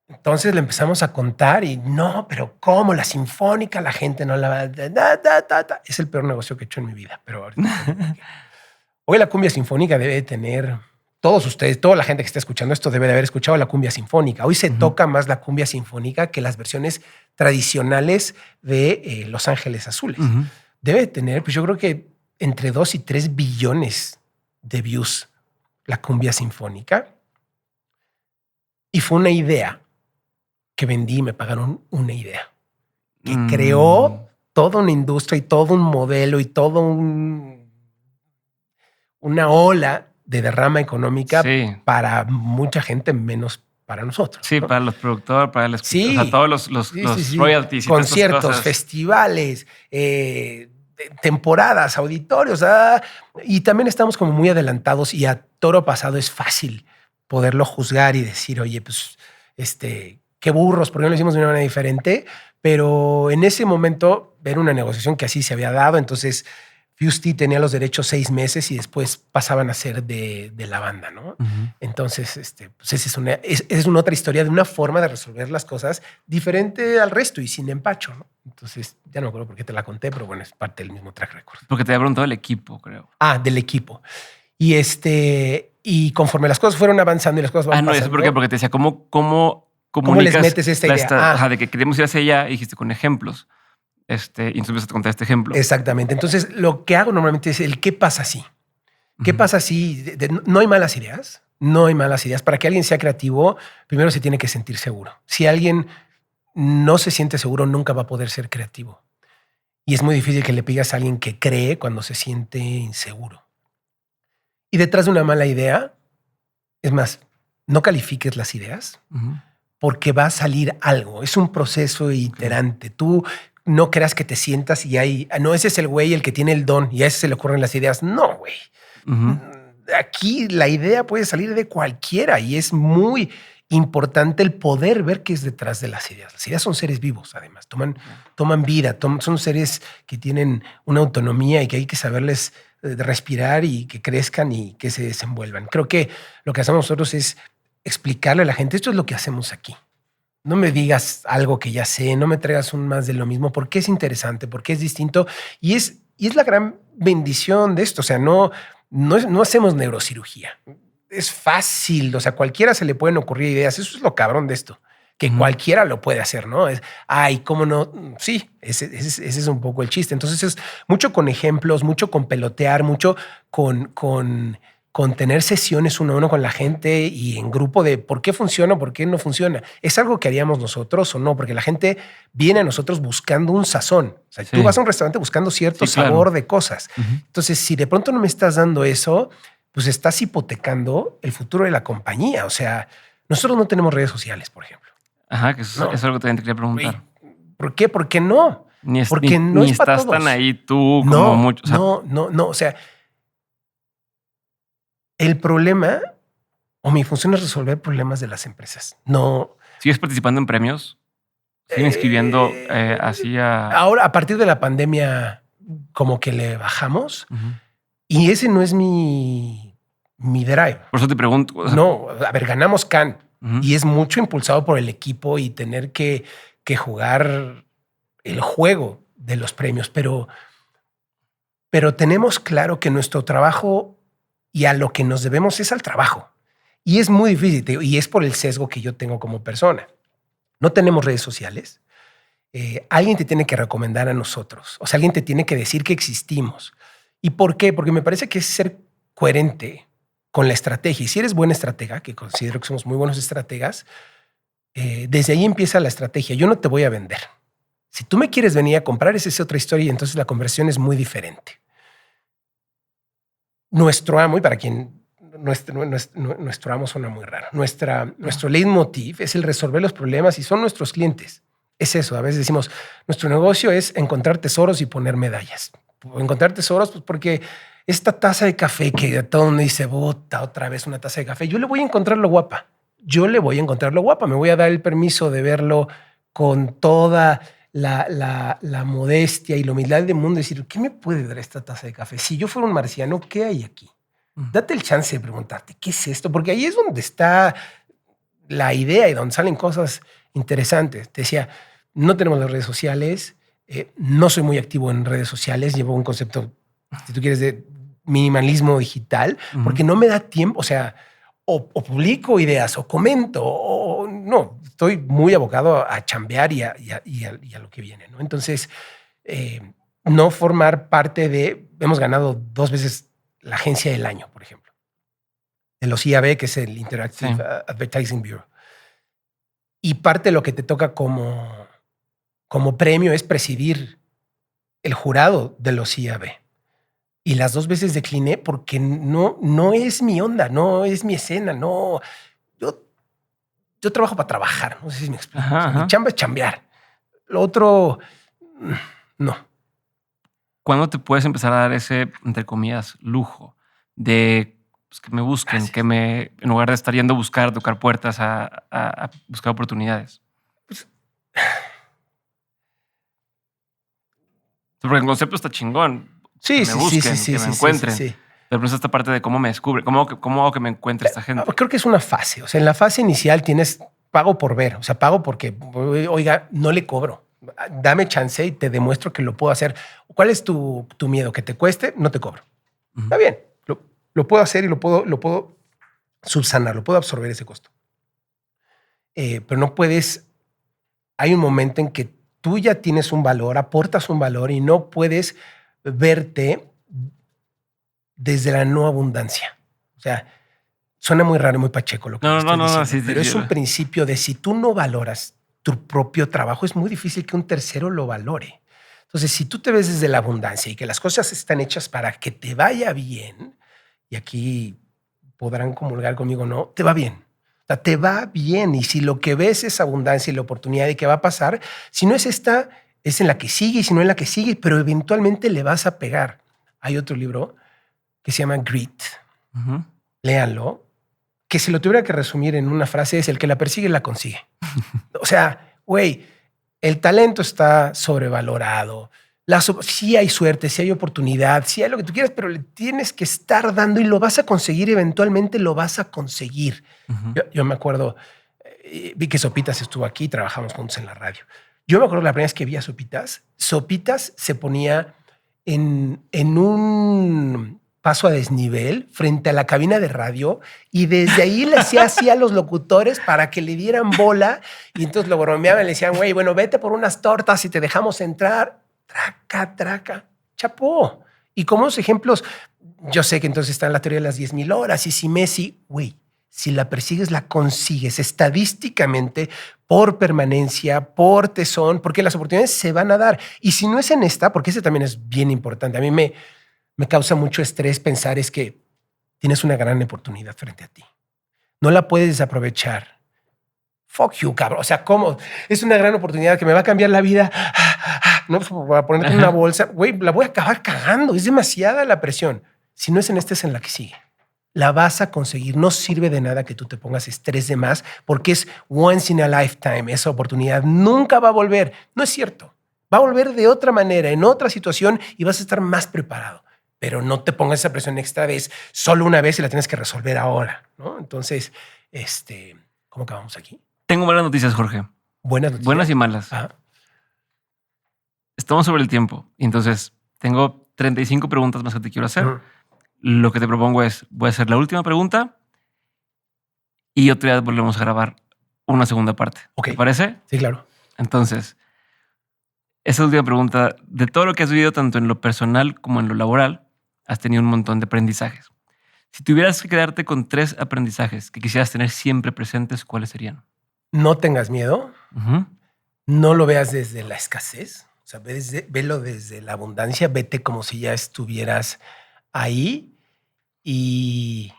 Entonces le empezamos a contar y no, pero ¿cómo? La sinfónica, la gente no la va a... Es el peor negocio que he hecho en mi vida, pero ahorita... Hoy la cumbia sinfónica debe tener... Todos ustedes, toda la gente que está escuchando esto debe de haber escuchado la cumbia sinfónica. Hoy se toca más la cumbia sinfónica que las versiones tradicionales de Los Ángeles Azules. Debe tener, pues yo creo que entre 2 y 3 billones de views la cumbia sinfónica. Y fue una idea que vendí y me pagaron una idea. Que creó toda una industria y todo un modelo y todo una ola de derrama económica para mucha gente, menos para nosotros. Sí, ¿no? Para los productores, para el escritor, o sea, todos los royalties. Conciertos, festivales, temporadas, auditorios. Y también estamos como muy adelantados y a toro pasado es fácil poderlo juzgar y decir, oye, pues, qué burros, ¿por qué no lo hicimos de una manera diferente? Pero en ese momento era una negociación que así se había dado, entonces... Fuse Tea tenía los derechos 6 meses y después pasaban a ser de la banda, ¿no? Entonces, pues esa es una otra historia de una forma de resolver las cosas diferente al resto y sin empacho, ¿no? Entonces, ya no me acuerdo por qué te la conté, pero bueno, es parte del mismo track record. Porque te había preguntado el equipo, creo. Del equipo. Y conforme las cosas fueron avanzando y las cosas van pasando... no, ¿eso por qué? Porque te decía, ¿cómo les metes esta idea? De que queremos ir hacia allá, y dijiste con ejemplos. Y entonces te contar este ejemplo. Exactamente. Entonces, lo que hago normalmente es el qué pasa si. ¿Qué pasa si no hay malas ideas? No hay malas ideas. Para que alguien sea creativo, primero se tiene que sentir seguro. Si alguien no se siente seguro, nunca va a poder ser creativo. Y es muy difícil que le pidas a alguien que cree cuando se siente inseguro. Y detrás de una mala idea, es más, no califiques las ideas porque va a salir algo. Es un proceso iterante. Tú no creas que te sientas y ese es el güey el que tiene el don y a ese se le ocurren las ideas. No, güey. Aquí la idea puede salir de cualquiera y es muy importante el poder ver qué es detrás de las ideas. Las ideas son seres vivos, además. Toman vida, son seres que tienen una autonomía y que hay que saberles respirar y que crezcan y que se desenvuelvan. Creo que lo que hacemos nosotros es explicarle a la gente, esto es lo que hacemos aquí. No me digas algo que ya sé, no me traigas un más de lo mismo, porque es interesante, porque es distinto. Y es la gran bendición de esto. O sea, no hacemos neurocirugía. Es fácil. O sea, cualquiera se le pueden ocurrir ideas. Eso es lo cabrón de esto, que cualquiera lo puede hacer, ¿no? ¿Cómo no? Sí, ese es un poco el chiste. Entonces es mucho con ejemplos, mucho con pelotear, mucho con tener sesiones uno a uno con la gente y en grupo de por qué funciona, por qué no funciona. ¿Es algo que haríamos nosotros o no? Porque la gente viene a nosotros buscando un sazón. O sea, tú vas a un restaurante buscando cierto sabor de cosas. Entonces, si de pronto no me estás dando eso, pues estás hipotecando el futuro de la compañía. O sea, nosotros no tenemos redes sociales, por ejemplo. Ajá, que eso es algo que te quería preguntar. ¿Por qué? ¿Por qué no? Porque no es para todos. Tan ahí tú como muchos. No. O sea, el problema o mi función es resolver problemas de las empresas. No. ¿Sigues participando en premios? ¿Sigues escribiendo así a...? Ahora, a partir de la pandemia, como que le bajamos y ese no es mi drive. Por eso te pregunto. O sea, no, a ver, ganamos Cannes y es mucho impulsado por el equipo y tener que jugar el juego de los premios, pero tenemos claro que nuestro trabajo y a lo que nos debemos es al trabajo. Y es muy difícil, y es por el sesgo que yo tengo como persona. No tenemos redes sociales. Alguien te tiene que recomendar a nosotros. O sea, alguien te tiene que decir que existimos. ¿Y por qué? Porque me parece que es ser coherente con la estrategia. Y si eres buena estratega, que considero que somos muy buenos estrategas, desde ahí empieza la estrategia. Yo no te voy a vender. Si tú me quieres venir a comprar, esa es otra historia y entonces la conversión es muy diferente. Nuestro amo, y para quien nuestro amo suena muy raro, nuestro leitmotiv es el resolver los problemas y son nuestros clientes. Es eso, a veces decimos, nuestro negocio es encontrar tesoros y poner medallas. Encontrar tesoros, pues porque esta taza de café que a todo el mundo dice, bota otra vez una taza de café, yo le voy a encontrar lo guapa. Me voy a dar el permiso de verlo con toda la modestia y la humildad del mundo, decir, ¿qué me puede dar esta taza de café? Si yo fuera un marciano, ¿qué hay aquí? Date el chance de preguntarte, ¿qué es esto? Porque ahí es donde está la idea y donde salen cosas interesantes. Te decía, no tenemos las redes sociales, no soy muy activo en redes sociales, llevo un concepto, si tú quieres, de minimalismo digital, porque no me da tiempo, o sea, o publico ideas, o comento, o no, estoy muy abocado a chambear y a lo que viene, ¿no? Entonces, no formar parte de... Hemos ganado 2 veces la agencia del año, por ejemplo, de los IAB, que es el Interactive Advertising Bureau. Y parte de lo que te toca como premio es presidir el jurado de los IAB. Y las 2 veces decliné porque no es mi onda, no es mi escena, no. Yo trabajo para trabajar, no sé si me explico. O sea, mi chamba es chambear. Lo otro, no. ¿Cuándo te puedes empezar a dar ese, entre comillas, lujo de pues, que me busquen, en lugar de estar yendo a buscar, tocar puertas, a buscar oportunidades? Pues, porque el concepto está chingón. Sí, que me busquen, que me encuentren. Sí. Pero no es esta parte de cómo me descubre, cómo hago que me encuentre esta gente. Creo que es una fase. O sea, en la fase inicial tienes pago por ver. O sea, pago porque, oiga, no le cobro. Dame chance y te demuestro que lo puedo hacer. ¿Cuál es tu miedo? ¿Que te cueste? No te cobro. Está bien. Lo puedo hacer y lo puedo subsanar, lo puedo absorber ese costo. Pero no puedes... Hay un momento en que tú ya tienes un valor, aportas un valor y no puedes verte desde la no abundancia. O sea, suena muy raro y muy pacheco lo que estoy diciendo, pero es un principio de si tú no valoras tu propio trabajo, es muy difícil que un tercero lo valore. Entonces, si tú te ves desde la abundancia y que las cosas están hechas para que te vaya bien, y aquí podrán comulgar conmigo, no, te va bien. O sea, te va bien. Y si lo que ves es abundancia y la oportunidad de qué va a pasar, si no es esta, es en la que sigue, y si no en la que sigue, pero eventualmente le vas a pegar. Hay otro libro que se llama Grit. Léanlo. Que si lo tuviera que resumir en una frase es el que la persigue la consigue. O sea, güey, el talento está sobrevalorado. Sí hay suerte, sí hay oportunidad, sí hay lo que tú quieras, pero le tienes que estar dando y lo vas a conseguir, eventualmente lo vas a conseguir. Yo me acuerdo, vi que Sopitas estuvo aquí, trabajamos juntos en la radio. Yo me acuerdo la primera vez que vi a Sopitas, Sopitas se ponía en un paso a desnivel frente a la cabina de radio y desde ahí le hacía así a los locutores para que le dieran bola y entonces lo bromeaban y le decían, güey, bueno, vete por unas tortas y te dejamos entrar. Traca, chapó. Y como los ejemplos, yo sé que entonces está en la teoría de las 10,000 horas y si Messi, güey, si la persigues, la consigues estadísticamente por permanencia, por tesón, porque las oportunidades se van a dar. Y si no es en esta, porque ese también es bien importante, a mí me causa mucho estrés pensar es que tienes una gran oportunidad frente a ti. No la puedes desaprovechar. Fuck you, cabrón. O sea, ¿cómo? Es una gran oportunidad que me va a cambiar la vida. No, voy a ponerte en una bolsa. Güey, la voy a acabar cagando. Es demasiada la presión. Si no es en esta, es en la que sigue. La vas a conseguir. No sirve de nada que tú te pongas estrés de más porque es once in a lifetime. Esa oportunidad nunca va a volver. No es cierto. Va a volver de otra manera, en otra situación y vas a estar más preparado. Pero no te pongas esa presión extra de es solo una vez y la tienes que resolver ahora, ¿no? Entonces, ¿cómo acabamos aquí? Tengo malas noticias, Jorge. Buenas noticias. Buenas y malas. Ajá. Estamos sobre el tiempo. Y entonces tengo 35 preguntas más que te quiero hacer. Lo que te propongo es, voy a hacer la última pregunta y otro día volvemos a grabar una segunda parte. Okay. ¿Te parece? Sí, claro. Entonces, esa última pregunta, de todo lo que has vivido tanto en lo personal como en lo laboral, has tenido un montón de aprendizajes. Si tuvieras que quedarte con 3 aprendizajes que quisieras tener siempre presentes, ¿cuáles serían? No tengas miedo. No lo veas desde la escasez. O sea, velo desde la abundancia. Vete como si ya estuvieras ahí y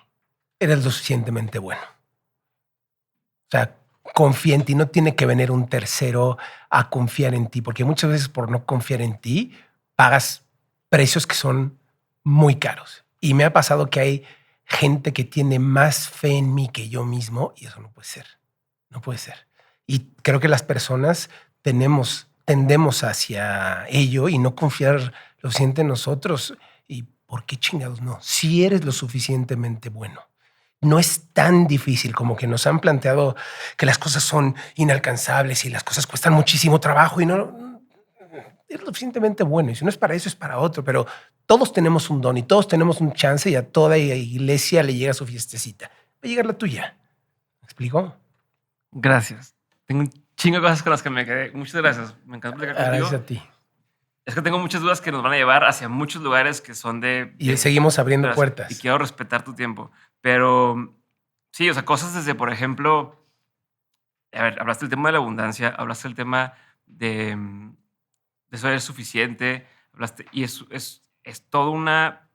eres lo suficientemente bueno. O sea, confía en ti. No tiene que venir un tercero a confiar en ti, porque muchas veces por no confiar en ti pagas precios que son muy caros. Y me ha pasado que hay gente que tiene más fe en mí que yo mismo y eso no puede ser. No puede ser. Y creo que las personas tendemos hacia ello y no confiar lo suficiente en nosotros. ¿Y por qué chingados no? Si eres lo suficientemente bueno. No es tan difícil como que nos han planteado que las cosas son inalcanzables y las cosas cuestan muchísimo trabajo y no es lo suficientemente bueno. Y si no es para eso, es para otro. Pero todos tenemos un don y todos tenemos un chance y a toda iglesia le llega su fiestecita. Va a llegar la tuya. ¿Me explico? Gracias. Tengo un chingo de cosas con las que me quedé. Muchas gracias. Me encanta platicar contigo. Gracias a ti. Es que tengo muchas dudas que nos van a llevar hacia muchos lugares que son Y seguimos abriendo puertas. Y quiero respetar tu tiempo. Pero sí, o sea, cosas desde, por ejemplo, a ver, hablaste del tema de la abundancia, hablaste del tema de ser suficiente, hablaste, y es toda una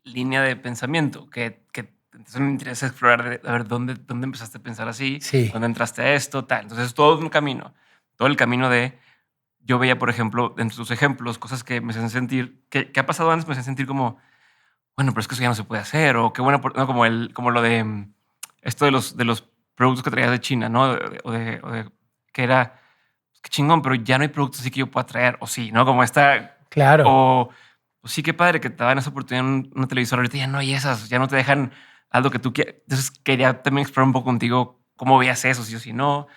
línea de pensamiento que entonces me interesa explorar, a ver, ¿dónde empezaste a pensar así? Sí. ¿Dónde entraste a esto? Tal. Entonces, es todo un camino. Todo el camino de... Yo veía, por ejemplo, dentro de tus ejemplos, cosas que me hacen sentir... que ha pasado antes me hacen sentir como... Bueno, pero es que eso ya no se puede hacer. O qué bueno... No, como lo de... Esto de los productos que traías de China, ¿no? O de que era... Qué chingón, pero ya no hay productos así que yo pueda traer. O sí, ¿no? Como esta... Claro. O pues sí, qué padre que te daban esa oportunidad en una televisora. Ahorita ya no hay esas. Ya no te dejan... algo que tú quieras. Entonces quería también explorar un poco contigo cómo veías eso, sí o sí no.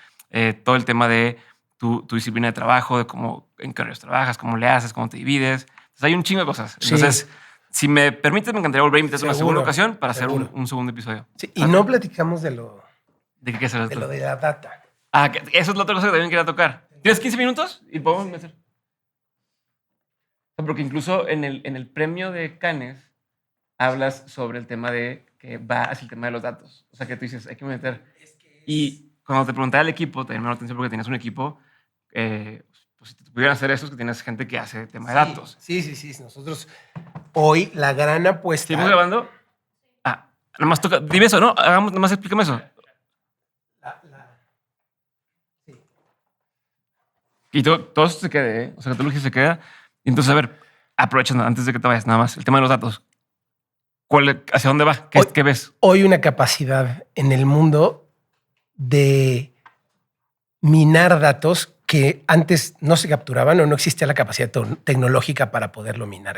Todo el tema de tu disciplina de trabajo, de cómo en qué horarios trabajas, cómo le haces, cómo te divides. Entonces hay un chingo de cosas. Entonces, sí, si me permites, me encantaría volver a invitarte a una segunda ocasión para hacer un segundo episodio. Sí, y no platicamos de lo... ¿De qué será esto? De lo de la data. Ah, eso es la otra cosa que también quería tocar. ¿Tienes 15 minutos? Y podemos hacer. Porque incluso en el premio de Cannes hablas sobre el tema de que va hacia el tema de los datos. O sea, que tú dices, hay que meter. Y cuando te preguntaba al equipo, también me llamó la atención porque tenías un equipo, pues si te pudieran hacer eso, es que tienes gente que hace tema de datos. Sí. Nosotros hoy la gran apuesta... ¿Seguimos grabando? Ah, nada más toca... Dime eso, ¿no? Nada más explícame eso. Sí. Y todo esto se quede, ¿eh? O sea, que todo lo que se queda. Y entonces, a ver, aprovechando, antes de que te vayas, nada más, el tema de los datos. ¿Hacia dónde va? ¿Qué ves? Hoy una capacidad en el mundo de minar datos que antes no se capturaban o no existía la capacidad tecnológica para poderlo minar.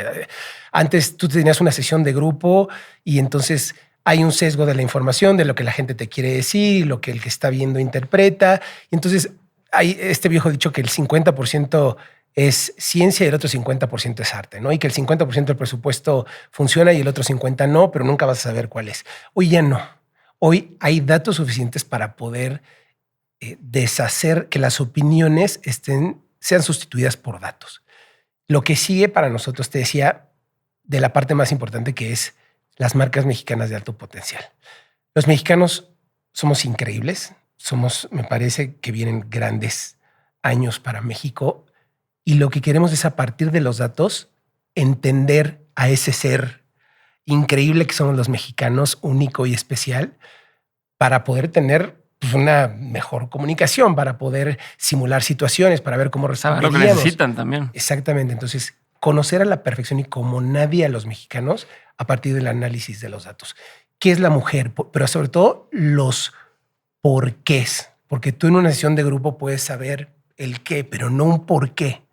Antes tú tenías una sesión de grupo y entonces hay un sesgo de la información, de lo que la gente te quiere decir, lo que el que está viendo interpreta. Y entonces hay este viejo dicho que el 50% es ciencia y el otro 50% es arte, ¿no? Y que el 50% del presupuesto funciona y el otro 50% no, pero nunca vas a saber cuál es. Hoy ya no. Hoy hay datos suficientes para poder deshacer que las opiniones sean sustituidas por datos. Lo que sigue para nosotros, te decía, de la parte más importante, que es las marcas mexicanas de alto potencial. Los mexicanos somos increíbles, me parece que vienen grandes años para México y lo que queremos es, a partir de los datos, entender a ese ser increíble que somos los mexicanos, único y especial, para poder tener una mejor comunicación, para poder simular situaciones, para ver cómo responderíamos. Lo que necesitan también. Exactamente. Entonces, conocer a la perfección y como nadie a los mexicanos a partir del análisis de los datos. ¿Qué es la mujer? Pero sobre todo los porqués. Porque tú en una sesión de grupo puedes saber el qué, pero no un por qué.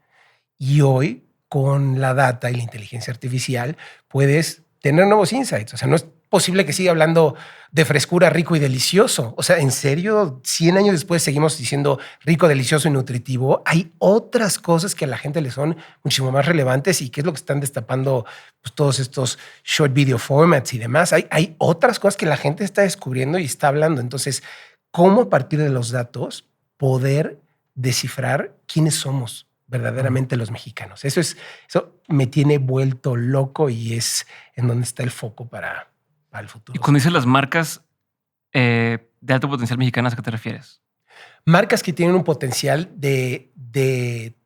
Y hoy, con la data y la inteligencia artificial, puedes tener nuevos insights. O sea, no es posible que siga hablando de frescura, rico y delicioso. O sea, en serio, 100 años después seguimos diciendo rico, delicioso y nutritivo. Hay otras cosas que a la gente le son muchísimo más relevantes y que es lo que están destapando pues, todos estos short video formats y demás. Hay otras cosas que la gente está descubriendo y está hablando. Entonces, ¿cómo a partir de los datos poder descifrar quiénes somos verdaderamente los mexicanos? Eso me tiene vuelto loco y es en donde está el foco para el futuro. Y cuando dices las marcas de alto potencial mexicanas, ¿a qué te refieres? Marcas que tienen un potencial de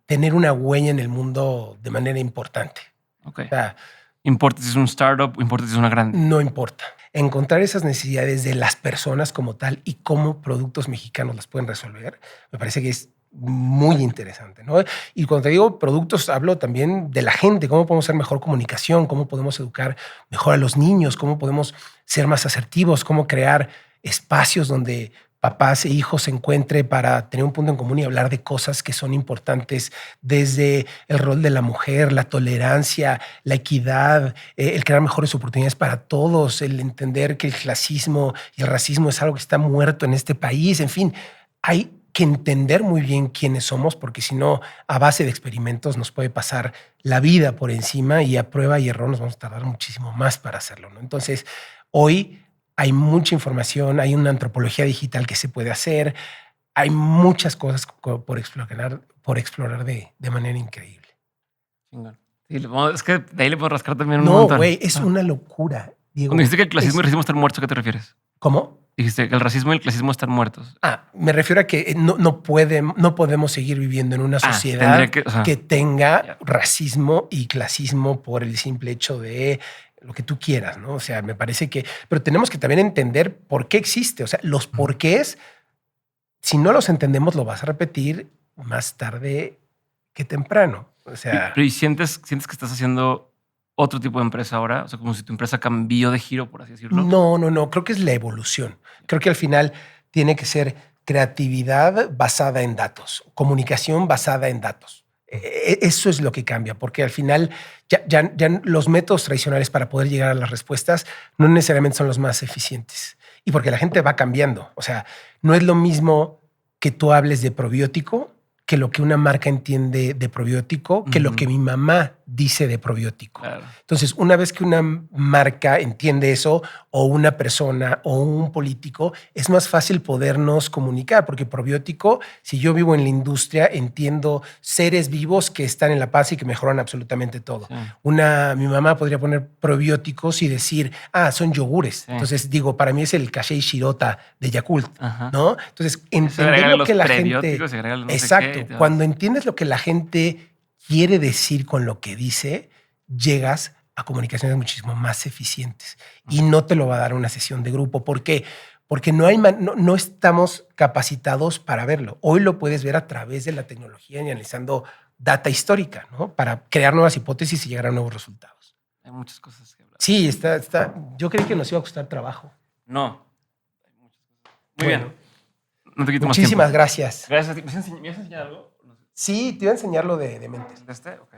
tener una huella en el mundo de manera importante. Okay. O sea, importa si es un startup, importa si es una grande. No importa. Encontrar esas necesidades de las personas como tal y cómo productos mexicanos las pueden resolver, me parece que es muy interesante, ¿no? Y cuando te digo productos, hablo también de la gente, cómo podemos hacer mejor comunicación, cómo podemos educar mejor a los niños, cómo podemos ser más asertivos, cómo crear espacios donde papás e hijos se encuentren para tener un punto en común y hablar de cosas que son importantes, desde el rol de la mujer, la tolerancia, la equidad, el crear mejores oportunidades para todos, el entender que el clasismo y el racismo es algo que está muerto en este país. En fin, hay que entender muy bien quiénes somos, porque si no, a base de experimentos nos puede pasar la vida por encima y a prueba y error nos vamos a tardar muchísimo más para hacerlo, ¿no? Entonces, hoy hay mucha información, hay una antropología digital que se puede hacer, hay muchas cosas por explorar de manera increíble. Sí, es que de ahí le puedo rascar también un montón. No, güey, es una locura, Diego. Cuando dijiste que el clasismo y el racismo están muertos, ¿a qué te refieres? ¿Cómo? Dijiste que el racismo y el clasismo están muertos. Me refiero a que no podemos seguir viviendo en una sociedad que tenga racismo y clasismo por el simple hecho de lo que tú quieras, ¿no? O sea, me parece que... Pero tenemos que también entender por qué existe. O sea, los porqués, si no los entendemos, lo vas a repetir más tarde que temprano. O sea... ¿Y sientes que estás haciendo otro tipo de empresa ahora? O sea, como si tu empresa cambió de giro, por así decirlo. No. Creo que es la evolución. Creo que al final tiene que ser creatividad basada en datos, comunicación basada en datos. Eso es lo que cambia, porque al final ya los métodos tradicionales para poder llegar a las respuestas no necesariamente son los más eficientes. Y porque la gente va cambiando. O sea, no es lo mismo que tú hables de probiótico que lo que una marca entiende de probiótico, que lo que mi mamá dice de probiótico. Claro. Entonces, una vez que una marca entiende eso, o una persona o un político, es más fácil podernos comunicar, porque probiótico, si yo vivo en la industria, entiendo seres vivos que están en la paz y que mejoran absolutamente todo. Sí. Mi mamá podría poner probióticos y decir, son yogures. Sí. Entonces, digo, para mí es el Kashei Shirota de Yakult, ¿no? Entonces, entender lo que la gente... Exacto. Cuando entiendes lo que la gente quiere decir con lo que dice, llegas a comunicaciones muchísimo más eficientes y no te lo va a dar una sesión de grupo. ¿Por qué? Porque no estamos capacitados para verlo. Hoy lo puedes ver a través de la tecnología y analizando data histórica, ¿no? Para crear nuevas hipótesis y llegar a nuevos resultados. Hay muchas cosas que hablar. Sí, yo creí que nos iba a costar trabajo. No. Hay muchas cosas. Muy bien. No te quito Muchísimas gracias. Gracias a ti. ¿Me vas a enseñar algo? Sí, te iba a enseñar lo de mentes. ¿De este? Ok.